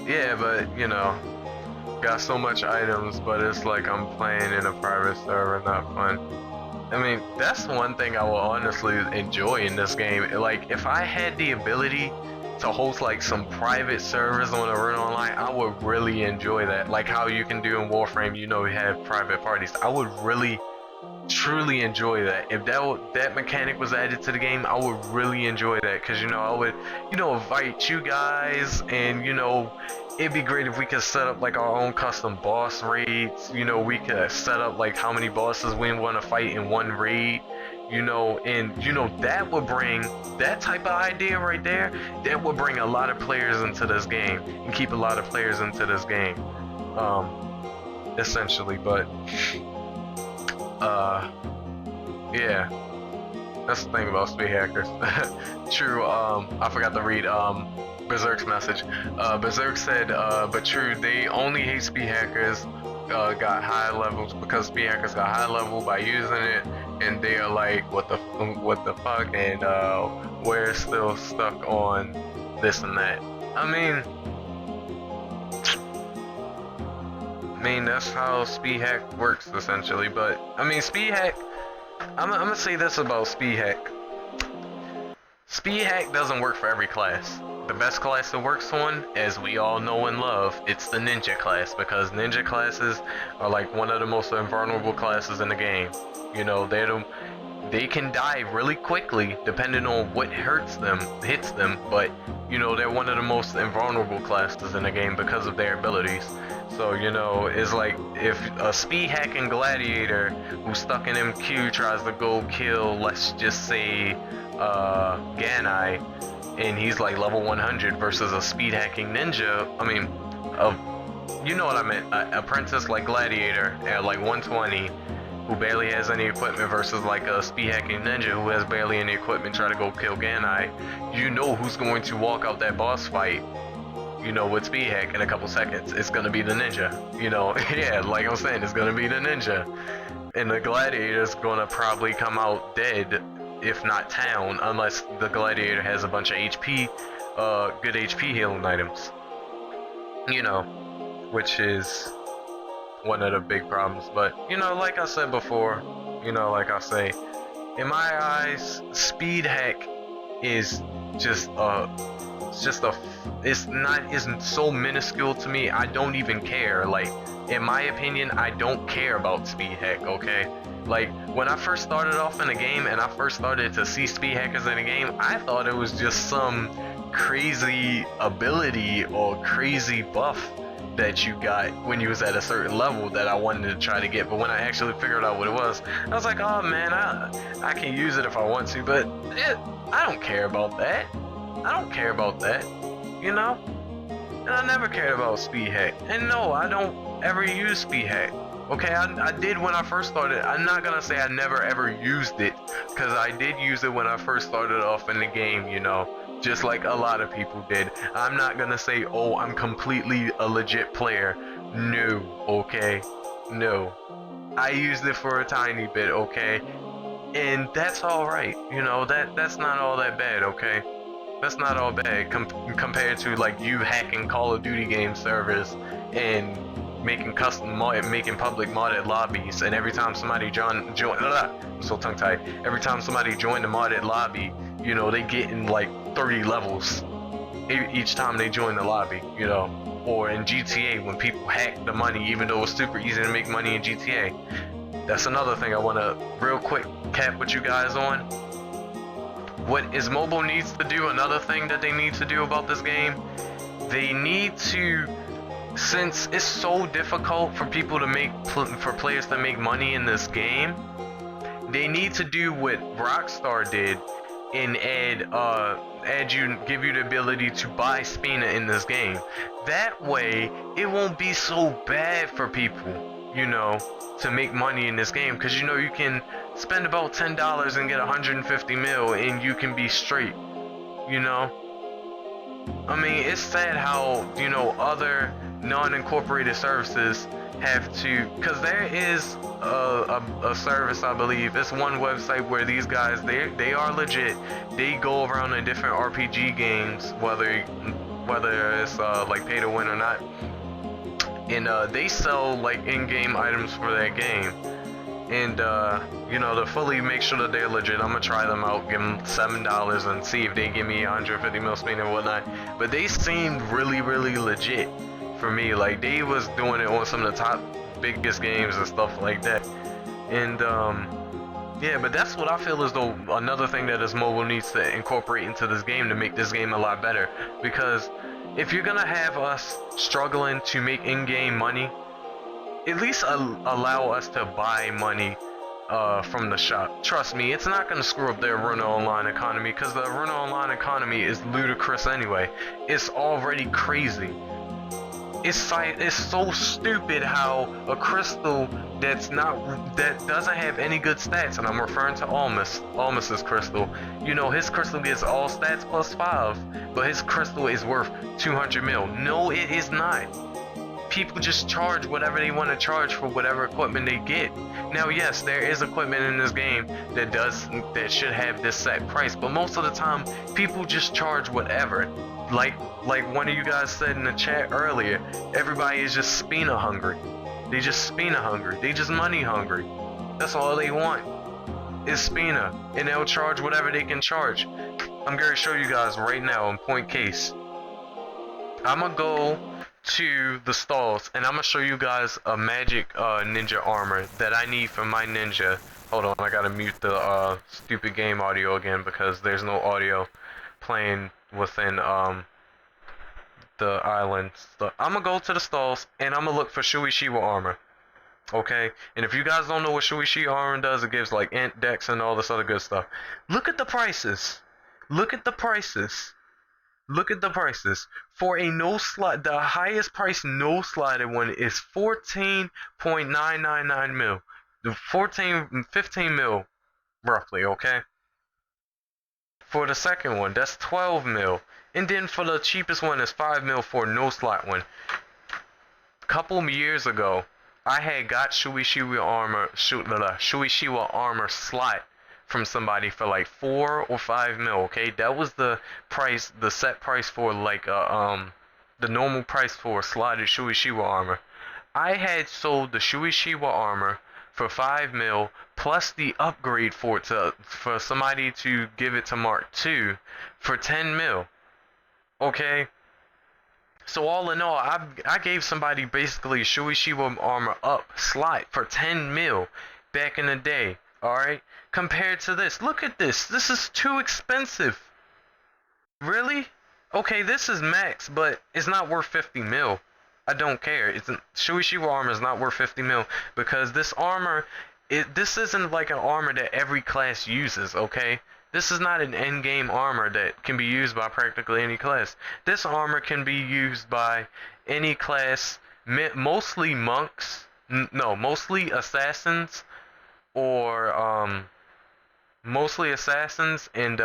Yeah, but you know, got so much items, but it's like I'm playing in a private server, not fun. I mean, that's one thing I will honestly enjoy in this game. Like, if I had the ability to host like some private servers on Iruna Online, I would really enjoy that. Like how you can do in Warframe, you know, you have private parties. I would really, truly enjoy that. If that mechanic was added to the game, I would really enjoy that. Because, you know, I would, you know, invite you guys, and, you know, it'd be great if we could set up like our own custom boss raids. You know, we could set up like how many bosses we want to fight in one raid, you know, and you know, that would bring that type of idea right there. That would bring a lot of players into this game and keep a lot of players into this game, essentially. But yeah, that's the thing about speed hackers. True. I forgot to read Berserk's message. Berserk said, but true, they only hate speed hackers got high levels because speed hackers got high level by using it, and they are like, what the fuck, and we're still stuck on this and that. I mean that's how speed hack works essentially. But I mean, speed hack, I'm gonna say this about speed hack. Speed hack doesn't work for every class. The best class it works on, as we all know and love, it's the ninja class, because ninja classes are like one of the most invulnerable classes in the game. You know, they can die really quickly depending on what hits them, but you know, they're one of the most invulnerable classes in the game because of their abilities. So, you know, it's like if a speed hacking gladiator who's stuck in MQ tries to go kill, let's just say, Ganai, and he's like level 100 versus a speed hacking ninja. I mean, you know what I meant, a apprentice like gladiator at like 120 who barely has any equipment versus like a speed hacking ninja who has barely any equipment try to go kill Ganai. You know who's going to walk out that boss fight, you know, with speed hack in a couple seconds. It's gonna be the ninja, you know. Yeah, like I'm saying, it's gonna be the ninja, and the gladiator's gonna probably come out dead, if not town, unless the gladiator has a bunch of HP, good HP healing items, you know, which is one of the big problems. But you know, like I said before, you know, like I say, in my eyes, speed hack is just isn't so minuscule to me. I don't even care. Like, in my opinion, I don't care about speed hack, okay? Like, when I first started off in the game and I first started to see speed hackers in the game, I thought it was just some crazy ability or crazy buff that you got when you was at a certain level that I wanted to try to get. But when I actually figured out what it was, I was like, oh man, I can use it if I want to, but I don't care about that. I don't care about that, you know? And I never cared about speed hack. And no, I don't ever use speed hack. Okay, I did when I first started. I'm not gonna say I never ever used it, because I did use it when I first started off in the game, you know, just like a lot of people did. I'm not gonna say, oh, I'm completely a legit player. No, okay? No. I used it for a tiny bit, okay? And that's alright, you know, that's not all that bad, okay? That's not all bad compared to like you hacking Call of Duty game servers and making making public modded lobbies, and every time somebody I'm so tongue tied. Every time somebody joined the modded lobby, you know, they get in like 30 levels each time they join the lobby, you know. Or in GTA when people hack the money, even though it's super easy to make money in GTA. That's another thing I want to real quick cap with you guys on. What is mobile needs to do, another thing that they need to do about this game, they need to, since it's so difficult for people to for players to make money in this game, they need to do what Rockstar did and give you the ability to buy Spina in this game. That way, it won't be so bad for people, you know, to make money in this game, because you know you can spend about $10 and get 150 mil and you can be straight, you know. I mean, it's sad how, you know, other non-incorporated services have to, because there is a service, I believe, it's one website where these guys, they are legit. They go around in different RPG games, whether it's like pay to win or not, and they sell like in-game items for that game. And you know, to fully make sure that they're legit, I'm gonna try them out, give them $7 and see if they give me 150 mil spin and whatnot. But they seemed really legit for me. Like, they was doing it on some of the top biggest games and stuff like that. And yeah, but that's what I feel as though another thing that this mobile needs to incorporate into this game to make this game a lot better. Because if you're gonna have us struggling to make in-game money, at least allow us to buy money from the shop. Trust me, it's not going to screw up their Iruna Online economy, because the Iruna Online economy is ludicrous anyway. It's already crazy. It's so stupid how a crystal that doesn't have any good stats, and I'm referring to Almus's crystal. You know, his crystal gets all stats plus 5, but his crystal is worth 200 mil. No, it is not. People just charge whatever they want to charge for whatever equipment they get. Now, yes, there is equipment in this game that should have this set price, but most of the time, people just charge whatever. Like one of you guys said in the chat earlier, everybody is just Spina hungry. They just Spina hungry. They just money hungry. That's all they want is Spina, and they'll charge whatever they can charge. I'm going to show you guys right now in point case. I'm gonna go to the stalls and I'm gonna show you guys a magic ninja armor that I need for my ninja. Hold on, I gotta mute the stupid game audio again because there's no audio playing within the island. So I'm gonna go to the stalls and I'm gonna look for Shuishiwa armor. Okay, and if you guys don't know what Shuishi armor does, it gives like int dex and all this other good stuff. Look at the prices. Look at the prices. Look at the prices. For a no slide, the highest price no slided one is 14.999 mil. The 15 mil roughly, okay? For the second one, that's 12 mil. And then for the cheapest one is 5 mil for a no slot one. A couple years ago, I had got Shuishiwa armor slot from somebody for like 4 or 5 mil, okay? That was the price, the set price for like the normal price for slotted Shuishiwa armor. I had sold the Shuishiwa armor for 5 mil plus the upgrade for it for somebody to give it to Mark II for 10 mil. Okay? So all in all, I gave somebody basically Shuishiwa armor up slot for 10 mil back in the day. Alright? Compared to this. Look at this. This is too expensive. Really? Okay, this is max, but it's not worth 50 mil. I don't care. Shuishiwa armor is not worth 50 mil because this armor, this isn't like an armor that every class uses, okay? This is not an end-game armor that can be used by practically any class. This armor can be used by any class, mostly monks, mostly assassins, or mostly assassins and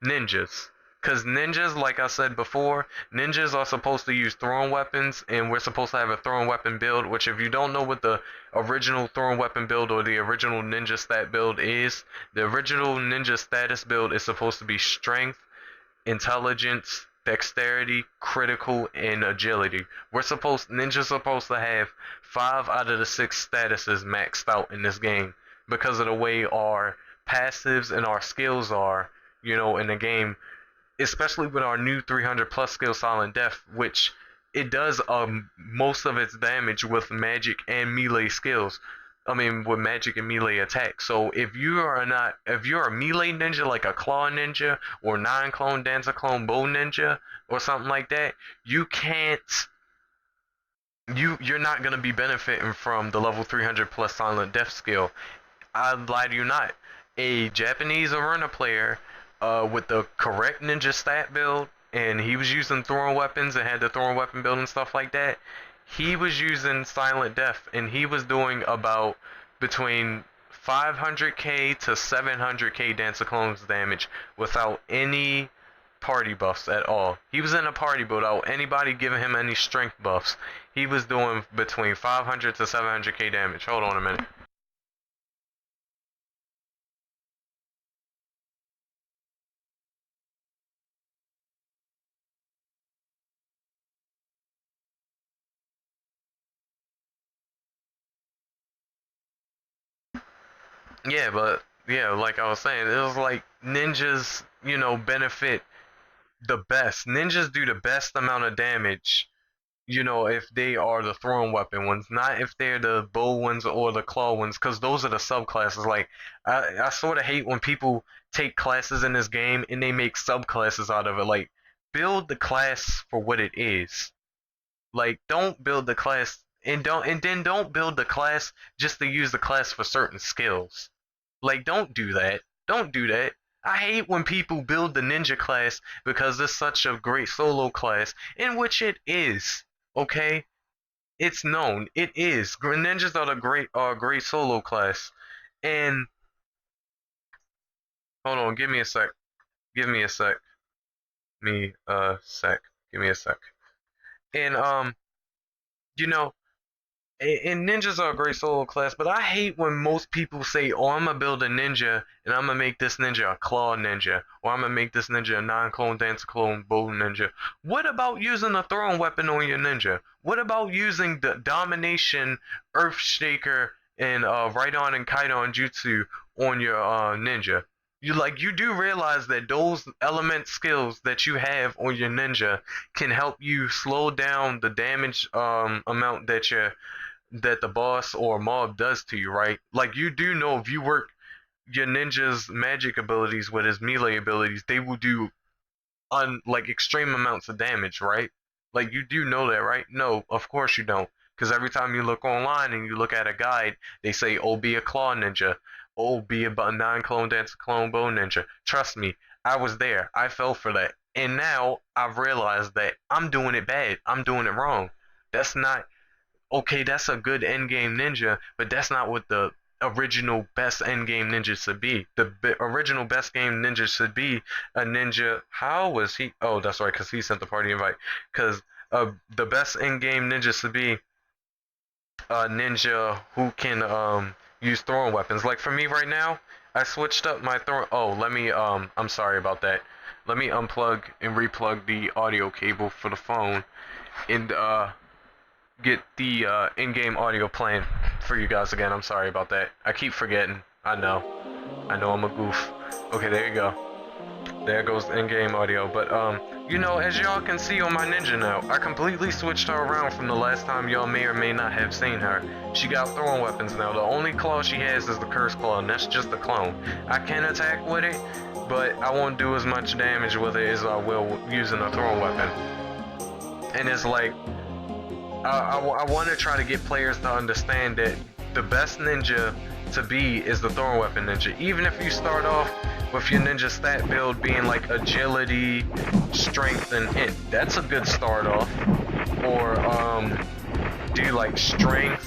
ninjas. Because ninjas, like I said before, ninjas are supposed to use thrown weapons, and we're supposed to have a thrown weapon build, which if you don't know what the original thrown weapon build or the original ninja stat build is, the original ninja status build is supposed to be strength, intelligence, dexterity, critical, and agility. Ninja's supposed to have 5 out of the 6 statuses maxed out in this game because of the way our passives and our skills are, in the game, especially with our new 300 plus skill Silent Death, which it does most of its damage with magic and melee skills. I mean, with magic and melee attack. So if you're a melee ninja like a claw ninja or 9 clone, dancer clone, bow ninja or something like that, you can't. You're not gonna be benefiting from the level 300 plus Silent Death skill. I lie to you not. A Japanese Iruna player with the correct ninja stat build, and he was using thrown weapons and had the thrown weapon build and stuff like that. He was using Silent Death, and he was doing about between 500k to 700k Dancer Clones damage without any party buffs at all. He was in a party without anybody giving him any strength buffs. He was doing between 500 to 700k damage. Hold on a minute. Yeah, but yeah, like I was saying, it was like ninjas, benefit the best. Ninjas do the best amount of damage, if they are the thrown weapon ones, not if they're the bow ones or the claw ones, because those are the subclasses. Like, I sort of hate when people take classes in this game and they make subclasses out of it. Like, build the class for what it is. Like, don't build the class and then don't build the class just to use the class for certain skills. Like, don't do that. Don't do that. I hate when people build the ninja class because it's such a great solo class, in which it is. Okay, it's known. It is. Ninjas are great solo class. And hold on, give me a sec. Give me a sec. Me a sec. Give me a sec. And you know, and ninjas are a great solo class, but I hate when most people say, "Oh, I'm gonna build a ninja, and I'm gonna make this ninja a claw ninja, or I'm gonna make this ninja a 9 clone, dancer clone, bow ninja." What about using a thrown weapon on your ninja? What about using the domination, earthshaker, and right-on and kite-on jutsu on your ninja? You do realize that those element skills that you have on your ninja can help you slow down the damage amount that the boss or mob does to you, right? Like, you do know if you work your ninja's magic abilities with his melee abilities, they will do like extreme amounts of damage, right? Like, you do know that, right? No, of course you don't. Because every time you look online and you look at a guide, they say, "Oh, be a claw ninja. Oh, be a 9 clone, dancer clone, bow ninja." Trust me, I was there. I fell for that. And now I've realized that I'm doing it bad. I'm doing it wrong. That's not okay, that's a good endgame ninja, but that's not what the original best endgame ninja should be. The original best game ninja should be a ninja. How was he? Oh, that's right, because he sent the party invite. Because the best endgame ninja should be a ninja who can use throwing weapons. Like for me right now, I switched up my throw. Oh, let me I'm sorry about that. Let me unplug and replug the audio cable for the phone and get the in-game audio playing for you guys again. I'm sorry about that. I keep forgetting. I know. I know I'm a goof. Okay, there you go. There goes in-game audio. But as y'all can see on my ninja now, I completely switched her around from the last time y'all may or may not have seen her. She got throwing weapons now. The only claw she has is the curse claw, and that's just the clone. I can attack with it, but I won't do as much damage with it as I will using a throwing weapon. And it's like, I want to try to get players to understand that the best ninja to be is the throwing weapon ninja. Even if you start off with your ninja stat build being like agility, strength, and int, that's a good start off. Or do like strength.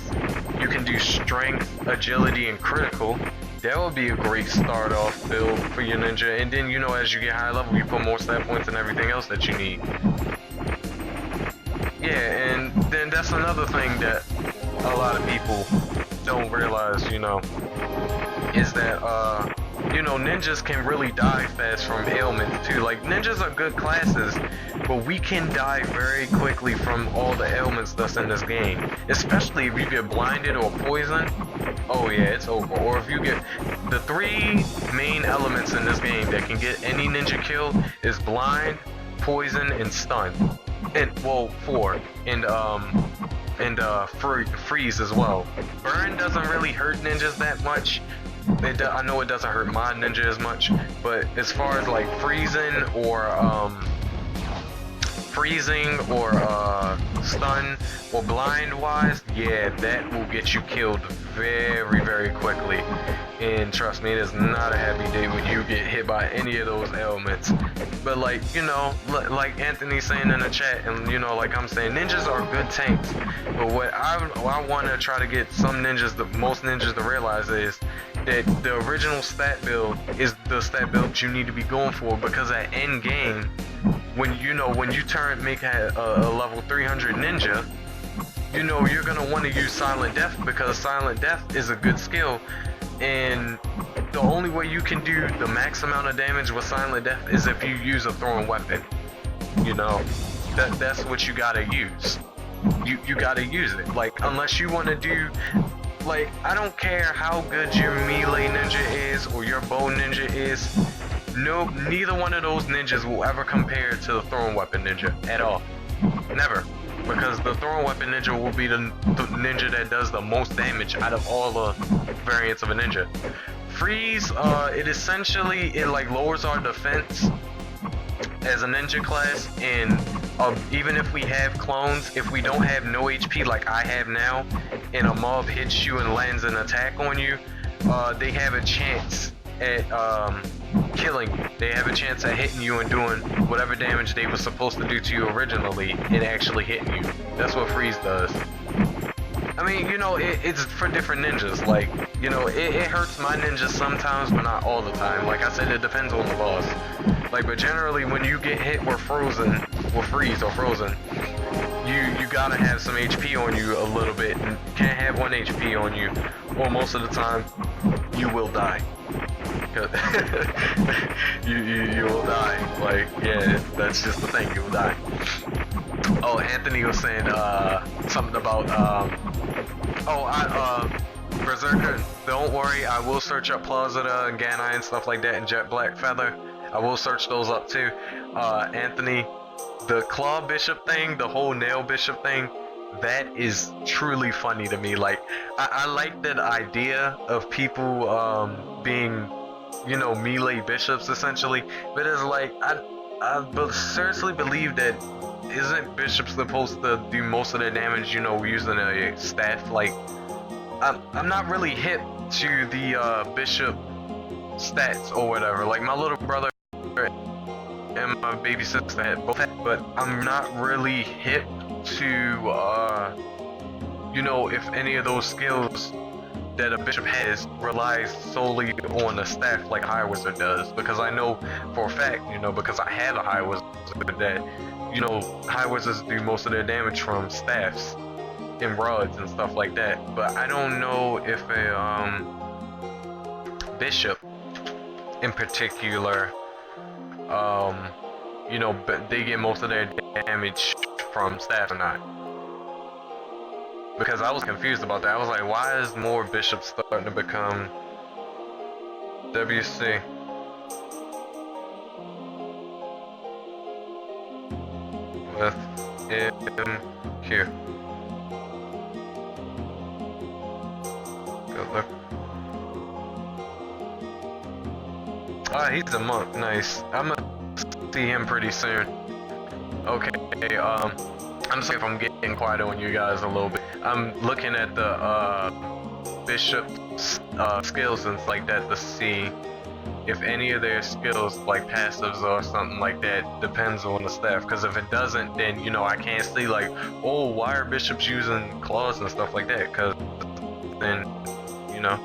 You can do strength, agility, and critical. That would be a great start off build for your ninja, and then, you know, as you get higher level, you put more stat points and everything else that you need. Yeah, and then that's another thing that a lot of people don't realize, you know, is that, you know, ninjas can really die fast from ailments too. Like, ninjas are good classes, but we can die very quickly from all the ailments that's in this game. Especially if you get blinded or poisoned. Oh yeah, it's over. Or if you get... The 3 main elements in this game that can get any ninja killed is blind, poison, and stun. And, well, 4. And freeze as well. Burn doesn't really hurt ninjas that much. I know it doesn't hurt my ninja as much, but as far as like freezing or stun or blind wise, yeah, that will get you killed very, very quickly. And trust me, it is not a happy day when you get hit by any of those ailments. But like, you know, like Anthony's saying in the chat, and you know, like I'm saying, ninjas are good tanks. But what I want to try to get most ninjas to realize is that the original stat build is the stat build you need to be going for, because at end game, when you make a level 300 ninja, you know you're gonna want to use Silent Death, because Silent Death is a good skill, and the only way you can do the max amount of damage with Silent Death is if you use a thrown weapon. You know, that's what you gotta use. You gotta use it. Like, unless you want to do, like, I don't care how good your melee ninja is or your bow ninja is. No, neither one of those ninjas will ever compare to the thrown weapon ninja at all. Never. Because the thrown weapon ninja will be the ninja that does the most damage out of all the variants of a ninja. Freeze, it like lowers our defense as a ninja class, and even if we have clones, if we don't have no HP like I have now, and a mob hits you and lands an attack on you, they have a chance at killing you. They have a chance at hitting you and doing whatever damage they were supposed to do to you originally and actually hitting you. That's what freeze does. I mean, you know, it's for different ninjas. Like, you know, it hurts my ninjas sometimes, but not all the time. Like I said, it depends on the boss. Like, but generally, when you get hit with freeze or frozen, you gotta have some HP on you a little bit. And you can't have 1 HP on you, or most of the time, you will die. you will die. Like, yeah, that's just the thing, you will die. Oh, Anthony was saying something about Berserker, don't worry, I will search up Plauzida and Ganai and stuff like that, and Jet Black Feather. I will search those up too. Anthony, the Claw Bishop thing, the whole Nail Bishop thing, that is truly funny to me. Like, I like that idea of people being, you know, melee bishops essentially, but it's like, I seriously believe that isn't bishops supposed to do most of their damage, you know, using a staff? Like, I'm not really hip to the bishop stats or whatever. Like, my little brother and my baby sister had both, but I'm not really hip to you know, if any of those skills that a bishop has relies solely on the staff like High Wizard does, because I know for a fact, you know, because I have a High Wizard, that, you know, High Wizards do most of their damage from staffs and rods and stuff like that. But I don't know if a bishop in particular, you know, but they get most of their damage from staff or not. Because I was confused about that. I was like, why is more bishops starting to become WC? With MQ. Good look. Ah, he's a monk. Nice. I'm gonna see him pretty soon. Okay, I'm sorry if I'm getting quiet on you guys a little bit. I'm looking at the bishop skills and like that to see if any of their skills, like passives or something like that, depends on the staff. Because if it doesn't, then, you know, I can't see like, oh, why are bishops using claws and stuff like that? Because then, you know,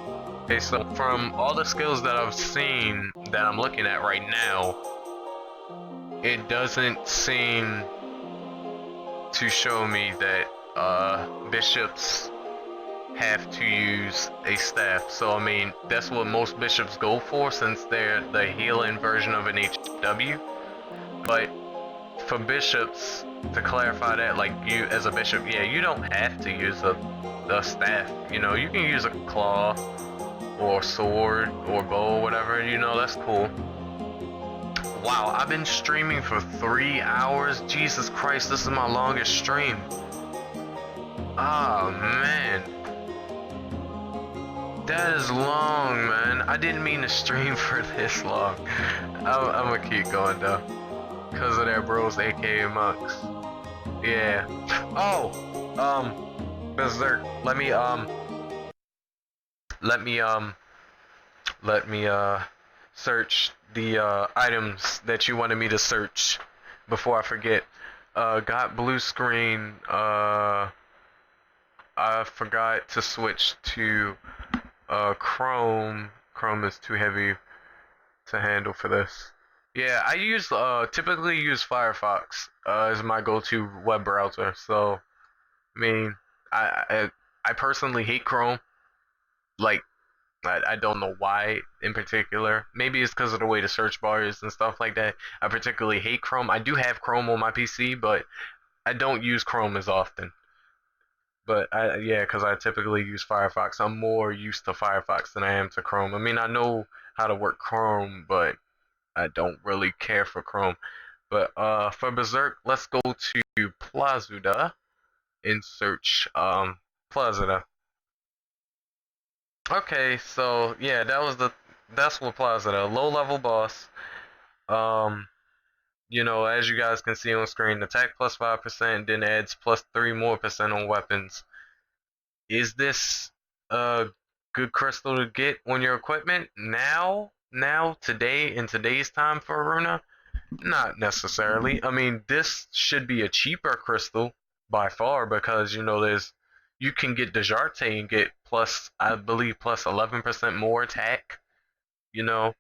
Okay, so from all the skills that I've seen that I'm looking at right now, it doesn't seem to show me that bishops have to use a staff. So I mean, that's what most bishops go for since they're the healing version of an HW. But for bishops, to clarify that, like you as a bishop, yeah, you don't have to use a staff. You know, you can use a claw or sword or bow or whatever. You know, that's cool. Wow, I've been streaming for 3 hours. Jesus Christ, this is my longest stream. Oh man, that is long, man. I didn't mean to stream for this long. I'm gonna keep going though, cause of that bros, aka Monks. Yeah. Oh, Berserk. Let me let me search the items that you wanted me to search before I forget. Got blue screen. I forgot to switch to Chrome. Chrome is too heavy to handle for this. Yeah, I typically use Firefox as my go-to web browser. So, I mean, I personally hate Chrome. Like, I don't know why in particular. Maybe it's because of the way the search bar is and stuff like that. I particularly hate Chrome. I do have Chrome on my PC, but I don't use Chrome as often. But yeah, because I typically use Firefox. I'm more used to Firefox than I am to Chrome. I mean, I know how to work Chrome, but I don't really care for Chrome. But for Berserk, let's go to Plazuda and search Plazuda. Okay, so yeah, that's what Plazuda, low level boss. Um, you know, as you guys can see on screen, attack plus 5%, then adds plus 3 more percent on weapons. Is this a good crystal to get on your equipment now, today, in today's time for Iruna? Not necessarily. I mean, this should be a cheaper crystal by far because you know you can get Dejarte and get plus, I believe, plus 11% more attack. You know,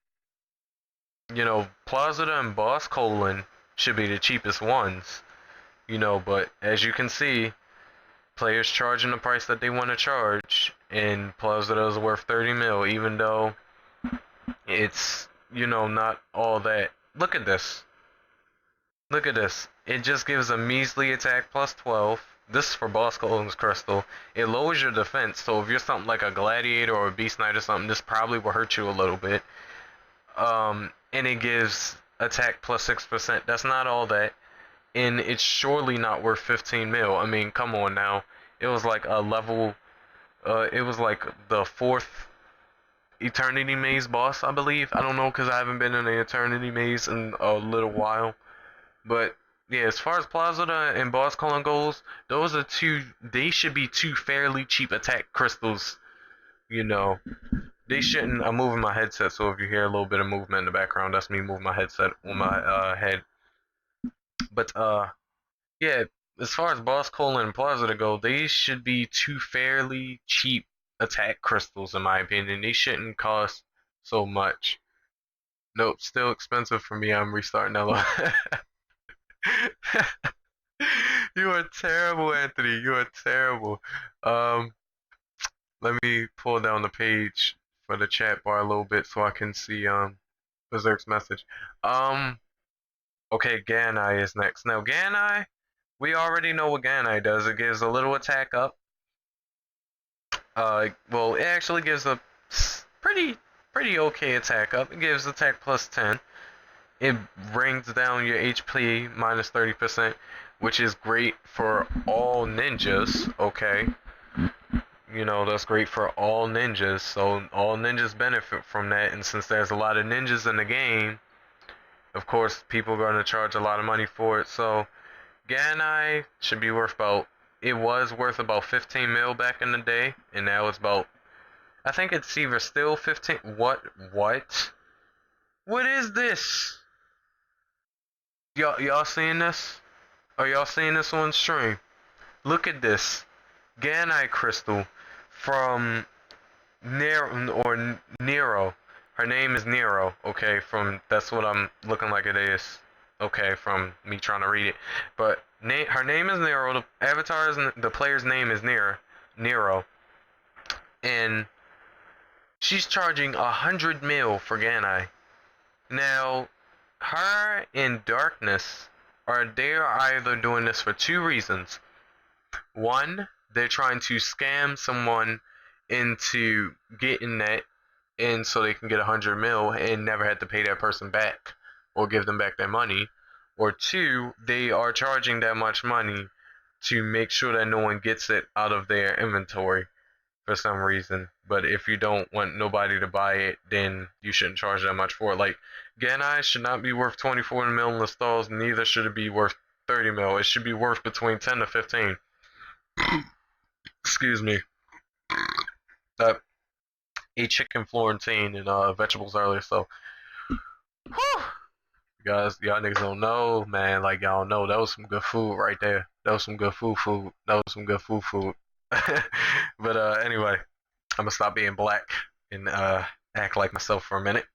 Plazuda and Boss Colon should be the cheapest ones. You know, but as you can see, players charging the price that they want to charge, and Plazuda is worth 30 mil, even though it's not all that. Look at this. Look at this. It just gives a measly attack plus 12. This is for Boss Colon's Crystal. It lowers your defense, so if you're something like a Gladiator or a Beast Knight or something, this probably will hurt you a little bit. And it gives attack plus 6%. That's not all that. And it's surely not worth 15 mil. I mean, come on now. It was like a level, it was like the 4th Eternity Maze boss, I believe. I don't know because I haven't been in the Eternity Maze in a little while. But yeah, as far as Plazuda and Boss Colon goes, those are they should be two fairly cheap attack crystals. You know, they shouldn't. I'm moving my headset, so if you hear a little bit of movement in the background, that's me moving my headset on my head. But yeah, as far as Boss Colon and Plazuda go, they should be two fairly cheap attack crystals, in my opinion. They shouldn't cost so much. Nope, still expensive for me. I'm restarting that. You are terrible, Anthony. You are terrible. Um, Let me pull down the page for the chat bar a little bit so I can see Berserk's message. Okay, Ganai is next. Now Ganai, we already know what Ganai does. It gives a little attack up. Well, it actually gives a pretty okay attack up. It gives attack plus 10. It brings down your HP minus 30%, which is great for all ninjas, okay? You know, that's great for all ninjas, so all ninjas benefit from that, and since there's a lot of ninjas in the game, of course, people are going to charge a lot of money for it, so Ganai should be worth it was worth about 15 mil back in the day, and now it's about, I think it's either still 15, what? What is this? Y'all seeing this? Are y'all seeing this on stream? Look at this. Ganai crystal from Nero. Her name is Nero. Okay, from that's what I'm looking like it is. Okay, from me trying to read it, but her name is Nero. The the player's name is Nero, and she's charging 100 mil for Ganai. Now, her and Darkness they're either doing this for two reasons. One, they're trying to scam someone into getting that, and so they can get 100 mil and never have to pay that person back or give them back their money. Or two, they are charging that much money to make sure that no one gets it out of their inventory for some reason. But if you don't want nobody to buy it, then you shouldn't charge that much for it. Like, Ganai should not be worth 24 mil in the stalls, neither should it be worth 30 mil. It should be worth between 10 to 15. Excuse me. Uh, ate chicken Florentine and vegetables earlier, so whew, guys, y'all niggas don't know, man. Like y'all know, that was some good food right there. That was some good food. That was some good food. But anyway, I'm gonna stop being black and act like myself for a minute.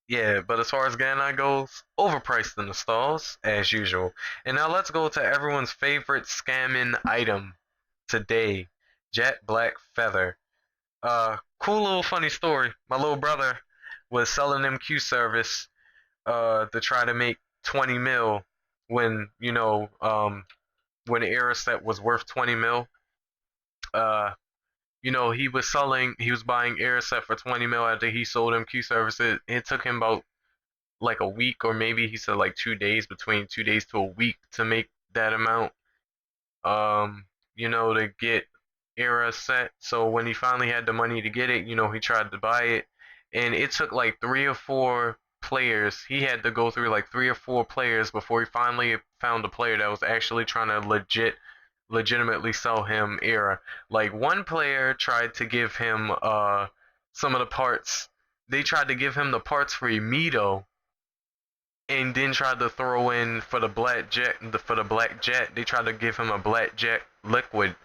Yeah, but as far as Ganon goes, overpriced in the stalls as usual. And now let's go to everyone's favorite scamming item today, Jet Black Feather. Cool little funny story. My little brother was selling MQ service to try to make 20 mil when when the era set was worth 20 mil. Uh, he was buying era set for 20 mil after he sold MQ services. It took him about like a week, or maybe he said like 2 days, between 2 days to a week to make that amount. To get era set. So when he finally had the money to get it, he tried to buy it, and it took like 3 or 4 players. He had to go through like 3 or 4 players before he finally found a player that was actually trying to legitimately sell him era. Like one player tried to give him some of the parts. They tried to give him the parts for Emito, and then tried to throw in for the black jet. For the black jet, they tried to give him a black jet liquid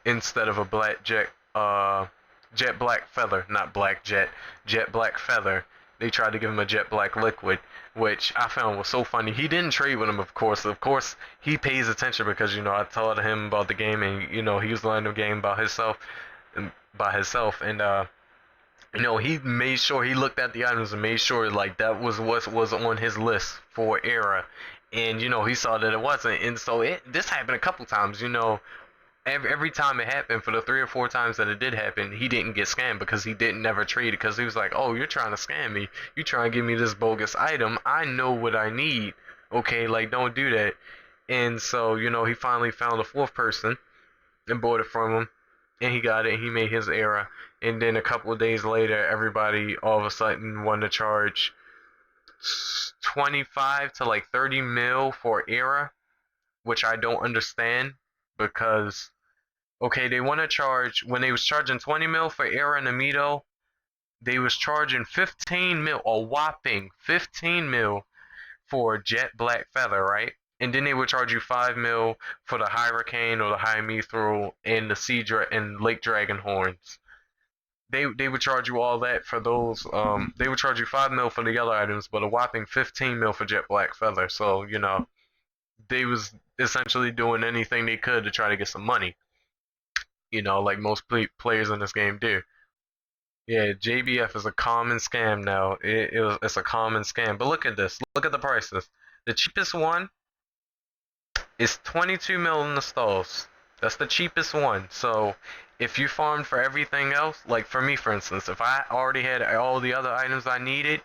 instead of a black jet black feather, not black jet black feather. They tried to give him a jet black liquid, which I found was so funny. He didn't trade with him, of course. Of course, he pays attention because I taught him about the game, and he was learning the game and he made sure he looked at the items and made sure like that was what was on his list for era, and he saw that it wasn't, and so this happened a couple times. Every time it happened, for the 3 or 4 times that it did happen, he didn't get scammed because he didn't never trade it, because he was like, oh, you're trying to scam me, you trying to give me this bogus item, I know what I need, okay, like don't do that. And so he finally found a fourth person and bought it from him, and he got it, and he made his era. And then a couple of days later, everybody all of a sudden wanted to charge 25 to like 30 mil for era, which I don't understand, because okay, they want to charge, when they was charging 20 mil for era and Amito, they was charging 15 mil, a whopping 15 mil for Jet Black Feather, right? And then they would charge you 5 mil for the Hurricane or the High Mithril and the and Lake Dragon horns. They would charge you all that for those. They would charge you 5 mil for the other items, but a whopping 15 mil for Jet Black Feather. So they was essentially doing anything they could to try to get some money. Like most players in this game do. Yeah, JBF is a common scam now. It's a common scam. But look at this. Look at the prices. The cheapest one is 22 mil in the stalls. That's the cheapest one. So if you farmed for everything else, like for me, for instance, if I already had all the other items I needed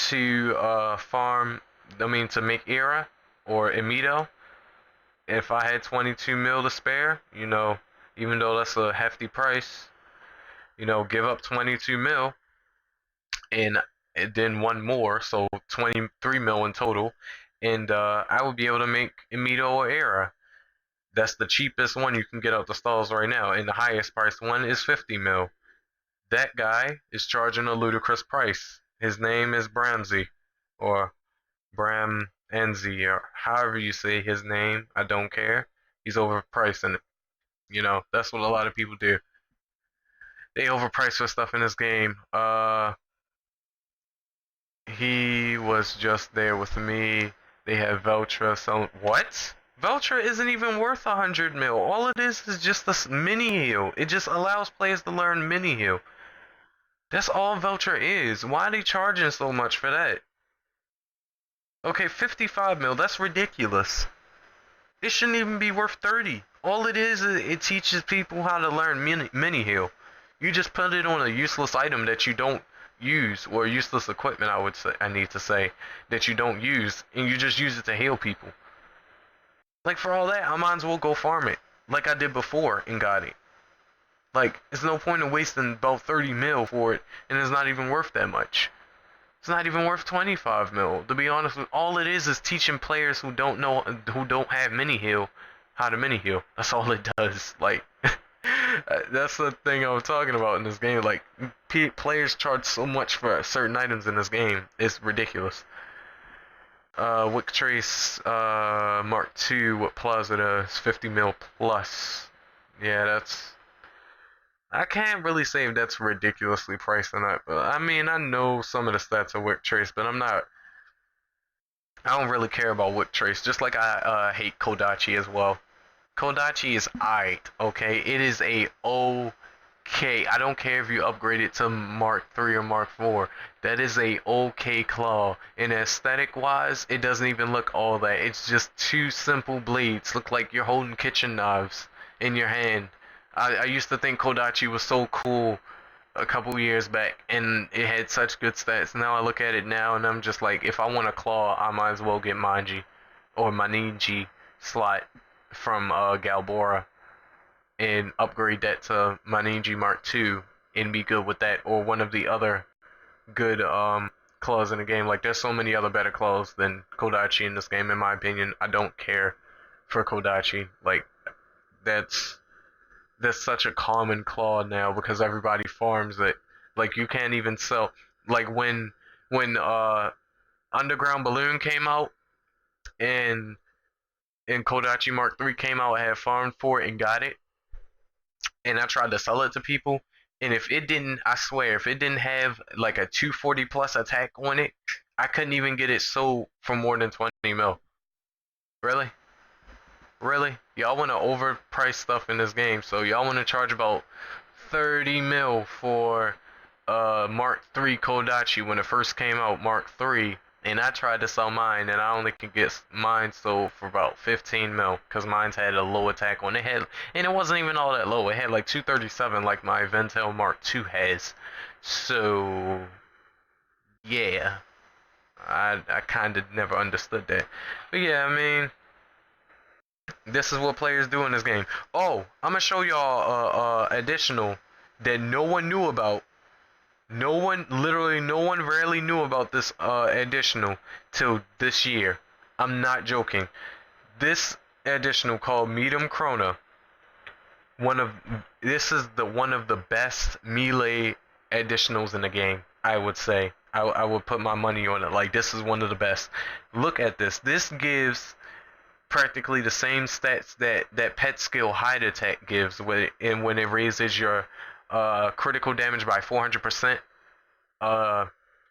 to to make era or Emito, if I had 22 mil to spare, even though that's a hefty price, give up 22 mil and then one more, so 23 mil in total, and I would be able to make Emito or era. That's the cheapest one you can get out the stalls right now, and the highest priced one is 50 mil. That guy is charging a ludicrous price. His name is Bramsey, or Bram Enzi, or however you say his name. I don't care. He's overpricing it. That's what a lot of people do. They overpriced for stuff in this game. He was just there with me. They have Veltra. So what? Veltra isn't even worth 100 mil. All it is just a mini heal. It just allows players to learn mini heal. That's all Veltra is. Why are they charging so much for that? Okay, 55 mil. That's ridiculous. It shouldn't even be worth 30. All it is it teaches people how to learn mini heal. You just put it on a useless item that you don't use, or useless equipment, I need to say, that you don't use, and you just use it to heal people. Like, for all that, I might as well go farm it, like I did before and got it. Like, there's no point in wasting about 30 mil for it, and it's not even worth that much. It's not even worth 25 mil. To be honest, all it is teaching players who don't have mini heal, how to mini heal. That's all it does. Like, that's the thing I was talking about in this game. Like, players charge so much for certain items in this game. It's ridiculous. Wick Trace Mark II with Plaza does 50 mil plus. Yeah, that's. I can't really say if that's ridiculously priced or not, but I mean, I know some of the stats of Wick Trace, but I don't really care about Wick Trace, just like I hate Kodachi as well. Kodachi is aight, okay? It is a okay. I don't care if you upgrade it to Mark 3 or Mark 4. That is a okay claw. And aesthetic wise, it doesn't even look all that. It's just two simple blades. Look like you're holding kitchen knives in your hand. I used to think Kodachi was so cool a couple years back, and it had such good stats. Now I look at it now, and I'm just like, if I want a claw, I might as well get Manji or Maninji slot from Galbora and upgrade that to Maninji Mark II and be good with that, or one of the other good claws in the game. Like, there's so many other better claws than Kodachi in this game, in my opinion. I don't care for Kodachi. Like, that's such a common claw now because everybody farms it. Like, you can't even sell. Like, when Underground Balloon came out and Kodachi Mark III came out, I had farmed for it and got it, and I tried to sell it to people. And if it didn't, I swear, if it didn't have like a 240 plus attack on it, I couldn't even get it sold for more than 20 mil. Really? Really? Y'all want to overprice stuff in this game, so y'all want to charge about 30 mil for Mark III Kodachi when it first came out, Mark III, and I tried to sell mine, and I only could get mine sold for about 15 mil, because mine's had a low attack on it. And it wasn't even all that low. It had like 237 like my Ventel Mark II has. So, yeah. I kind of never understood that. But yeah, I mean, this is what players do in this game. Oh, I'm gonna show y'all additional that no one knew about. Literally no one rarely knew about this additional till this year. I'm not joking. This additional called Medium Krona. This is one of the best melee additionals in the game, I would say. I would put my money on it. Like, this is one of the best. Look at this. This gives practically the same stats that pet skill hide attack gives when it raises your critical damage by 400%.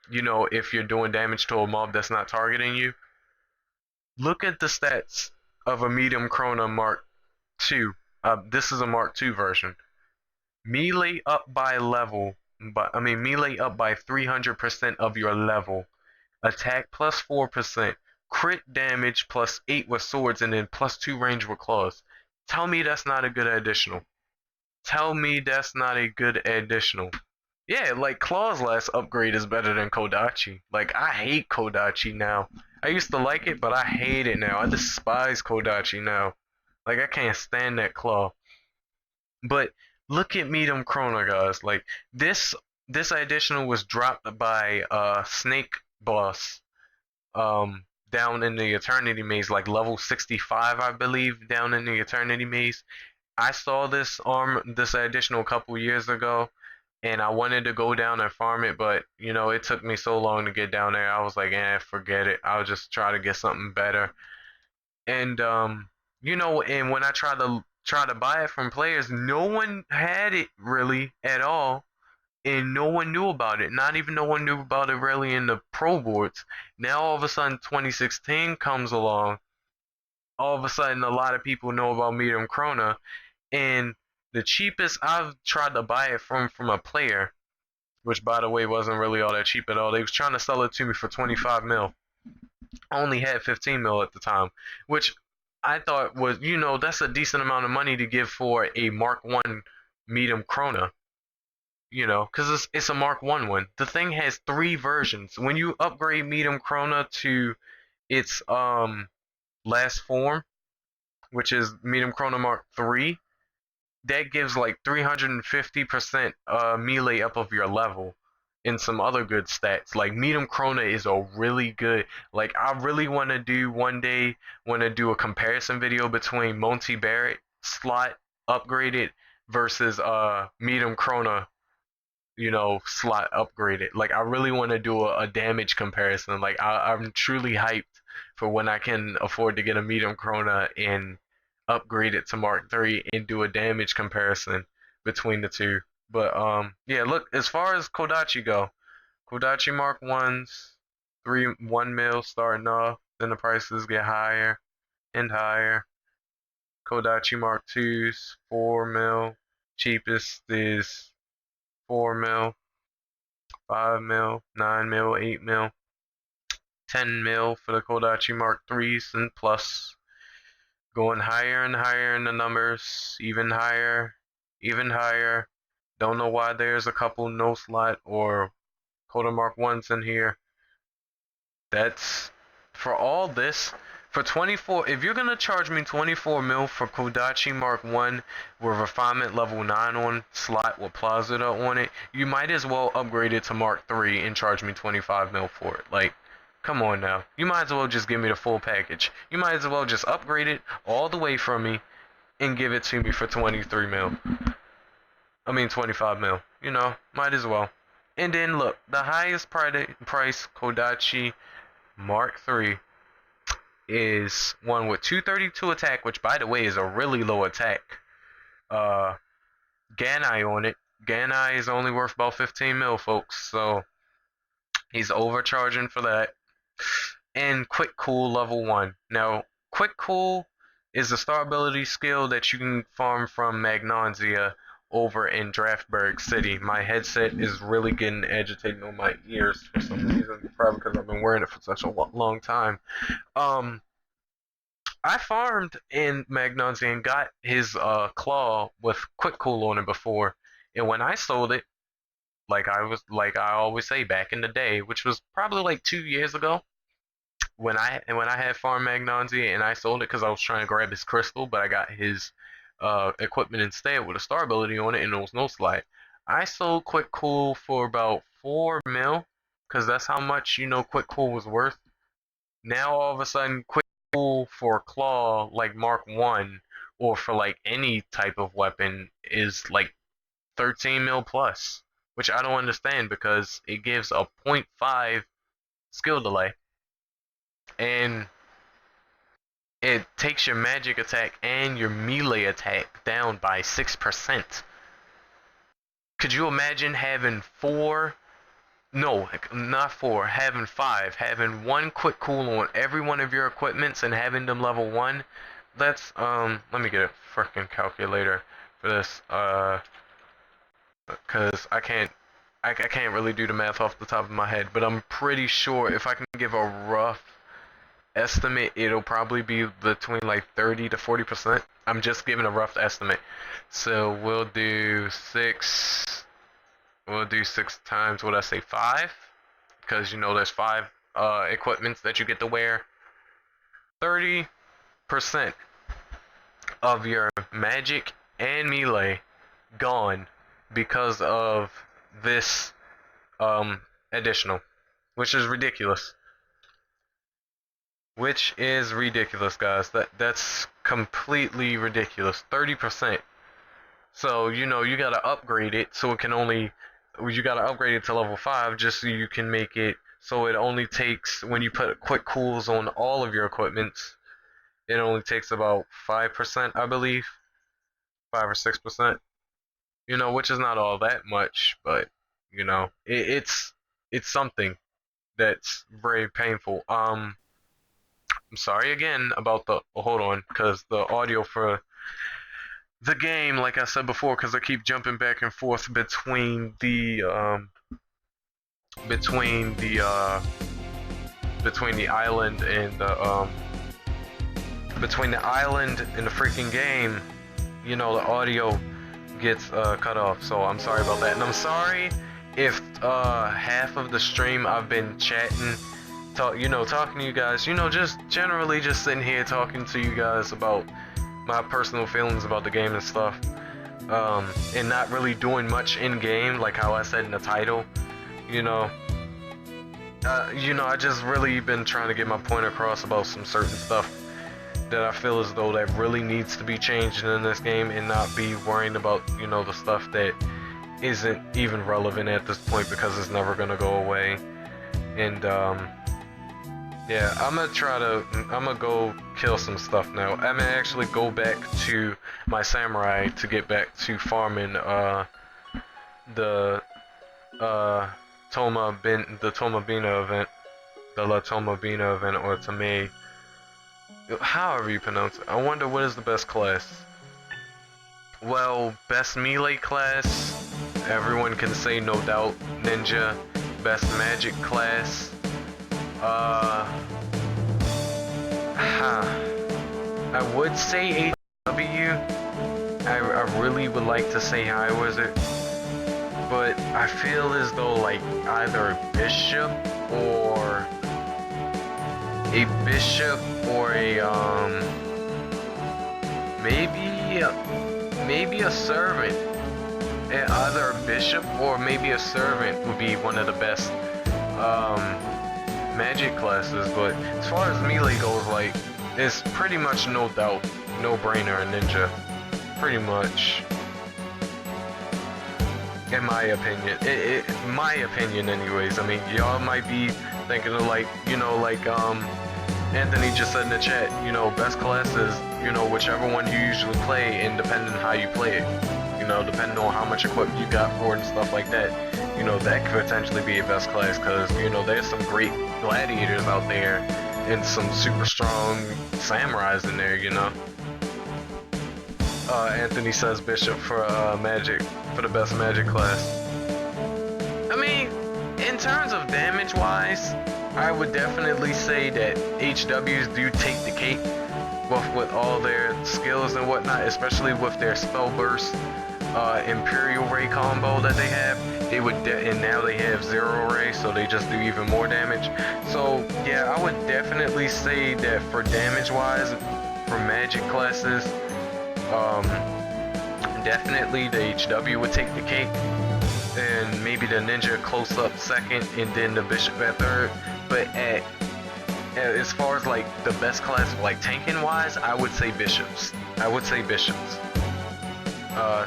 If you're doing damage to a mob that's not targeting you. Look at the stats of a medium Krona Mark II. This is a Mark II version. Melee up by level, melee up by 300% of your level. Attack plus 4%. Crit damage plus 8 with swords, and then plus 2 range with claws. Tell me that's not a good additional. Tell me that's not a good additional. Yeah, like, Claw's last upgrade is better than Kodachi. Like, I hate Kodachi now. I used to like it, but I hate it now. I despise Kodachi now. Like, I can't stand that Claw. But look at Medium Krona, guys. Like, this additional was dropped by Snake Boss down in the Eternity Maze, like level 65, I believe, down in the Eternity Maze. I saw this additional a couple years ago, and I wanted to go down and farm it, but it took me so long to get down there. I was like, forget it. I'll just try to get something better. And and when I tried to try to buy it from players. No one had it really at all, and no one knew about it. Not even no one knew about it really in the pro boards. Now all of a sudden 2016 comes along. All of a sudden a lot of people know about Medium Krona, and the cheapest I've tried to buy it from a player, which by the way wasn't really all that cheap at all. They was trying to sell it to me for 25 mil. I only had 15 mil at the time, which I thought was, that's a decent amount of money to give for a Mark 1 Medium Krona. Because it's a Mark 1 one. The thing has 3 versions. When you upgrade Medium Krona to its last form, which is Medium Krona Mark 3, that gives like 350% melee up of your level and some other good stats. Like Medium Krona is a really good. Like I really want to do one day want to do a comparison video between Monty Barrett slot upgraded versus Medium Krona, slot upgraded. Like I really want to do a damage comparison. Like I'm truly hyped for when I can afford to get a Medium Krona and upgrade it to Mark 3 and do a damage comparison between the two. But yeah, look, as far as Kodachi go, Kodachi Mark 1s, 1 mil starting off, then the prices get higher and higher. Kodachi Mark 2s, 4 mil. Cheapest is 4 mil, 5 mil, 9 mil, 8 mil, 10 mil for the Kodachi Mark 3s and plus. Going higher and higher in the numbers, even higher, even higher. Don't know why there's a couple no slot or Coda Mark 1s in here. That's for all this. For 24, if you're gonna charge me 24 mil for Kodachi Mark 1 with refinement level 9 on slot with Plaza on it, you might as well upgrade it to Mark 3 and charge me 25 mil for it. Like, come on now. You might as well just give me the full package. You might as well just upgrade it all the way from me and give it to me for 23 mil. 25 mil. Might as well. And then look, the highest price Kodachi Mark 3 is one with 232 attack, which by the way is a really low attack. Ganai on it. Ganai is only worth about 15 mil, folks, so he's overcharging for that. And Quick Cool level 1. Now, Quick Cool is a star ability skill that you can farm from Magnonsia over in Draftberg City. My headset is really getting agitated on my ears for some reason, probably because I've been wearing it for such a long time. I farmed in Magnonsia and got his claw with Quick Cool on it before, and when I sold it, like I always say back in the day, which was probably like 2 years ago, when I had farmed Magnonsia and I sold it because I was trying to grab his crystal, but I got his equipment instead with a star ability on it, and it was no slide. I sold Quick Cool for about 4 mil because that's how much Quick Cool was worth. Now all of a sudden, Quick Cool for Claw like Mark 1 or for like any type of weapon is like 13 mil plus, which I don't understand because it gives a 0.5 skill delay and it takes your magic attack and your melee attack down by 6%. Could you imagine having 4? No, not 4, having 5, having 1 Quick Cool on every one of your equipments and having them level 1? That's, let me get a freaking calculator for this, because I can't really do the math off the top of my head, but I'm pretty sure if I can give a rough estimate, it'll probably be between like 30 to 40%. I'm just giving a rough estimate. So we'll do 6 times, what I say, 5? Because there's 5 equipments that you get to wear. 30% of your magic and melee gone because of this additional, which is ridiculous. Which is ridiculous, guys. That's completely ridiculous. 30%. So, you gotta upgrade it so it can only, you gotta upgrade it to level 5 just so you can make it so it only takes, when you put Quick Cools on all of your equipments, it only takes about 5%, I believe. 5 or 6%. You know, which is not all that much, but you know, it's something that's very painful. I'm sorry again about the hold on, because the audio for the game, like I said before, because I keep jumping back and forth between the between the island and the between the island and the freaking game. You know, the audio gets cut off, so I'm sorry about that. And I'm sorry if half of the stream I've been chatting, talking to you guys, just generally just sitting here talking to you guys about my personal feelings about the game and stuff, and not really doing much in game, like how I said in the title. I just really been trying to get my point across about some certain stuff that I feel as though that really needs to be changed in this game, and not be worrying about the stuff that isn't even relevant at this point because it's never gonna go away. And yeah, I'm gonna go kill some stuff now. I'm gonna actually go back to my samurai to get back to farming the Tomabina event, the La Tomabina event, or Tame, however you pronounce it. I wonder what is the best class. Well, best melee class, everyone can say no doubt ninja. Best magic class, I would say AW. I really would like to say High Wizard, but I feel as though like either a bishop or maybe a servant. Either a bishop or maybe a servant would be one of the best magic classes. But as far as melee goes, like, it's pretty much no doubt, no brainer a ninja, pretty much, in my opinion. My opinion, anyways. I mean, y'all might be thinking of like Anthony just said in the chat, best classes, whichever one you usually play, and depending on how you play it, depending on how much equipment you got for it and stuff like that, that could potentially be a best class, because, there's some great gladiators out there, and some super strong samurais in there, Anthony says bishop for magic, for the best magic class. I mean, in terms of damage-wise, I would definitely say that HWs do take the cake with all their skills and whatnot, especially with their spell burst, Imperial Ray combo that they have. And now they have Zero Ray, so they just do even more damage. So yeah, I would definitely say that for damage-wise, for magic classes, definitely the HW would take the cake, and maybe the ninja close up second, and then the bishop at third. But as far as like the best class, like tanking wise, I would say bishops.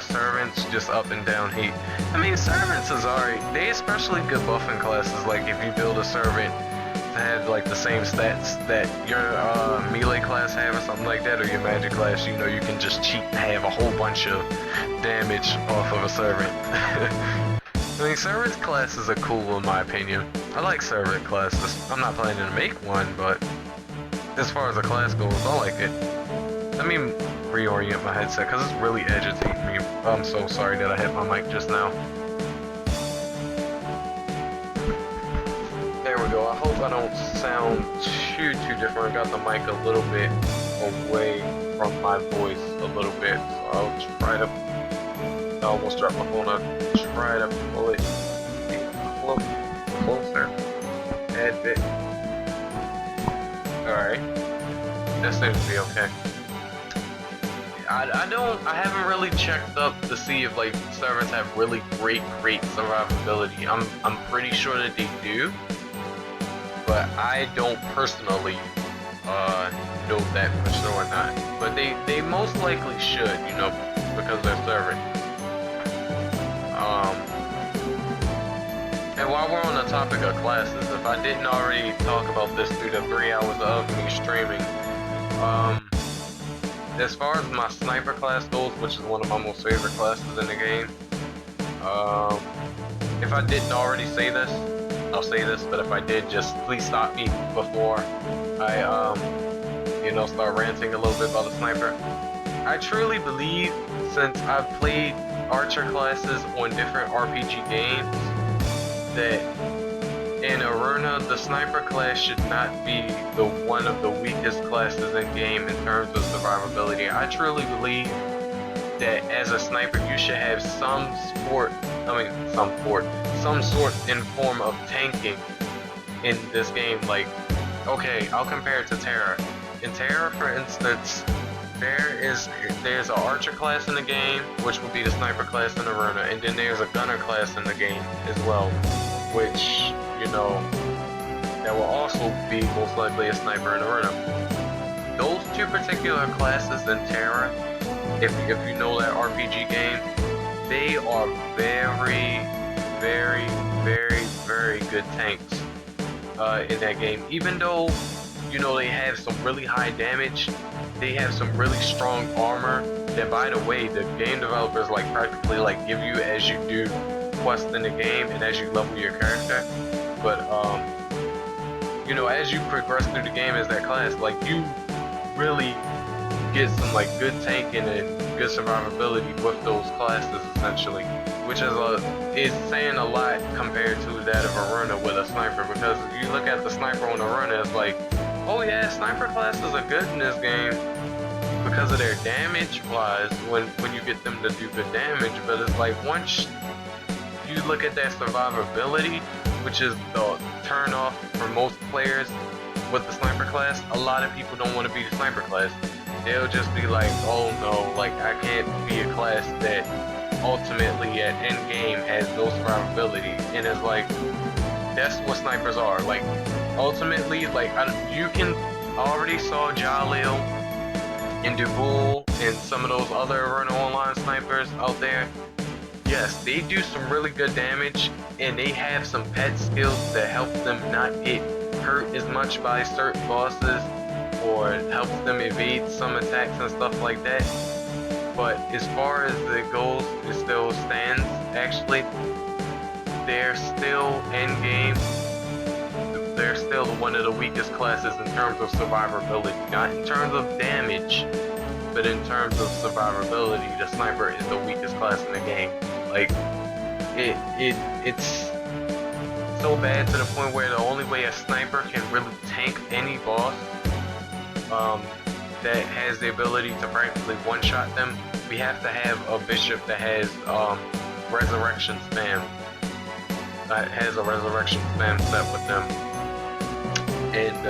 Servants, just up and down heat. I mean, servants is alright. They especially good buffing classes. Like if you build a servant to have like the same stats that your melee class have or something like that, or your magic class, you can just cheat and have a whole bunch of damage off of a servant. I mean, servant classes are cool in my opinion. I like servant classes. I'm not planning to make one, but as far as the class goes, I like it. Let me reorient my headset because it's really agitating me. I'm so sorry that I hit my mic just now. There we go. I hope I don't sound too different. I got the mic a little bit away from my voice a little bit, so I'll try to. I almost dropped my phone. I'll try to pull it closer. Add bit. Alright. That seems to be okay. I haven't really checked up to see if like servants have really great survivability. I'm pretty sure that they do, but I don't personally know that for sure or not. But they most likely should, because they're servants. And while we're on the topic of classes, if I didn't already talk about this through the 3 hours of me streaming, as far as my sniper class goes, which is one of my most favorite classes in the game, if I didn't already say this, I'll say this, but if I did, just please stop me before I, start ranting a little bit about the sniper. I truly believe, since I've played archer classes on different RPG games, that in Iruna, the sniper class should not be the one of the weakest classes in game in terms of survivability. I truly believe that as a sniper, you should have some sort in form of tanking in this game. Like, okay, I'll compare it to Terra. In Terra, for instance, there's an archer class in the game, which would be the sniper class in Iruna, and then there's a gunner class in the game as well, which, that will also be most likely a sniper in Iruna. Those two particular classes in Terra, if you know that RPG game, they are very, very, very, very good tanks in that game. Even though, they have some really high damage, they have some really strong armor that, by the way, the game developers practically give you as you do quests in the game and as you level your character. But as you progress through the game as that class, you really get some good tanking and good survivability with those classes, essentially, which is saying a lot compared to that of Iruna with a sniper. Because if you look at the sniper on Iruna, it's like, oh yeah, sniper classes are good in this game because of their damage wise when you get them to do good damage. But it's like, once you look at that survivability, which is the turn off for most players with the sniper class, a lot of people don't want to be the sniper class. They'll just be like, oh no, I can't be a class that ultimately at end game has no survivability. And it's like, that's what snipers are. Ultimately, you can already saw Jalil and Dubul and some of those other Iruna Online snipers out there. Yes, they do some really good damage, and they have some pet skills that help them not get hurt as much by certain bosses, or helps them evade some attacks and stuff like that. But as far as it goes, it still stands. Actually, they're still end game. They're still one of the weakest classes in terms of survivability. Not in terms of damage, but in terms of survivability, the sniper is the weakest class in the game. It's so bad to the point where the only way a sniper can really tank any boss that has the ability to practically one-shot them, we have to have a bishop that has resurrection spam. That has a resurrection spam set with them. And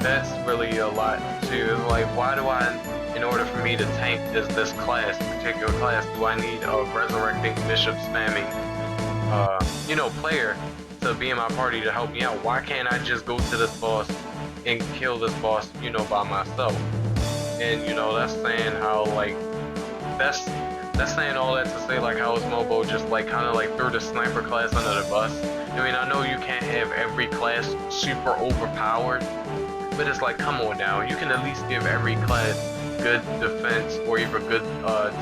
that's really a lot too. It's like, why do I, in order for me to tank this particular class, do I need a resurrecting bishop spamming player to be in my party to help me out? Why can't I just go to this boss and kill this boss, by myself? And that's saying how that's saying all that to say how is Mobo just kind of threw the sniper class under the bus. I mean, I know you can't have every class super overpowered, but it's like, come on now, you can at least give every class good defense or either good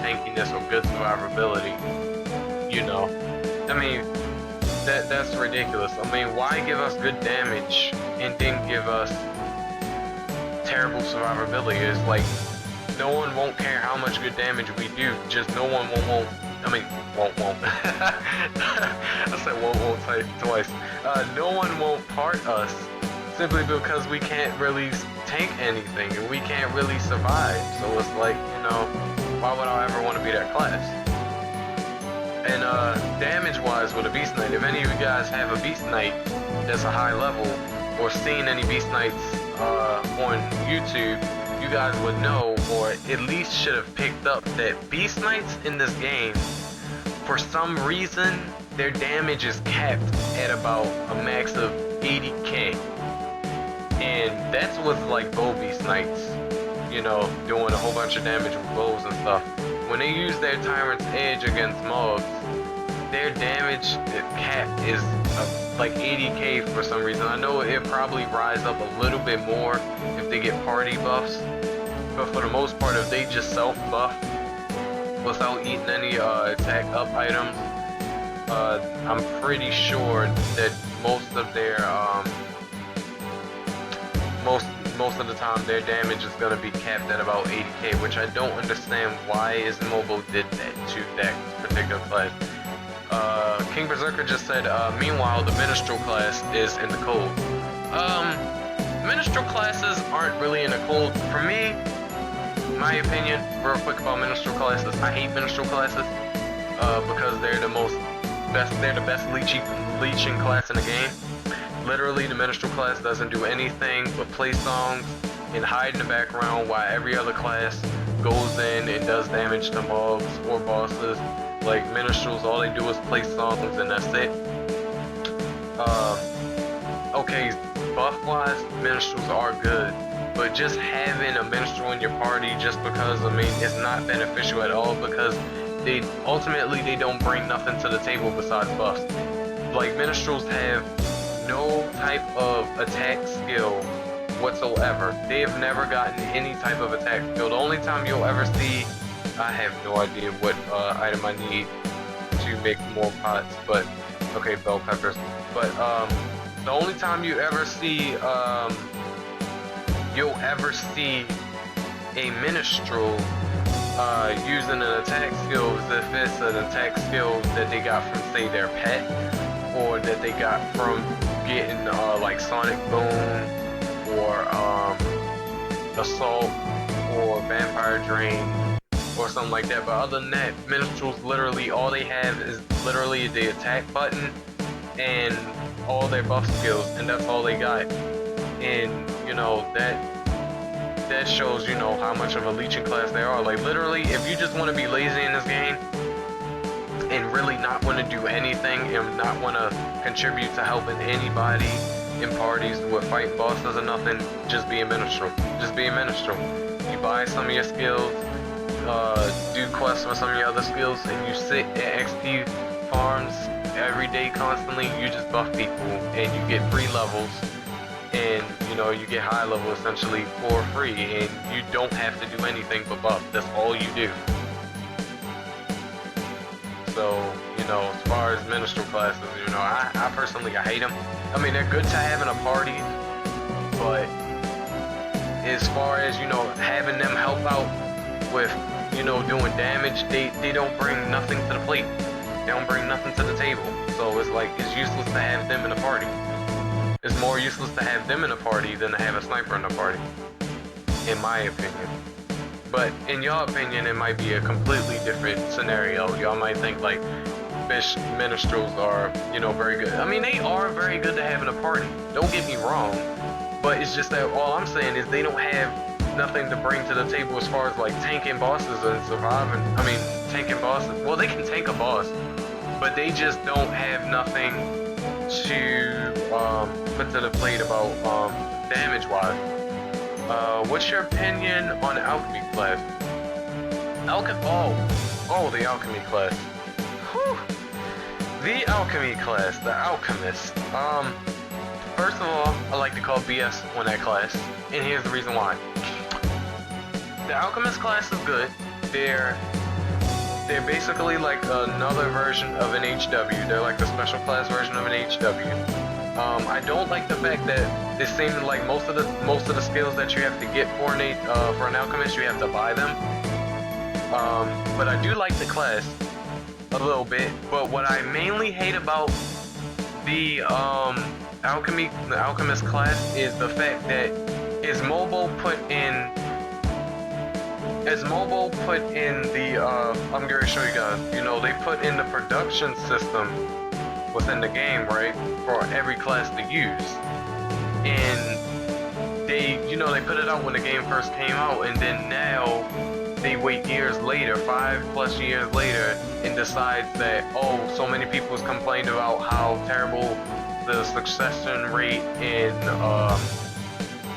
tankiness or good survivability. I mean, that's ridiculous. I mean, why give us good damage and then give us terrible survivability? It's like, no one won't care how much good damage we do, just no one won't. I mean, won't. I said won't twice. No one won't part us simply because we can't really tank anything and we can't really survive. So it's like, why would I ever want to be that class? And damage-wise with a Beast Knight, if any of you guys have a Beast Knight that's a high level, or seen any Beast Knights on YouTube, you guys would know, or at least should have picked up, that Beast Knights in this game, for some reason, their damage is capped at about a max of 80k. And that's with bow Beast Knights, doing a whole bunch of damage with bows and stuff. When they use their Tyrant's Edge against mobs, their damage cap is like 80k for some reason. I know it probably rise up a little bit more if they get party buffs, but for the most part, if they just self buff without eating any attack up items, I'm pretty sure that most of their most of the time their damage is going to be capped at about 80k, which I don't understand why Mobile did that to that particular class. King Berserker just said, meanwhile the Minstrel class is in the cold. Minstrel classes aren't really in the cold. For me, my opinion, real quick about Minstrel classes, I hate Minstrel classes, because they're the best leeching class in the game. Literally, the Minstrel class doesn't do anything but play songs and hide in the background while every other class goes in and does damage to mobs or bosses. Like, Minstrels, all they do is play songs and that's it. Okay, buff-wise, Minstrels are good, but just having a Minstrel in your party just because, I mean, it's not beneficial at all, because they don't bring nothing to the table besides buffs. Like, Minstrels have no type of attack skill whatsoever. They have never gotten any type of attack skill. The only time you'll ever see, I have no idea what item I need to make more pots, but okay, bell peppers. But the only time you ever see a minstrel using an attack skill is if it's an attack skill that they got from, say, their pet, or that they got from getting like Sonic Boom or Assault or Vampire Drain or something like that. But other than that, Minstrels literally all they have is literally the attack button and all their buff skills, and that's all they got. And you know, that shows, you know, how much of a leeching class they are. Like, literally, if you just want to be lazy in this game and really not want to do anything and not want to contribute to helping anybody in parties with fighting bosses or nothing, just be a minstrel. Just be a minstrel. You buy some of your skills, do quests for some of your other skills, and you sit at XP farms every day constantly. You just buff people and you get 3 levels, and you know, you get high level essentially for free, and you don't have to do anything but buff. That's all you do. So, you know, as far as minstrel classes, you know, I personally, I hate them. I mean, they're good to have in a party, but as far as, you know, having them help out with, you know, doing damage, they don't bring nothing to the plate. They don't bring nothing to the table. So it's like, it's useless to have them in a party. It's more useless to have them in a party than to have a sniper in a party, in my opinion. But in your opinion, it might be a completely different scenario. Y'all might think like fish minstrels are, you know, very good. I mean, they are very good to have in a party. Don't get me wrong. But it's just that all I'm saying is they don't have nothing to bring to the table as far as like tanking bosses and surviving. I mean, tanking bosses. Well, they can tank a boss, but they just don't have nothing to put to the plate about damage-wise. What's your opinion on the alchemy class? The alchemy class. Whew. The alchemy class, the alchemist. First of all, I like to call BS on that class, and here's the reason why. The alchemist class is good. They're basically like another version of an HW. They're like the special class version of an HW. I don't like the fact that it seems like most of the skills that you have to get for an alchemist, you have to buy them. But I do like the class a little bit. But what I mainly hate about the alchemist class is the fact that is mobile put in the I'm going to show you guys. You know, they put in the production system within the game, right, for every class to use, and they put it out when the game first came out, and then now they wait years later, 5+ years later, and decides that, oh, so many people has complained about how terrible the succession rate and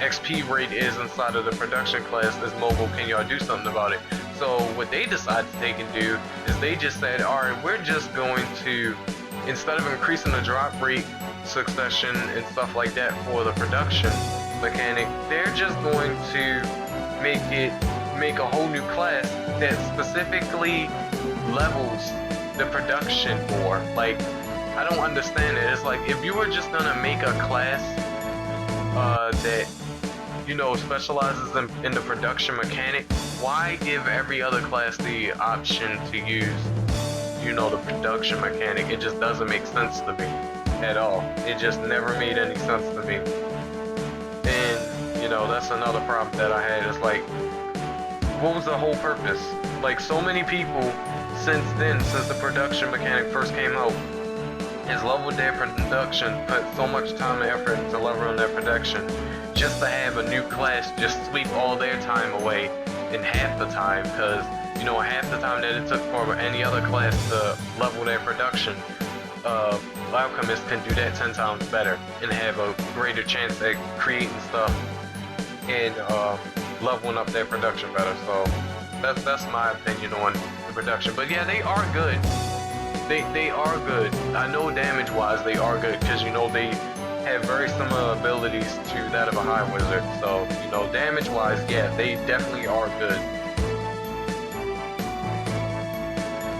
XP rate is inside of the production class is mobile. Can y'all do something about it? So So what they decided to take and do is they just said, alright, we're just going to, instead of increasing the drop rate succession and stuff like that for the production mechanic, they're just going to make a whole new class that specifically levels the production more. Like, I don't understand it. It's like, if you were just gonna make a class that, you know, specializes in the production mechanic, why give every other class the option to use, you know, the production mechanic? It just doesn't make sense to me at all. It just never made any sense to me. And, you know, that's another problem that I had. It's like, what was the whole purpose? Like, so many people since then, since the production mechanic first came out, has leveled their production, put so much time and effort into leveling their production, just to have a new class just sweep all their time away in half the time, because, you know, half the time that it took for any other class to level their production, alchemists can do that 10 times better and have a greater chance at creating stuff and leveling up their production better. So that's my opinion on the production. But yeah, they are good. They are good. I know damage-wise they are good, because, you know, they have very similar abilities to that of a high wizard. So, you know, damage-wise, yeah, they definitely are good.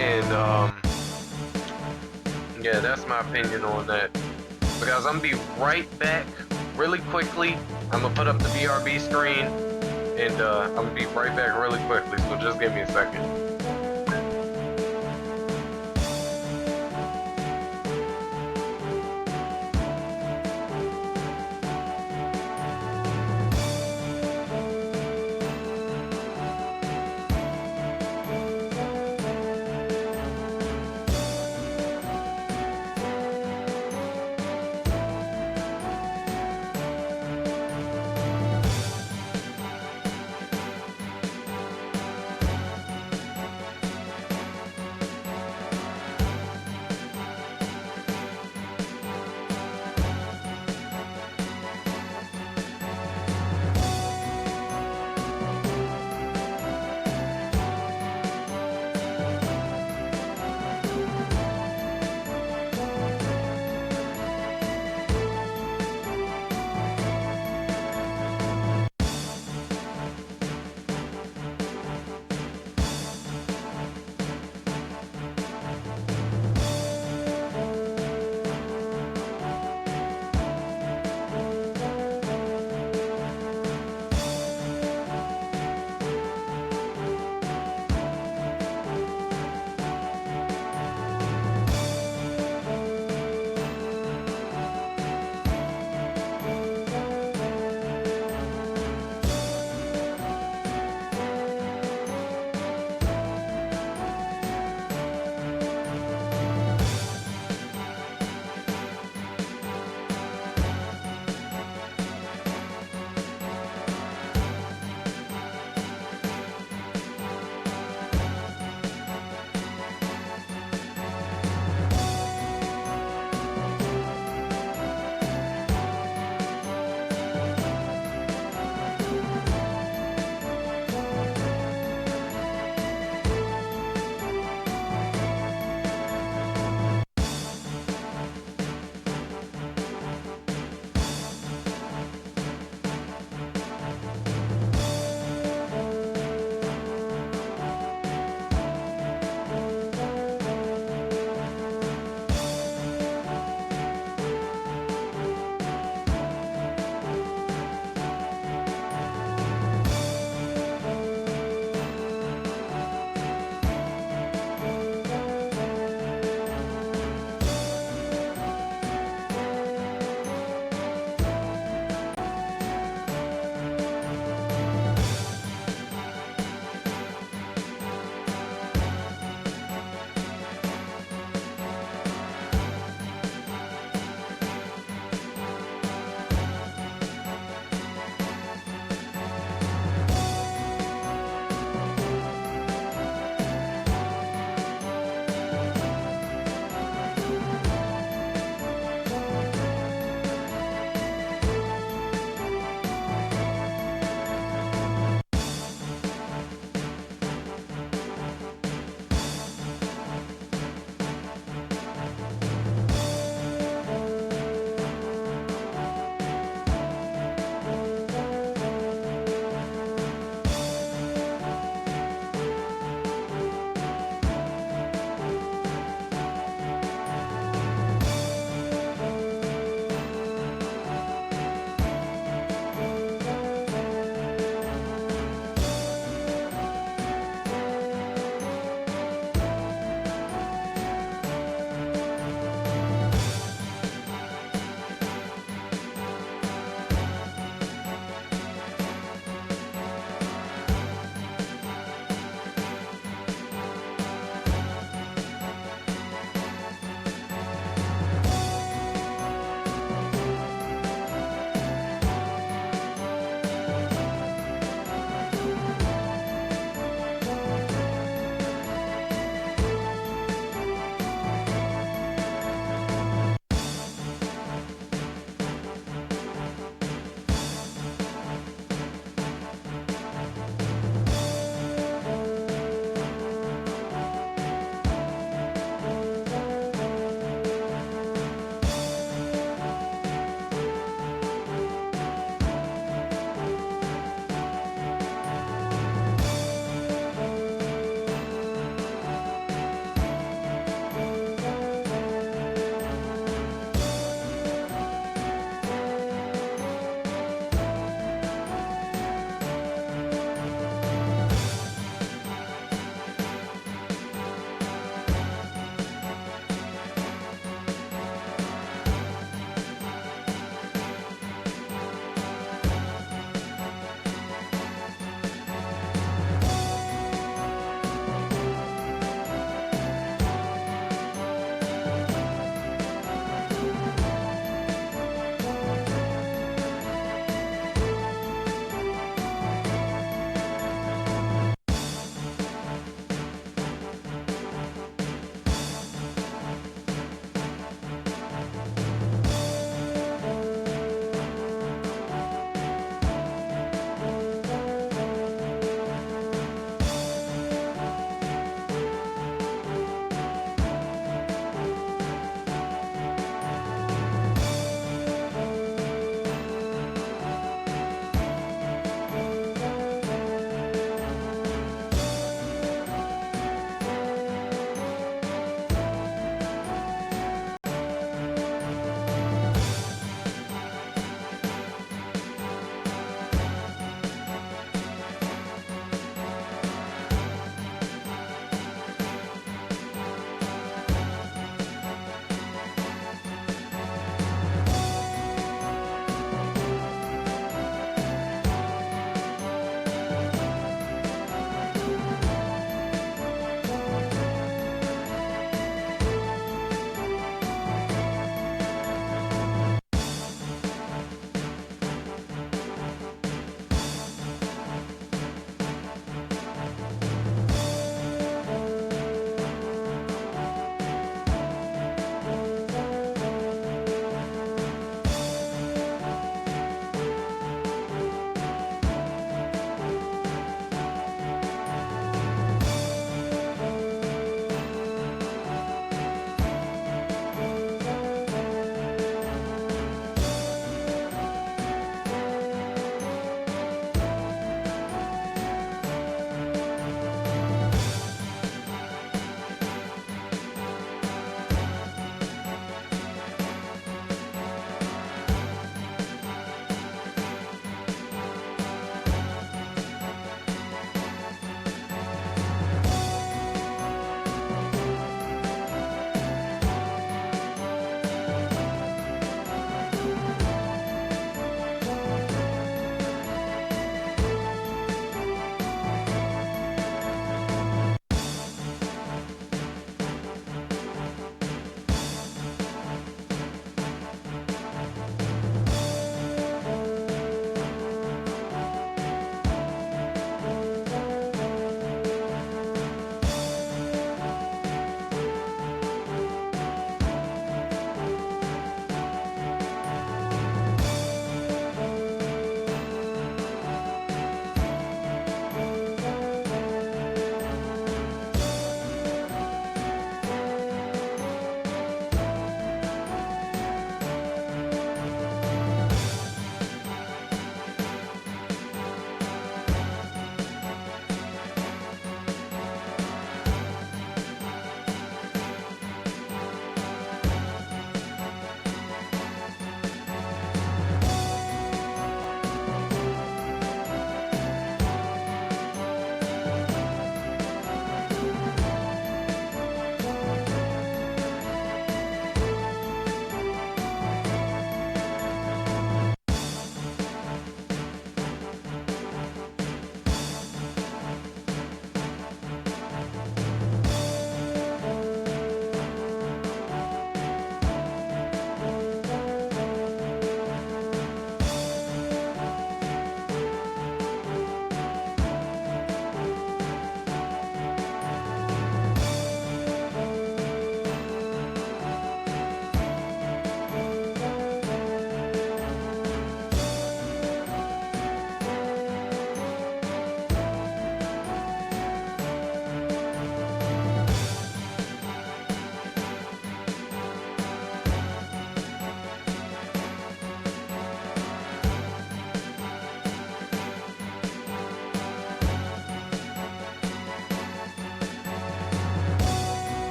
And yeah, that's my opinion on that. Because I'm gonna be right back really quickly. I'm gonna put up the BRB screen, and I'm gonna be right back really quickly. So just give me a second.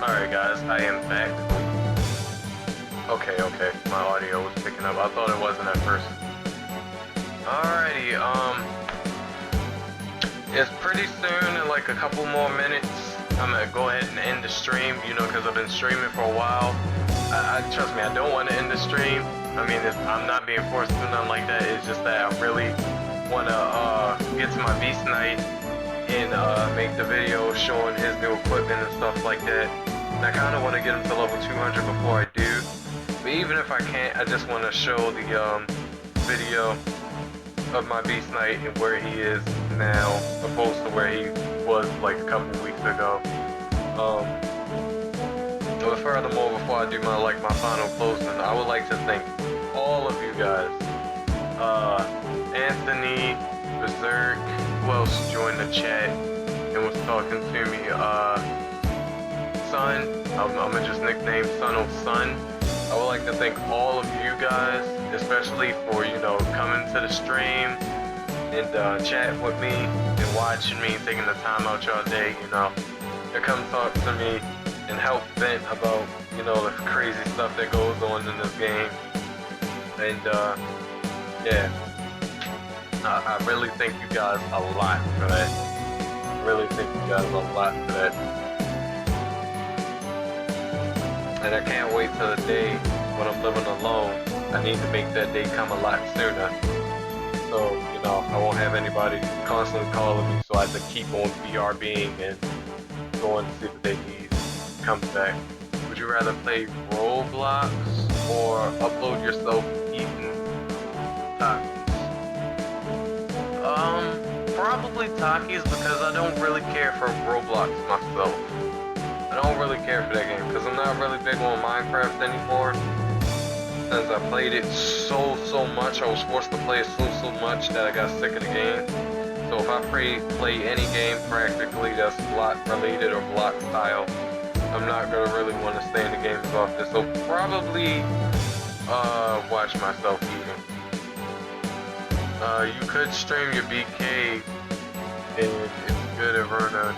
Alright guys, I am back. Okay, my audio was picking up. I thought it wasn't at first. Alrighty, it's pretty soon, in like a couple more minutes, I'm gonna go ahead and end the stream, you know, because I've been streaming for a while. Trust me, I don't want to end the stream. I mean, I'm not being forced to do nothing like that. It's just that I really want to get to my beast night and make the video showing his new equipment and stuff like that. And I kind of want to get him to level 200 before I do. But even if I can't, I just want to show the video of my beast night and where he is now, opposed to where he was like a couple weeks ago. But furthermore, before I do my final closing, I would like to thank all of you guys. Anthony, Berserk, who else joined the chat and was talking to me? Sun, I'm gonna just nickname Son of Sun. I would like to thank all of you guys, especially for, you know, coming to the stream and chatting with me and watching me, taking the time out your day, you know, to come talk to me and help vent about, you know, the crazy stuff that goes on in this game. And yeah, I really thank you guys a lot for that. I really thank you guys a lot for that. And I can't wait till the day when I'm living alone. I need to make that day come a lot sooner. So, you know, I won't have anybody constantly calling me, so I have to keep on BRBing and going to see if they need come back. Would you rather play Roblox or upload yourself eating tacos? Probably Takis, because I don't really care for Roblox myself. I don't really care for that game because I'm not really big on Minecraft anymore. Since I played it so much, I was forced to play it so much that I got sick of the game. So if I play any game practically that's block related or block style, I'm not gonna really want to stay in the game as often. So probably watch myself eating. You could stream your BK and it's good at Iruna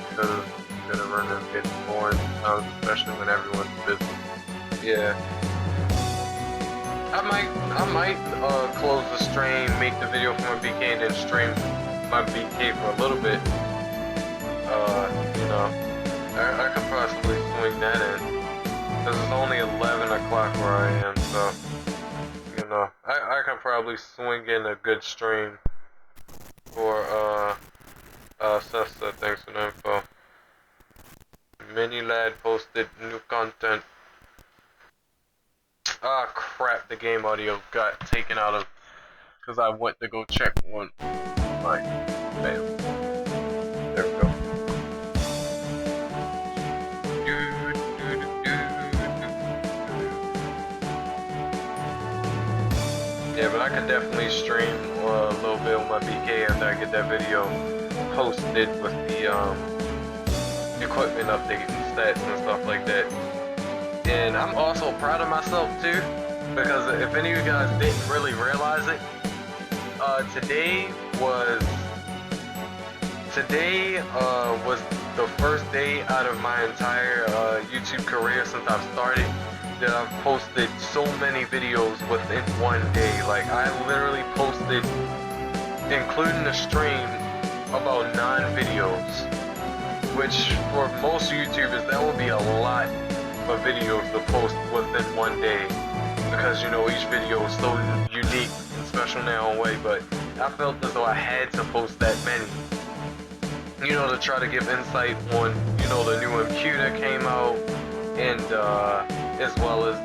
because good at Iruna gets boring, especially when everyone's busy. Yeah. I might close the stream, make the video for my BK, and then stream my BK for a little bit. You know, I could possibly swing that in, because it's only 11 o'clock where I am, so, you know, I can probably swing in a good stream for, Sessa, thanks for the info. Mini Lad posted new content. Ah, crap, the game audio got taken out of, because I went to go check one. Right, bam. There we go. Yeah, but I can definitely stream a little bit on my BK after I get that video posted with the equipment update and stats and stuff like that. And I'm also proud of myself too, because if any of you guys didn't really realize it, today was the first day out of my entire YouTube career since I've started that I've posted so many videos within one day. Like, I literally posted, including the stream, about 9 videos, which for most YouTubers that would be a lot of videos to post within one day, because, you know, each video is so unique and special in their own way. But I felt as though I had to post that many, you know, to try to give insight on, you know, the new MQ that came out, and as well as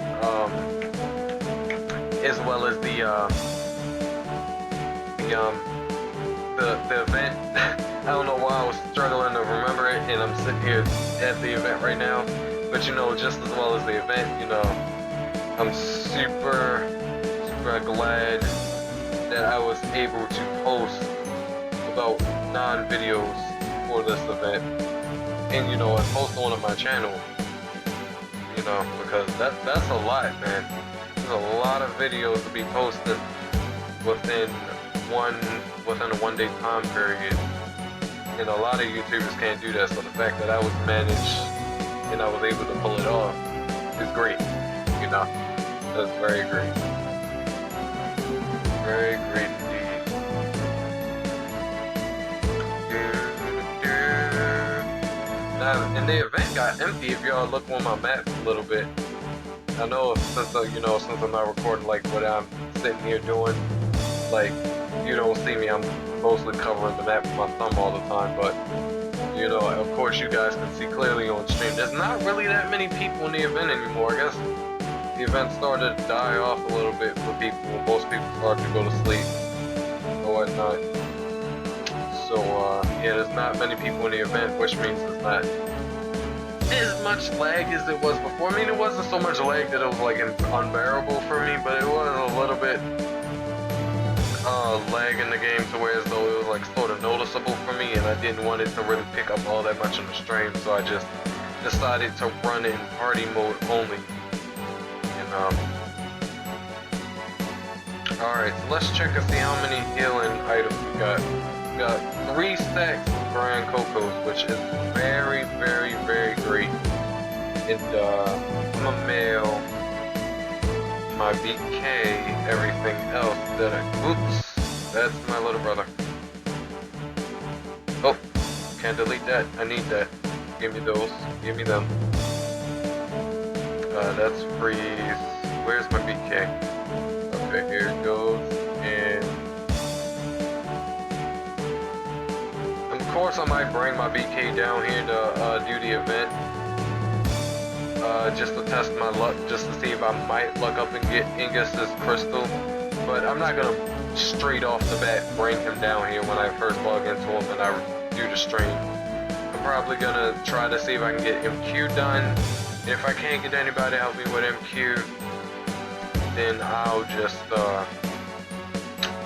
the event. I don't know why I was struggling to remember it, and I'm sitting here at the event right now. But, you know, just as well as the event, you know, I'm super glad that I was able to post about 9 videos for this event. And, you know, I post one on my channel, you know, because that's a lot, man. There's a lot of videos to be posted within a 1 day time period. And a lot of YouTubers can't do that, so the fact that I was managed and I was able to pull it off is great. You know, that's very great. Very great indeed. Now, and the event got empty. If y'all look on my map a little bit, I know since since I'm not recording like what I'm sitting here doing, like you don't see me. I'm mostly covering the map with my thumb all the time, but you know, of course, you guys can see clearly on stream. There's not really that many people in the event anymore. I guess the event started to die off a little bit for people. Most people started to go to sleep or whatnot. So yeah, there's not many people in the event, which means it's not as much lag as it was before. I mean, it wasn't so much lag that it was like unbearable for me, but it was a little bit lag in the game to where as though it was like sort of noticeable for me, and I didn't want it to really pick up all that much on the stream, so I just decided to run in party mode only. And alright, so let's check and see how many healing items we got. We got 3 stacks of Grand Cocos, which is very, very, very great. And I'm a male, my BK, everything else that oops, that's my little brother. Oh, can't delete that, I need that. Give me those, give me them. That's freeze. Where's my BK? Okay, here it goes, and of course I might bring my BK down here to do the event. Just to test my luck, just to see if I might luck up and get Ingus's crystal. But I'm not gonna straight off the bat bring him down here when I first log into him and I do the stream. I'm probably gonna try to see if I can get MQ done. If I can't get anybody to help me with MQ, then I'll just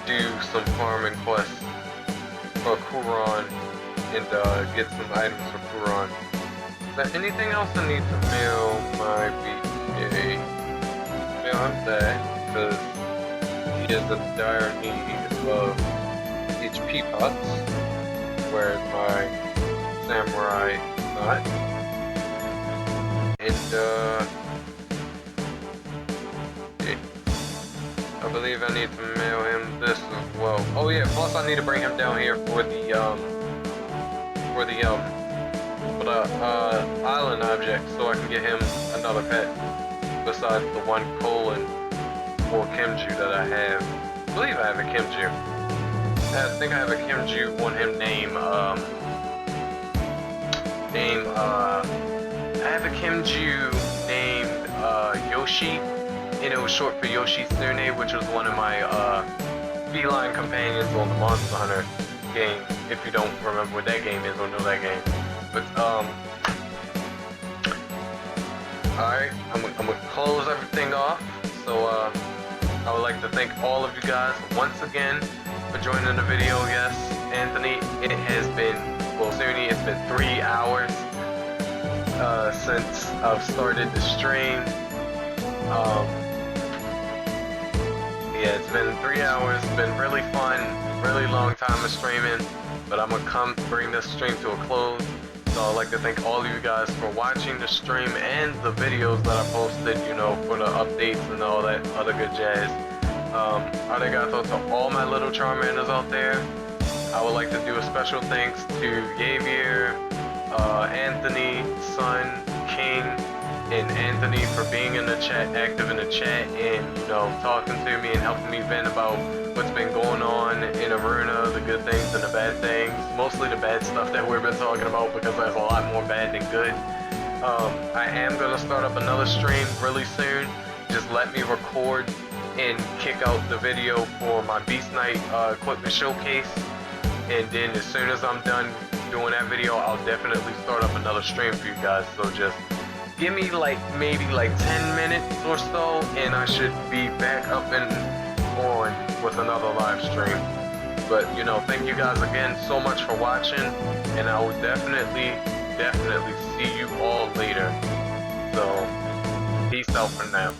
do some farming quests for Kuron and get some items for Kuron. Is there anything else I need to mail my BK? Mail him that, because he is in dire need of HP pots, whereas my samurai is not. And I believe I need to mail him this as well. Oh yeah, plus I need to bring him down here for the island object, so I can get him another pet besides the one colon or Kimju that I have. I believe I have a Kimju. I think I have a Kimju on him I have a Kimju named Yoshi, and it was short for Yoshitsune, which was one of my feline companions on the Monster Hunter game. If you don't remember what that game is or know that game. But alright, I'm gonna close everything off. So I would like to thank all of you guys once again for joining the video. Yes, Anthony, it has been, well, Suni, it's been 3 hours since I've started the stream. Yeah, it's been 3 hours. It's been really fun, really long time of streaming, but I'm gonna bring this stream to a close. So I'd like to thank all of you guys for watching the stream and the videos that I posted, you know, for the updates and all that other good jazz. Arigato to all my little Charmanders out there. I would like to do a special thanks to Javier, Anthony, Sun, King, and Anthony for being in the chat, active in the chat, and, you know, talking to me and helping me vent about what's been going on in Iruna, the good things and the bad things. Mostly the bad stuff that we've been talking about, because there's a lot more bad than good. I am going to start up another stream really soon. Just let me record and kick out the video for my Beast Knight equipment showcase. And then as soon as I'm done doing that video, I'll definitely start up another stream for you guys. So just give me like maybe like 10 minutes or so, and I should be back up and on with another live stream. But, you know, thank you guys again so much for watching, and I will definitely see you all later. So peace out for now.